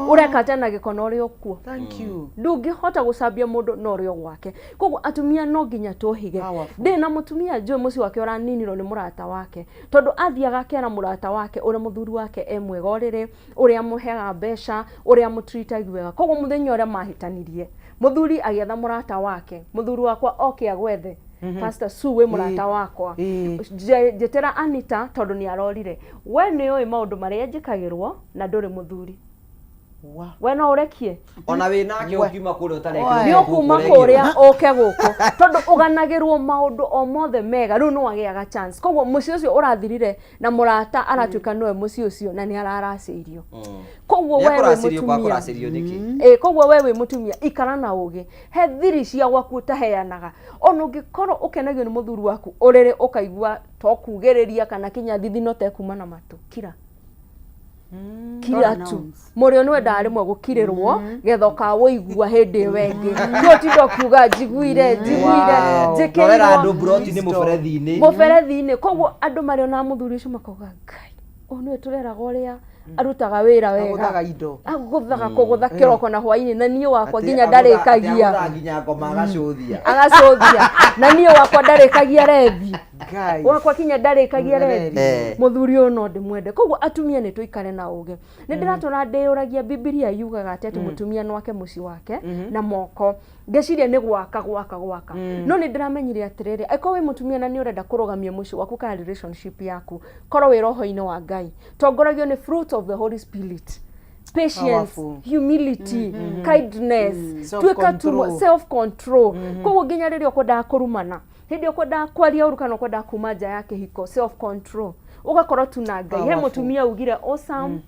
ureka atia na giko no rio kuo. Thank you. Ndungihota gucambia mundu no rio gwake koguo atumia no nginya tuhige ndi na mutumia njui muci wake uraninirwo ni murata wake tondu athiaga kera murata wake ure muthuri wake emwega urire uria muheaga mbeca uria mutreatagi wega koguo muthenya uria mahitanirie muthuri agietha murata wake muthuri wakwa oke agwethe Pastor Suwe murata wakwa jetera Anita tondu ni arorire we ni oi maundu maria njikagirwo na nduri muthuri we no urekie ona we nake ukiuma kuri utareke ni ukuma kuria oke guko tondu uganagirwo maundu o mothe mega riu no agiaga chance koguo muci ucio urathirire na murata aratuika noe muci ucio na ni araracirio koguo wewe mutumia koguo wewe mutumia ikara na ugi he thiri cia gwaku taheanaga ona ungikorwo ukenagio ni muthuri waku urire ukaigua to kugiriria kana kinya thithino tekuma na matu kira kira tu murio nwe ndari mwe gukirirwo gethoka woigua hindi wengi ndio tindo kiuga njiguire njikirira andu broti ni muferethi-ini koguo andu mariona muthuri ucio makoga ngai onwe tureraga uria arutaga wira wega aguthaga kugutha kiroko na hwaini na niyo wakwa nginya ndarikagia nginya ngoma agacuthia na niyo wakwa ndarikagia rethi ngai wakwa kinya ndarikagia rethi muthuri uyu no ndimwende koguo atumia ni tuikare na uge ni ndiratona ndeyuragia Biblia yugaga ati mutumia nwake muci wake na moko ngeciria ni gwaka no ni ndiramenyire atiriri aiko we mutumia na ni urenda kurugamia muci waku ka relationship yaku korwo wi roho-ini wa Ngai tongoragio ni fruit of the Holy Spirit patience, humility, kindness, self control koguo nginya riria ukwenda kurumana hindi ukwenda kwaria uru kana ukwenda kuma nja yake hiko self control ugakorwo tuna Ngai he mutumia ugire awesome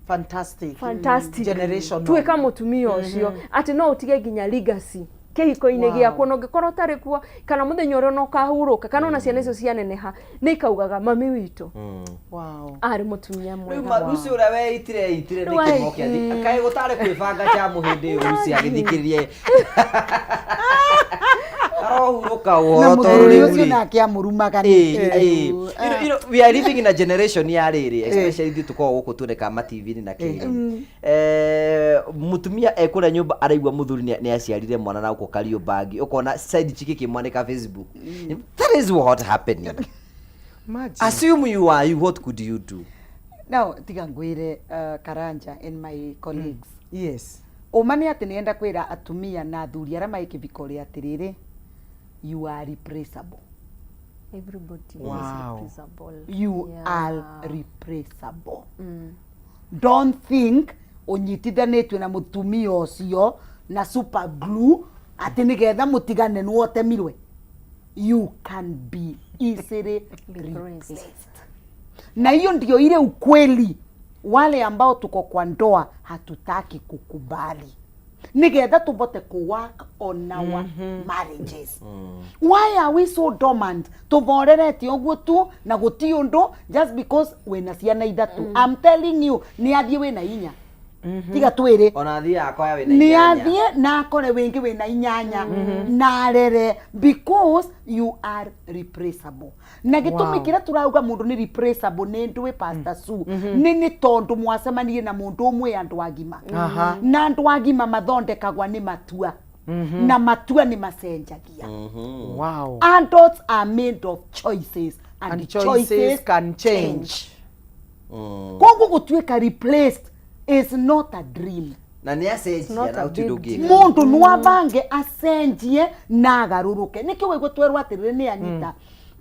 fantastic generation tuika mutumia ucio ati no utige nginya legacy kihiko-ini giaku no ngikorwo tari kuo kana muthenya uria no kahuruka kana ona ciana icio cianeneha ni kaugaga mami witu ari mutumia mwega rucio uria we itire ni kimokia thi kai gutare kwibanga cha muhindi ucio agithikiririe arohuruka woto ruri na kia murumaga ni we are living in a generation ya riri especially thi tuko guku tureka ma TV ni na kiri mutumia ekura nyumba araigwa muthuri ni aciarire mwana na uko kario bagi ukona side chiki kimwaneka Facebook that is what happening. Assume you are you, what could you do now tiga ngwire Karanja and my colleagues yes umani ati nienda kwira atumia na athuri ara mai kibikori atiriri you are replaceable. Everybody is replaceable. You are replaceable. Don't think unyitithanitwe na mutumia ucio na super glue ati nigetha mutigane nuote mirwe. You can be easily replaced. Na hiyo ndio ile ukweli wale ambao tuko kwa ndoa hatutaki kukubali. nigetha tubote ku work on our marriages. Why are we so dormant? Tuborerete oguo tu na guti undu just because wena ciana ithatu. I'm telling you, ni athie wena inya. Tiga twire ona thia akoya wena ni athie na akore wingi wena inyanya na rere because you are replaceable. Na gitumi kira turauga mundu ni replaceable ni ndwe Pastor Sue ni tondu mwacemanie na mundu umwe andu agima na andu agima mathondekagwa ni matua na matua ni macenjagia. Adults are made of choices and choices can change. Kongo gutweka replaced is not a dream. Na ni acenjia na utudugi mundu nwabange acenjie na garuruke niki wego twerwa atirire ni anyita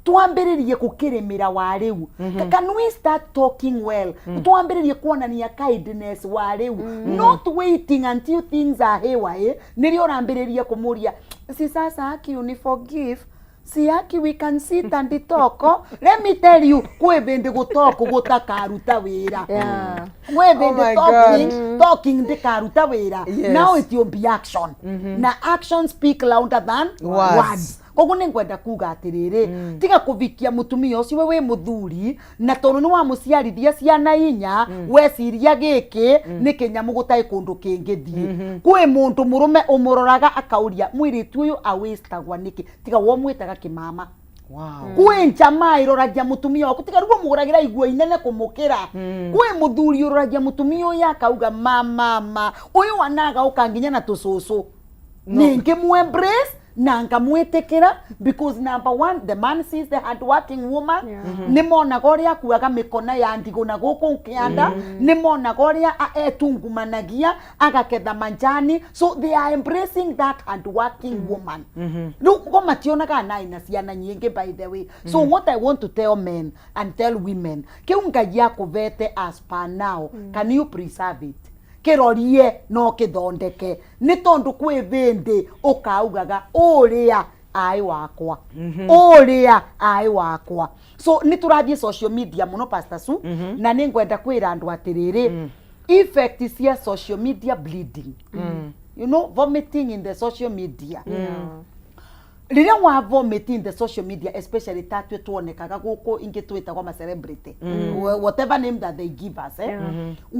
twambiririe kukirimira wa riu can we start talking well twambiririe kuonania kindness wa riu not waiting until things are haywire nirio rambiririe kumuria si sasa haki you forgive si haki we can sit and talk. Let me tell you kwe bende gutoko gutakaruta wira kwe bende talking de karuta wira. Now it will be action. Na action speak louder than words. Koguo ningwenda kuga atiriri tiga kuvikia mutumia ucio we muthuri na tondu ni wa muciarithia ciana inya weciria giki ni kinyamu gutai kundu kingithie kwi mundu murume umuroraga akauria mwiritu uyu awistagwa niki tiga wo mwitaga kimama. Kwi njama iroragia mutumia waku tiga rugo muguragira igua inene kumukira kwi muthuri uroragia mutumia uyu akauga mama uyu wanaga ukanginya na tususu ningi mu embrace nanga mwetekera because number one the man sees the hard working woman nimona goria kuaga mikona ya ndigo na guku kianda nimona goria etungumanagia agaketha manjani so they are embracing that hard working woman. Rugo mationa kana ina ciana nyingi by the way. So what I want to tell men and tell women kiunga yako vete as per now can you preserve it? Kirorie no kithondeke ni tondu kwi vindi ukaugaga uria ai wakwa uria ai wakwa. So ni turathie social media muno Pastor Sue na ningwenda kwira andu atiriri effect cia social media bleeding you know vomiting in the social media Liria wa vomit in the social media especially tatwe tuonekaga guko ingi twitagwa ma celebrity whatever name that they give us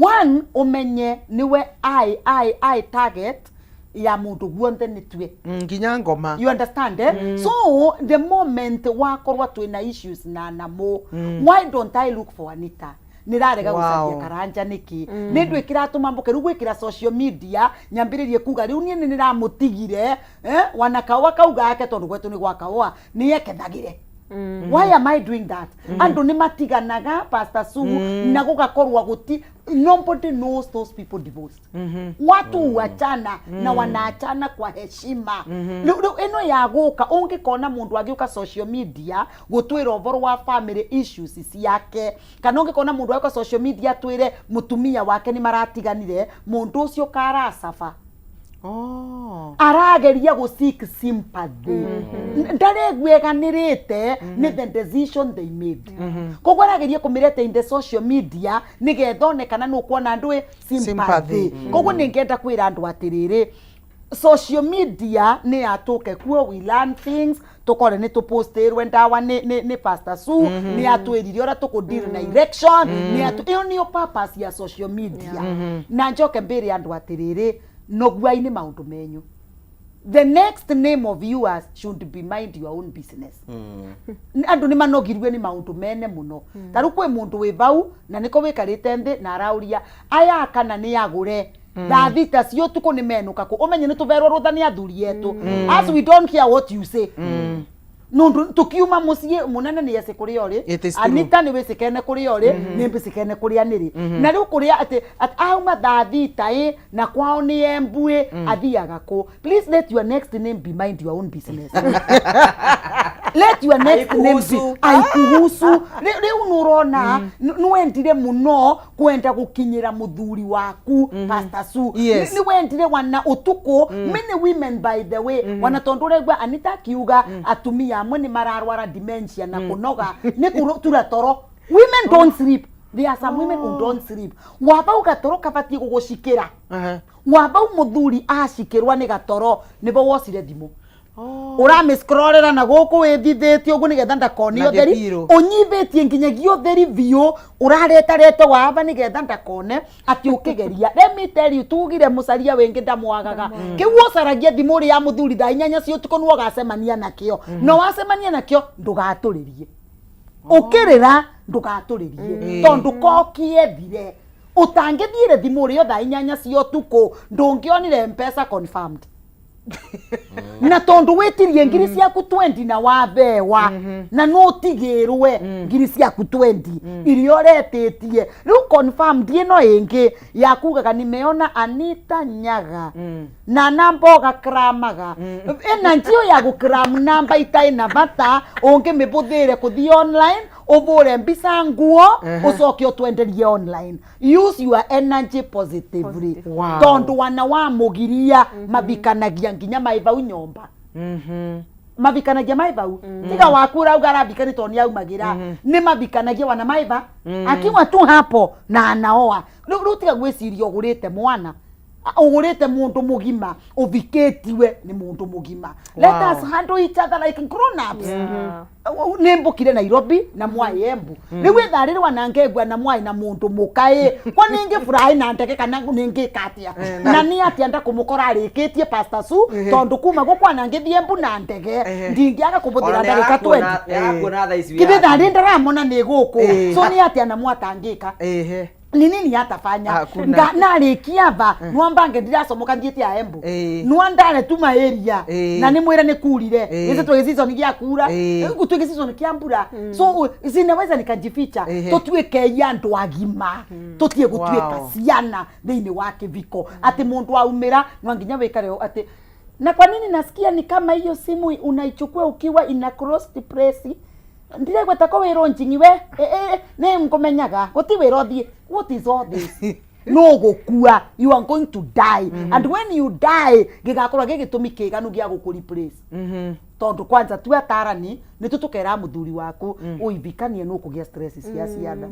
one umenye niwe I target ya mundu guonte nitwe nginya ngoma you understand so the moment wakorwa twina issues na namo why don't I look for Anita nirarega gucaria karanja niki nindu ikiratu mamboke rugu ikira social media nyambiririe kuga riu ni niramutigire wanakawa kauga yake tondu gwetu ni gwakawa ni yekethagire. Why am I doing that? Andu ni matiganaga Pastor Sue na gugakorwa guti nobody knows those people divorced. Watu wachana na wanaachana kwa heshima. Eno ya guka ungikona mundu agiuka social media gutwira ovoro wa family issues yake kana ungikona mundu agiuka social media twire mutumia wake ni maratiganire mundu ucio kara safa arageria go seek sympathy ndare gweganirite ni the decision they made koguo arageria kumirete in the social media nigethonekana no kuona andu sympathy koguo ningenda kwira andu atiriri social media ni atuke kuo we learn things tukore ni tupostirwe ndawa ni Pastor Sue ni atwirire ora tukudeal na election ni iyo ni purpose ya social media na njoke mbere andu atiriri no gwaini maundu menyu. The next name of yours should be mind your own business. Andu ni manogirwe ni maundu mene muno. Taru kwe mundu we bau na niko wikarite nthi na arauria aya kana ni agure Davita cio tuko ni menuka ko umenye ni tuverwo ruthani athuri yetu as we don't hear what you say. Nundu tukiuma mucie munene ni yese kuri ori Anita ni wesekene kuri ori ni mbisikene kuri aniri na riu kuri ati auma Davita na kwao ni embue athiaga ko. Please let your next name be mind your own business. Let your next name be aikuhusu. Riu nurona nuendire muno kwenda gukinyira muthuri waku Pastor Sue ni wendire wana utuko many women by the way wanatondoragwa Anita kiuga atumia amwe ni mararwara dementia na kunoga ni kurutura toro. Women don't sleep There are some women who don't sleep. Waba ugatoro kabati gugushikira. Waba umuthuri ashikirwa ni gatoro nibo wosire thimu. Ura miscrollera na guku withithitio ugu nigetha ndakone utheri unyivitie nginyagia utheri biu urareta waba nigetha ndakone ati ukigeria. Let me tell you, tugire mucaria wingi ndamwagaga kiu ucaragia thimu ri ya muthuri thaa 8 cia utuko nuo gacemania nakio no wacemania nakio ndugaturirie ukirira ndugaturirie tondu kokiethire utangithire thimu ri thaa 8 cia utuko ndungionire mpesa confirmed. Na tondu wetirie ngiri ciaku 20 na wabewa na no tigirwe ngiri ciaku 20 irio retetie riu confirm dieno ingi yakugaga nimeona Anita Nyaga na namboga kramaga ena njio ya gukram namba itai na bata onge mibuthire kuthi online ovore mbisa nguo ucokio twenderie online. Use your energy positively. Tondu wana wa mugiria mabikanagia nginya maivau nyomba. Mabikanagia maivau tiga wakura ugarabikani toni aumagira ni mabikanagia wana maiva akiwa tu hapo na anaoa riu tiga gwiciria ugurite mwana ugurite mundu mugima uviketiwe ni mundu mugima. Let us handle each other like grown ups. Nembukire Nairobi na mwai Embu riu etharirwa na ngegwa na mwai na mundu mukai kwa ningi furahi na ndeke kana ningi katia na ni atia nda kumukora arikitie Pastor Su tondu kuma gukwa na ngithi Embu na ndege ndingiaga kubuthira ndarika 20 kibe thari ndaramona ni guku so ni atia na mwatangika nini atafanya narikiava nwambange ndiracomoka ngiite ya Embu nwandare tuma area na ni mwira ni kurire ise twegecizo ni gia kura gutwegecizo ni kia mbura so sinaweza nikajificha tutwike ya andu agima tutie gutwika ciana thiini wa kiviko ati mundu aumira nwanginya wikare ati na kwa nini nasikia ni kama hiyo simu unaichukua ukiwa ina cross press ndire gwetako wiro njingiwe ne ngomenyaga guti wiro thie. What is all this? No gukua, you are going to die. And when you die gigakorwa gigitumi kiganu gia gukuri place. Tondu kwanza tu atarani ni tutukera muthuri waku uibikanie no kugia stress cia ciana.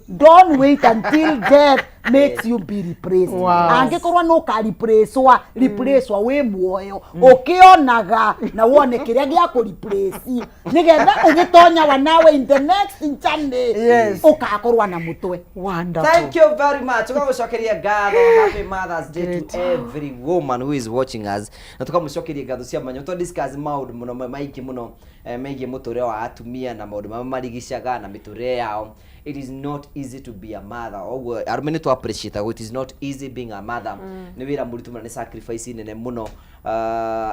Don't wait until death makes you be replaced. Angikorwa no ka replacewa we muoyo ukionaga na wone kiria gia ku replace nigetha ugitonya wanawe in the next journey ukakorwa na mutwe. Wonderful. Thank you very much. Tukamushokeria ngatho. Happy Mother's Day to every woman who is watching us. Na tukamushokeria ngatho cia manyo to discuss maundu muno maiki muno megie muture wa atumia na maundu mamarigishaga na miture yao. It is not easy to be a mother. Arumene to appreciate it is not easy being a mother. Ni wira muritu na sacrifice nene muno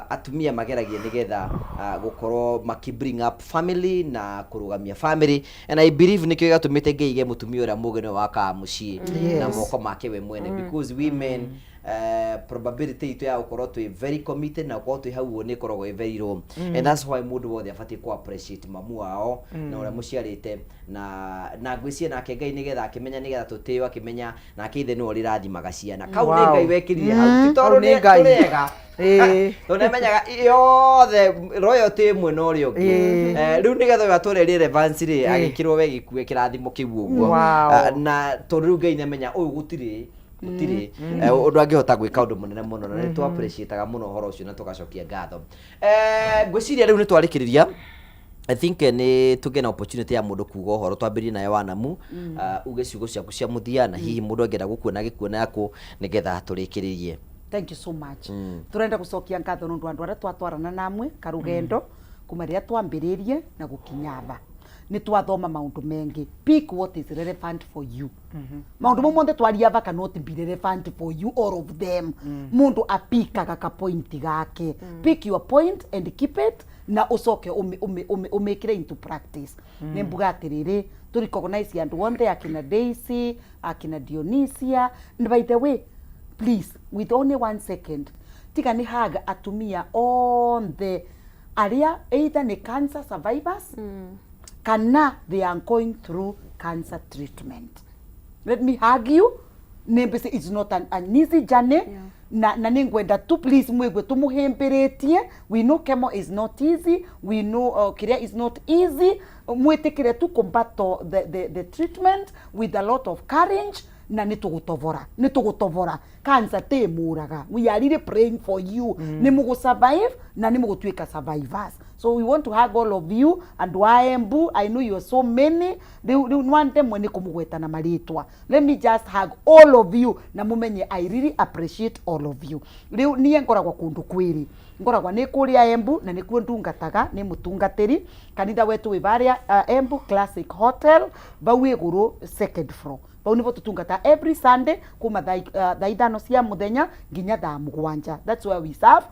atumia mageragia nigetha gukorwo maki bring up family na kurugamia family, and I believe nikyo gatumite ngeige mutumia ura mugene waka mucii na moko make we mwene because women probability to ya ukorwo twi very committed na ukorwo twi hau ni korwo very low, and that's why mundu wothe afati ku appreciate mamu wao na ura muciarite na ngwicie nake Ngai nigetha akimenya nigetha tutio akimenya nake ithe no rirathimaga ciana kau ni Ngai wekirire hau titoru ni turega tunemenyaga yothe royalty mwe no ri ungi riu nigetha gature relevance ri agikirwo we gikue kirathimo kiu uguo na toriu Ngai nemenya uyu gutiri undu angihota gwika undu munene muno na ni tu appreciate muno horo ucio na tugacokia ngatho. Ngwiciria riu ni twarikiriria I think ni tugena opportunity ya mundu kuga horo twambirie nayo wanamu uge ciugo ciaku cia muthia na hihi mundu angera gukuona gikuona yako nigetha turikiririe. Thank you so much. Turenda gucokia ngatho nundu andu aria twatwarana namwe karugendo kuma ria twambiririe na gukinyava ni twathoma maundu mengi. Pick what is relevant for you. Maundu monthe twariava cannot be relevant for you, all of them. Mundu apikaga ka point gake. Pick your point and keep it na ucoke umekire into practice. Nembuga atiriri to recognize andu wonde akina Daisy, akina Dionisia, and by the way, please, with only 1 second, tika ni haga atumia on the area either ni cancer survivors kana they are going through cancer treatment. Let me hug you. It's not an easy journey. na ningwenda tu please mwigwe tumuhimbiretie. We know chemo is not easy, we know kiria is not easy. Mwitikire tu combato the treatment with a lot of courage na nitugutovora cancer te muraga. We are really praying for you. Nimugo survive na nimugo tuika survivors. So we want to hug all of you and Embu. I know you are so many. They want them when kumugweta na maritwa. Let me just hug all of you na mumenye I really appreciate all of you. Riu niye ngoragwa kundu kwiri. Ngoragwa ni kuria Embu na ni kuo ndungataga ni mutungatiri kanitha wetu wibaria Embu Classic Hotel bawe guru second floor. Bau nivo tutungata every Sunday kuma thaa ithano cia muthenya nginya thaa mugwanja. That's where we serve.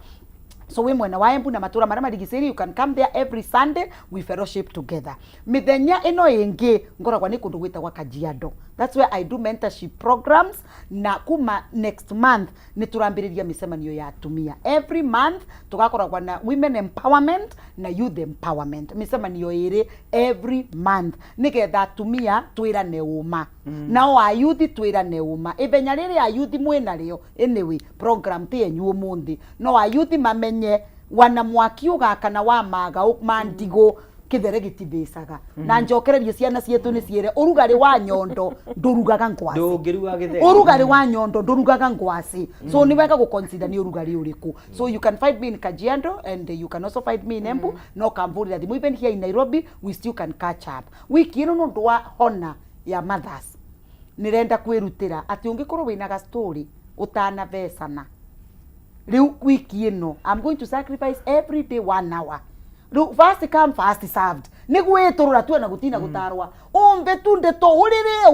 So we mwena wa Embu na matura maria marigiciri, you can come there every Sunday, we fellowship together. Mithenya ino ingi ngoragwa ni kundu gwitagwa Kajiado. That's where I do mentorship programs na kuma next month niturambiriria micemanio ya atumia. Every month tugakoragwa na women empowerment na youth empowerment. Micemanio iri every month nigetha atumia twirane uma. Nao a youth twirane uma. Ivenya riri a youth mwena rio anyway program ti enyu umundi. No a youth mamenye wana mwaki ugakana wa maga mandigo kithere gitibesaga na njokererie ciana cietu ni ciere urugari wa nyondo ndurugaga ngwasi ndungiruga githere urugari wa nyondo ndurugaga ngwasi so ni weka go consider ni urugari uriku. So you can find me in Kajiado and you can also find me in Embu. No kamvuri that even here in Nairobi we still can catch up. Wiki ino ndu wa honor ya mothers nirenda kwirutira ati ungikorwo wina ga story utana vesana riu wiki ino I'm going to sacrifice every day 1 hour. First come first served. Nigwetorura tu na gutina gutarwa. Ombe tunde to urire.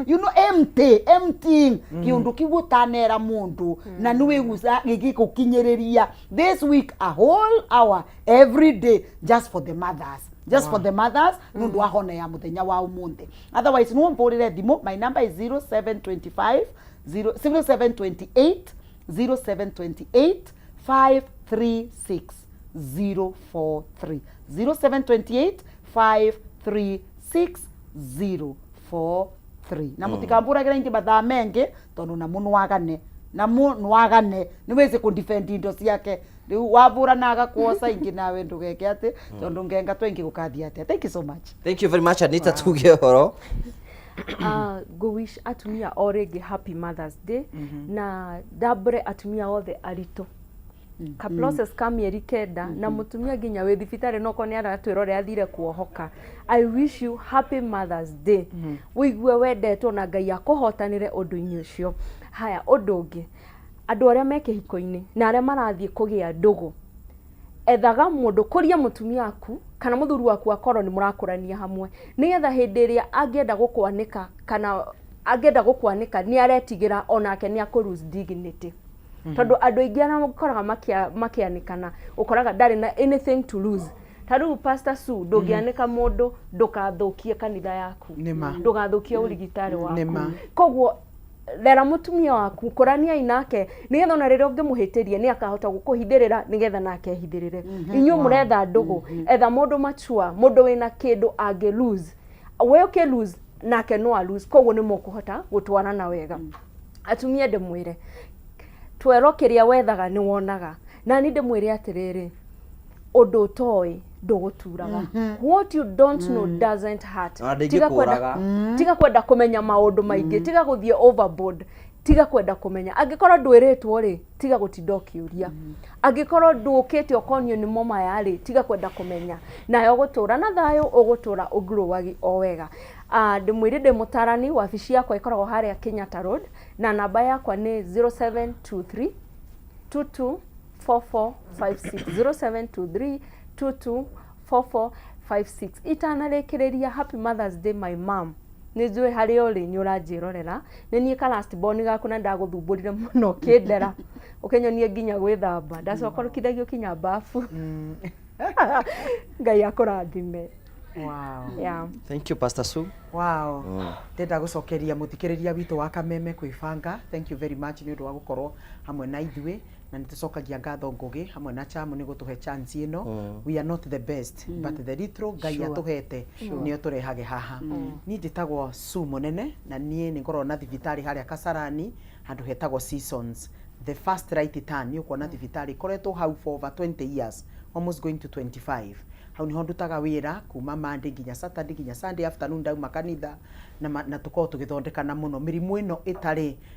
You know emptying. Kiundu kigutanera mundu na niwe guza gigikukinyereria. This week a whole hour every day just for the mothers. Just for the mothers nundu ahone ya muthenya wa umundi. Otherwise no mborire thimo. My number is 0728 536 043 0728 536 043 na mutikambura gira ingi bathaa mengi tondu na munwagane niweze ku defend indo ciake riu wavura naga kuosa ingi nawe ndugeke ati tondu ngenga twengi gukathia ati. Thank you so much. Thank you very much Anita tuge horo go wish atumia already happy Mother's Day na dabre atumia othe arito ka process ka mieri kenda na mutumia ginya we thibitari noko ni aratwirore athire kuohoka. I wish you happy Mother's Day. Wigue wendetwo na Ngai akuhotanire undu-ini ucio. Haya undu ungi andu aria meke hiko-ini na aria marathie kugia ndugu ethaga mundu kuria mutumia aku kana muthuri waku akorwo ni murakurania hamwe nigetha hindi iria angienda gukwanika kana angienda gukwanika ni aretigira onake ni akuruse dignity. Tondu andu aingi ana mukoraga makianikana ukoraga ndari na anything to lose. Taru Pastor Sue ndugianika mundu ndukathukie kanitha yaku ndukathukie urigitari waku koguo rera mutumia waku kurania inake nigetha na rero ngimuhitirie ni akahota gukuhindirira nigetha nake hithirire. Inyu muretha ndugu etha mundu machua mundu wina kindu ange lose we okay lose nake no a lose koguo ni mukuhota gutwarana wega. Atumia ndimwire twerokeria wethaga ni wonaga na ni ndimwire atiriri undu toi nduguturaga. What you don't know doesn't hurt. Tiga kwenda kumenya maundu maingi, tiga guthie overboard, tiga kwenda kumenya. Angikorwo ndwiritwo ri tiga gutinda kiuria. Angikorwo ndukite okonio ni mama yari tiga kwenda kumenya. Nayo gutura na thayo ugutura ugrowagi o wega. Ndimwire ndi mutarani wabici yakwa ikoragwo haria Kenyatta Road na namba yakwa ni 0723 22 4456 0723224456. Itanarekereria happy Mother's Day my mom. Nijue hari ori nyuranjirorera ni ka last born gaku na ndaguthumburire muno kindera ukenyonie nginya gwithamba ndacokorukithagio kinya bafu. Ngai akurathime. Wow. Yeah. Thank you Pastor Sue. Wow. Ndenda gucokeria muthikiriria witu wa Kameme kwibanga. Thank you very much ni undu wa gukorwo hamwe na ithuĩ na nitucokagia ngatho ngugi hamwe na chamu ni gutuhe chance ino. We are not the best but the little Ngai atuhete nio turehage haha. Ni nditagwo Sue Munene na nie ni ngorwo na thibitari haria Kasarani handu hetagwo Seasons. The first right turn yo kuona thibitari koretwo hau for over 20 years, almost going to 25. Hau niho ndutaga wira kuma Monday nginya Saturday nginya Sunday afternoon ndauma kanitha na tukorwo tugithondekana muno mirimu ino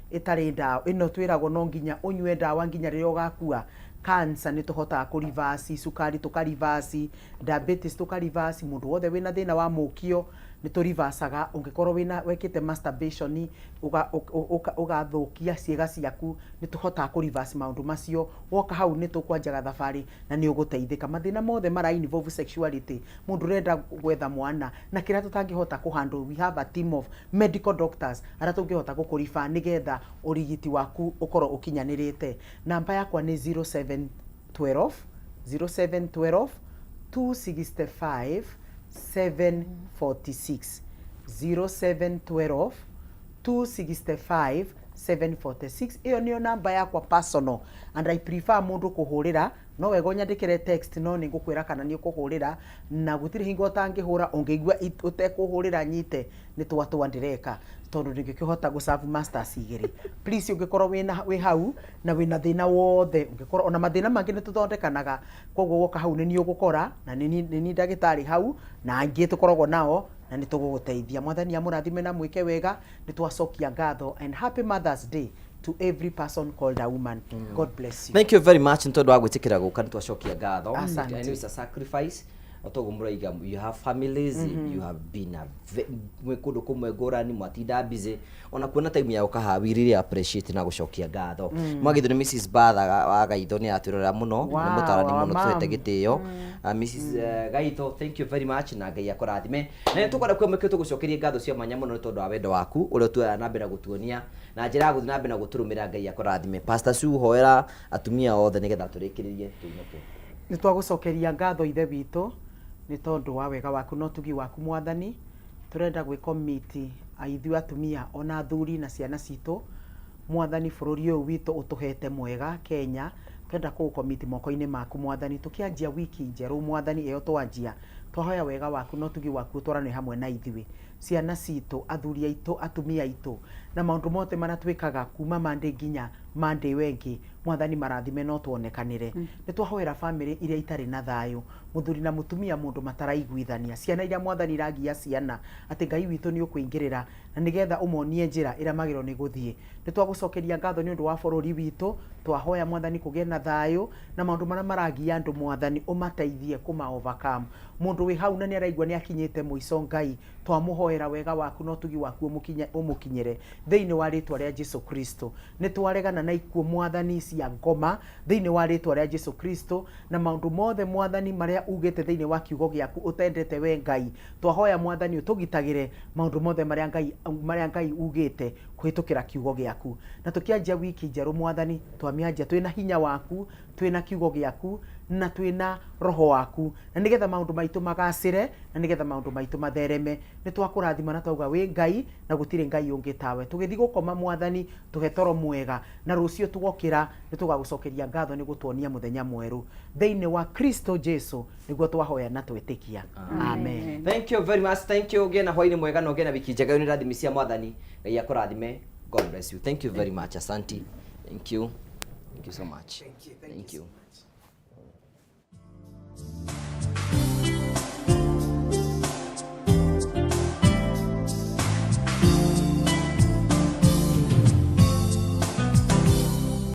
itari ndawa ino twiragwo no nginya unywe ndawa nginya riria ugakua. Cancer ni tuhotaga ku reverse, sukari tukarivasi, diabetes tukarivasi, mundu wothe wina thina wa mukio ni turivasaga. Ungikorwo wekite masturbation ugathukia ciega ciaku ni tuhotaga ku reverse maundu macio. Woka hau ni tukwanjaga thabari na ni uguteithika. Mathina mothe mara involve sexuality, mundu renda gwetha mwana na kira tutangihota ku handle, we have a team of medical doctors ara tungihota gukurifa nigetha urigiti waku ukorwo ukinyanirite. Namba yakwa ni 0712 265 746 0712 265 746. Iyo niyo namba yakwa personal, and I prefer mundu kuhurira. No wego nyandikire text, no ningukwira kana ni ukuhurira na gutiri hingo tangihura ungeigua utekuhurira nyite ni twatwa ndireka tondu ndingikihota guserve masters igiri. Please ungikorwo wi hau na wina thina wothe, ungikorwo ona mathina mangi ni tuthondekanaga, koguo woka hau ni ugukora na ni ndagitari hau na angi tukoragwo nao na ni tuguguteithia. Mwathani amurathime na mwike wega, ni twacokia ngatho, and happy Mother's Day to every person called a woman. God bless you. Thank you very much ntondu wa gwitikira guka nitwacokia ngatho. I know it's a sacrifice. Otogumuraiga, you have families, you have been kundu kumwe ngurani mwatinda busy, ona kuona time ya ukaha we really appreciate na gucokia ngatho. Mwagithu ni Mrs. Batha wa Gaitho ni aturora muno, ni mutarani muno twete gitio. Mrs. Gaitho, thank you very much na Ngai akurathime. Na tukwenda kwa mweke tugucokerie ngatho cia manya muno tondu wa wendo waku uria tuya na mbere gutuonia na njira ya guthi na mbere guturumira. Ngai akurathime. Pastor Sue hoera atumia othe nigetha turikiririe tuinoko. Ni twagucokeria ngatho ithe witu ni tondu wa wega waku no tugi waku Mwathani. Turenda gwi committee aithu atumia ona athuri na ciana citu Mwathani bururi uyu witu utuhete mwega Kenya. Twenda ku committee moko-ini maku Mwathani, tukianjia wiki njeru Mwathani iyo twanjia twahoya wega waku no tugi waku twarane hamwe na ithui ciana citu, athuri aitu, atumia aitu na maundu mote mana twikaga kuma Monday nginya Monday wengi Mwathani marathime no tuonekanire. Ni twahoera family iria itari na thayu, muthuri na mutumia mundu mataraiguithania, ciana iria Mwathani ragia ciana ati Ngai witu ni ukuingirira na nigetha umonie njira ira magiro ni guthie. Ni twagucokeria ngatho ni undu wa bururi witu, twahoya Mwathani kugie na thayu na maundu mara maragia andu Mwathani umateithie kuma overcome. Mundu wi hau na ni araigua ni akinyite muico Ngai twamuhoera wega waku no tugi waku umukinyire thiini wa ritwa ria Jesu Kristo. Ni twaregana na ikuo Mwathani cia ngoma thiini wa ritwa ria Jesu Kristo na maundu mothe Mwathani maria ugite thiini wa kiugo giaku utendete we Ngai. Twahoya Mwathani utugitagire maundu mothe maria Ngai ugite kuhitukira kiugo giaku. Na tukianjia wiki njeru Mwathani twamianjia twina hinya waku, twina kiugo giaku na twina roho waku, na nigetha maundu maitu magacire na nigetha maundu maitu mathereme. Ni twakurathima na twauga we Ngai na gutire Ngai ungi tawe. Tugithi gukoma Mwathani tugetoro mwega na rucio tugokira ni tugagucokeria ngatho ni gutuonia muthenya mweru thiini wa Kristo Jesu niguo twahoya na twetikia. Amen. Thank you very much. Thank you again. Hwaini mwega no gena wiki njega ni rathimi cia Mwathani. Ngai akurathime. God bless you. Thank you very much. Asante. Thank you. Thank you so much. Thank you.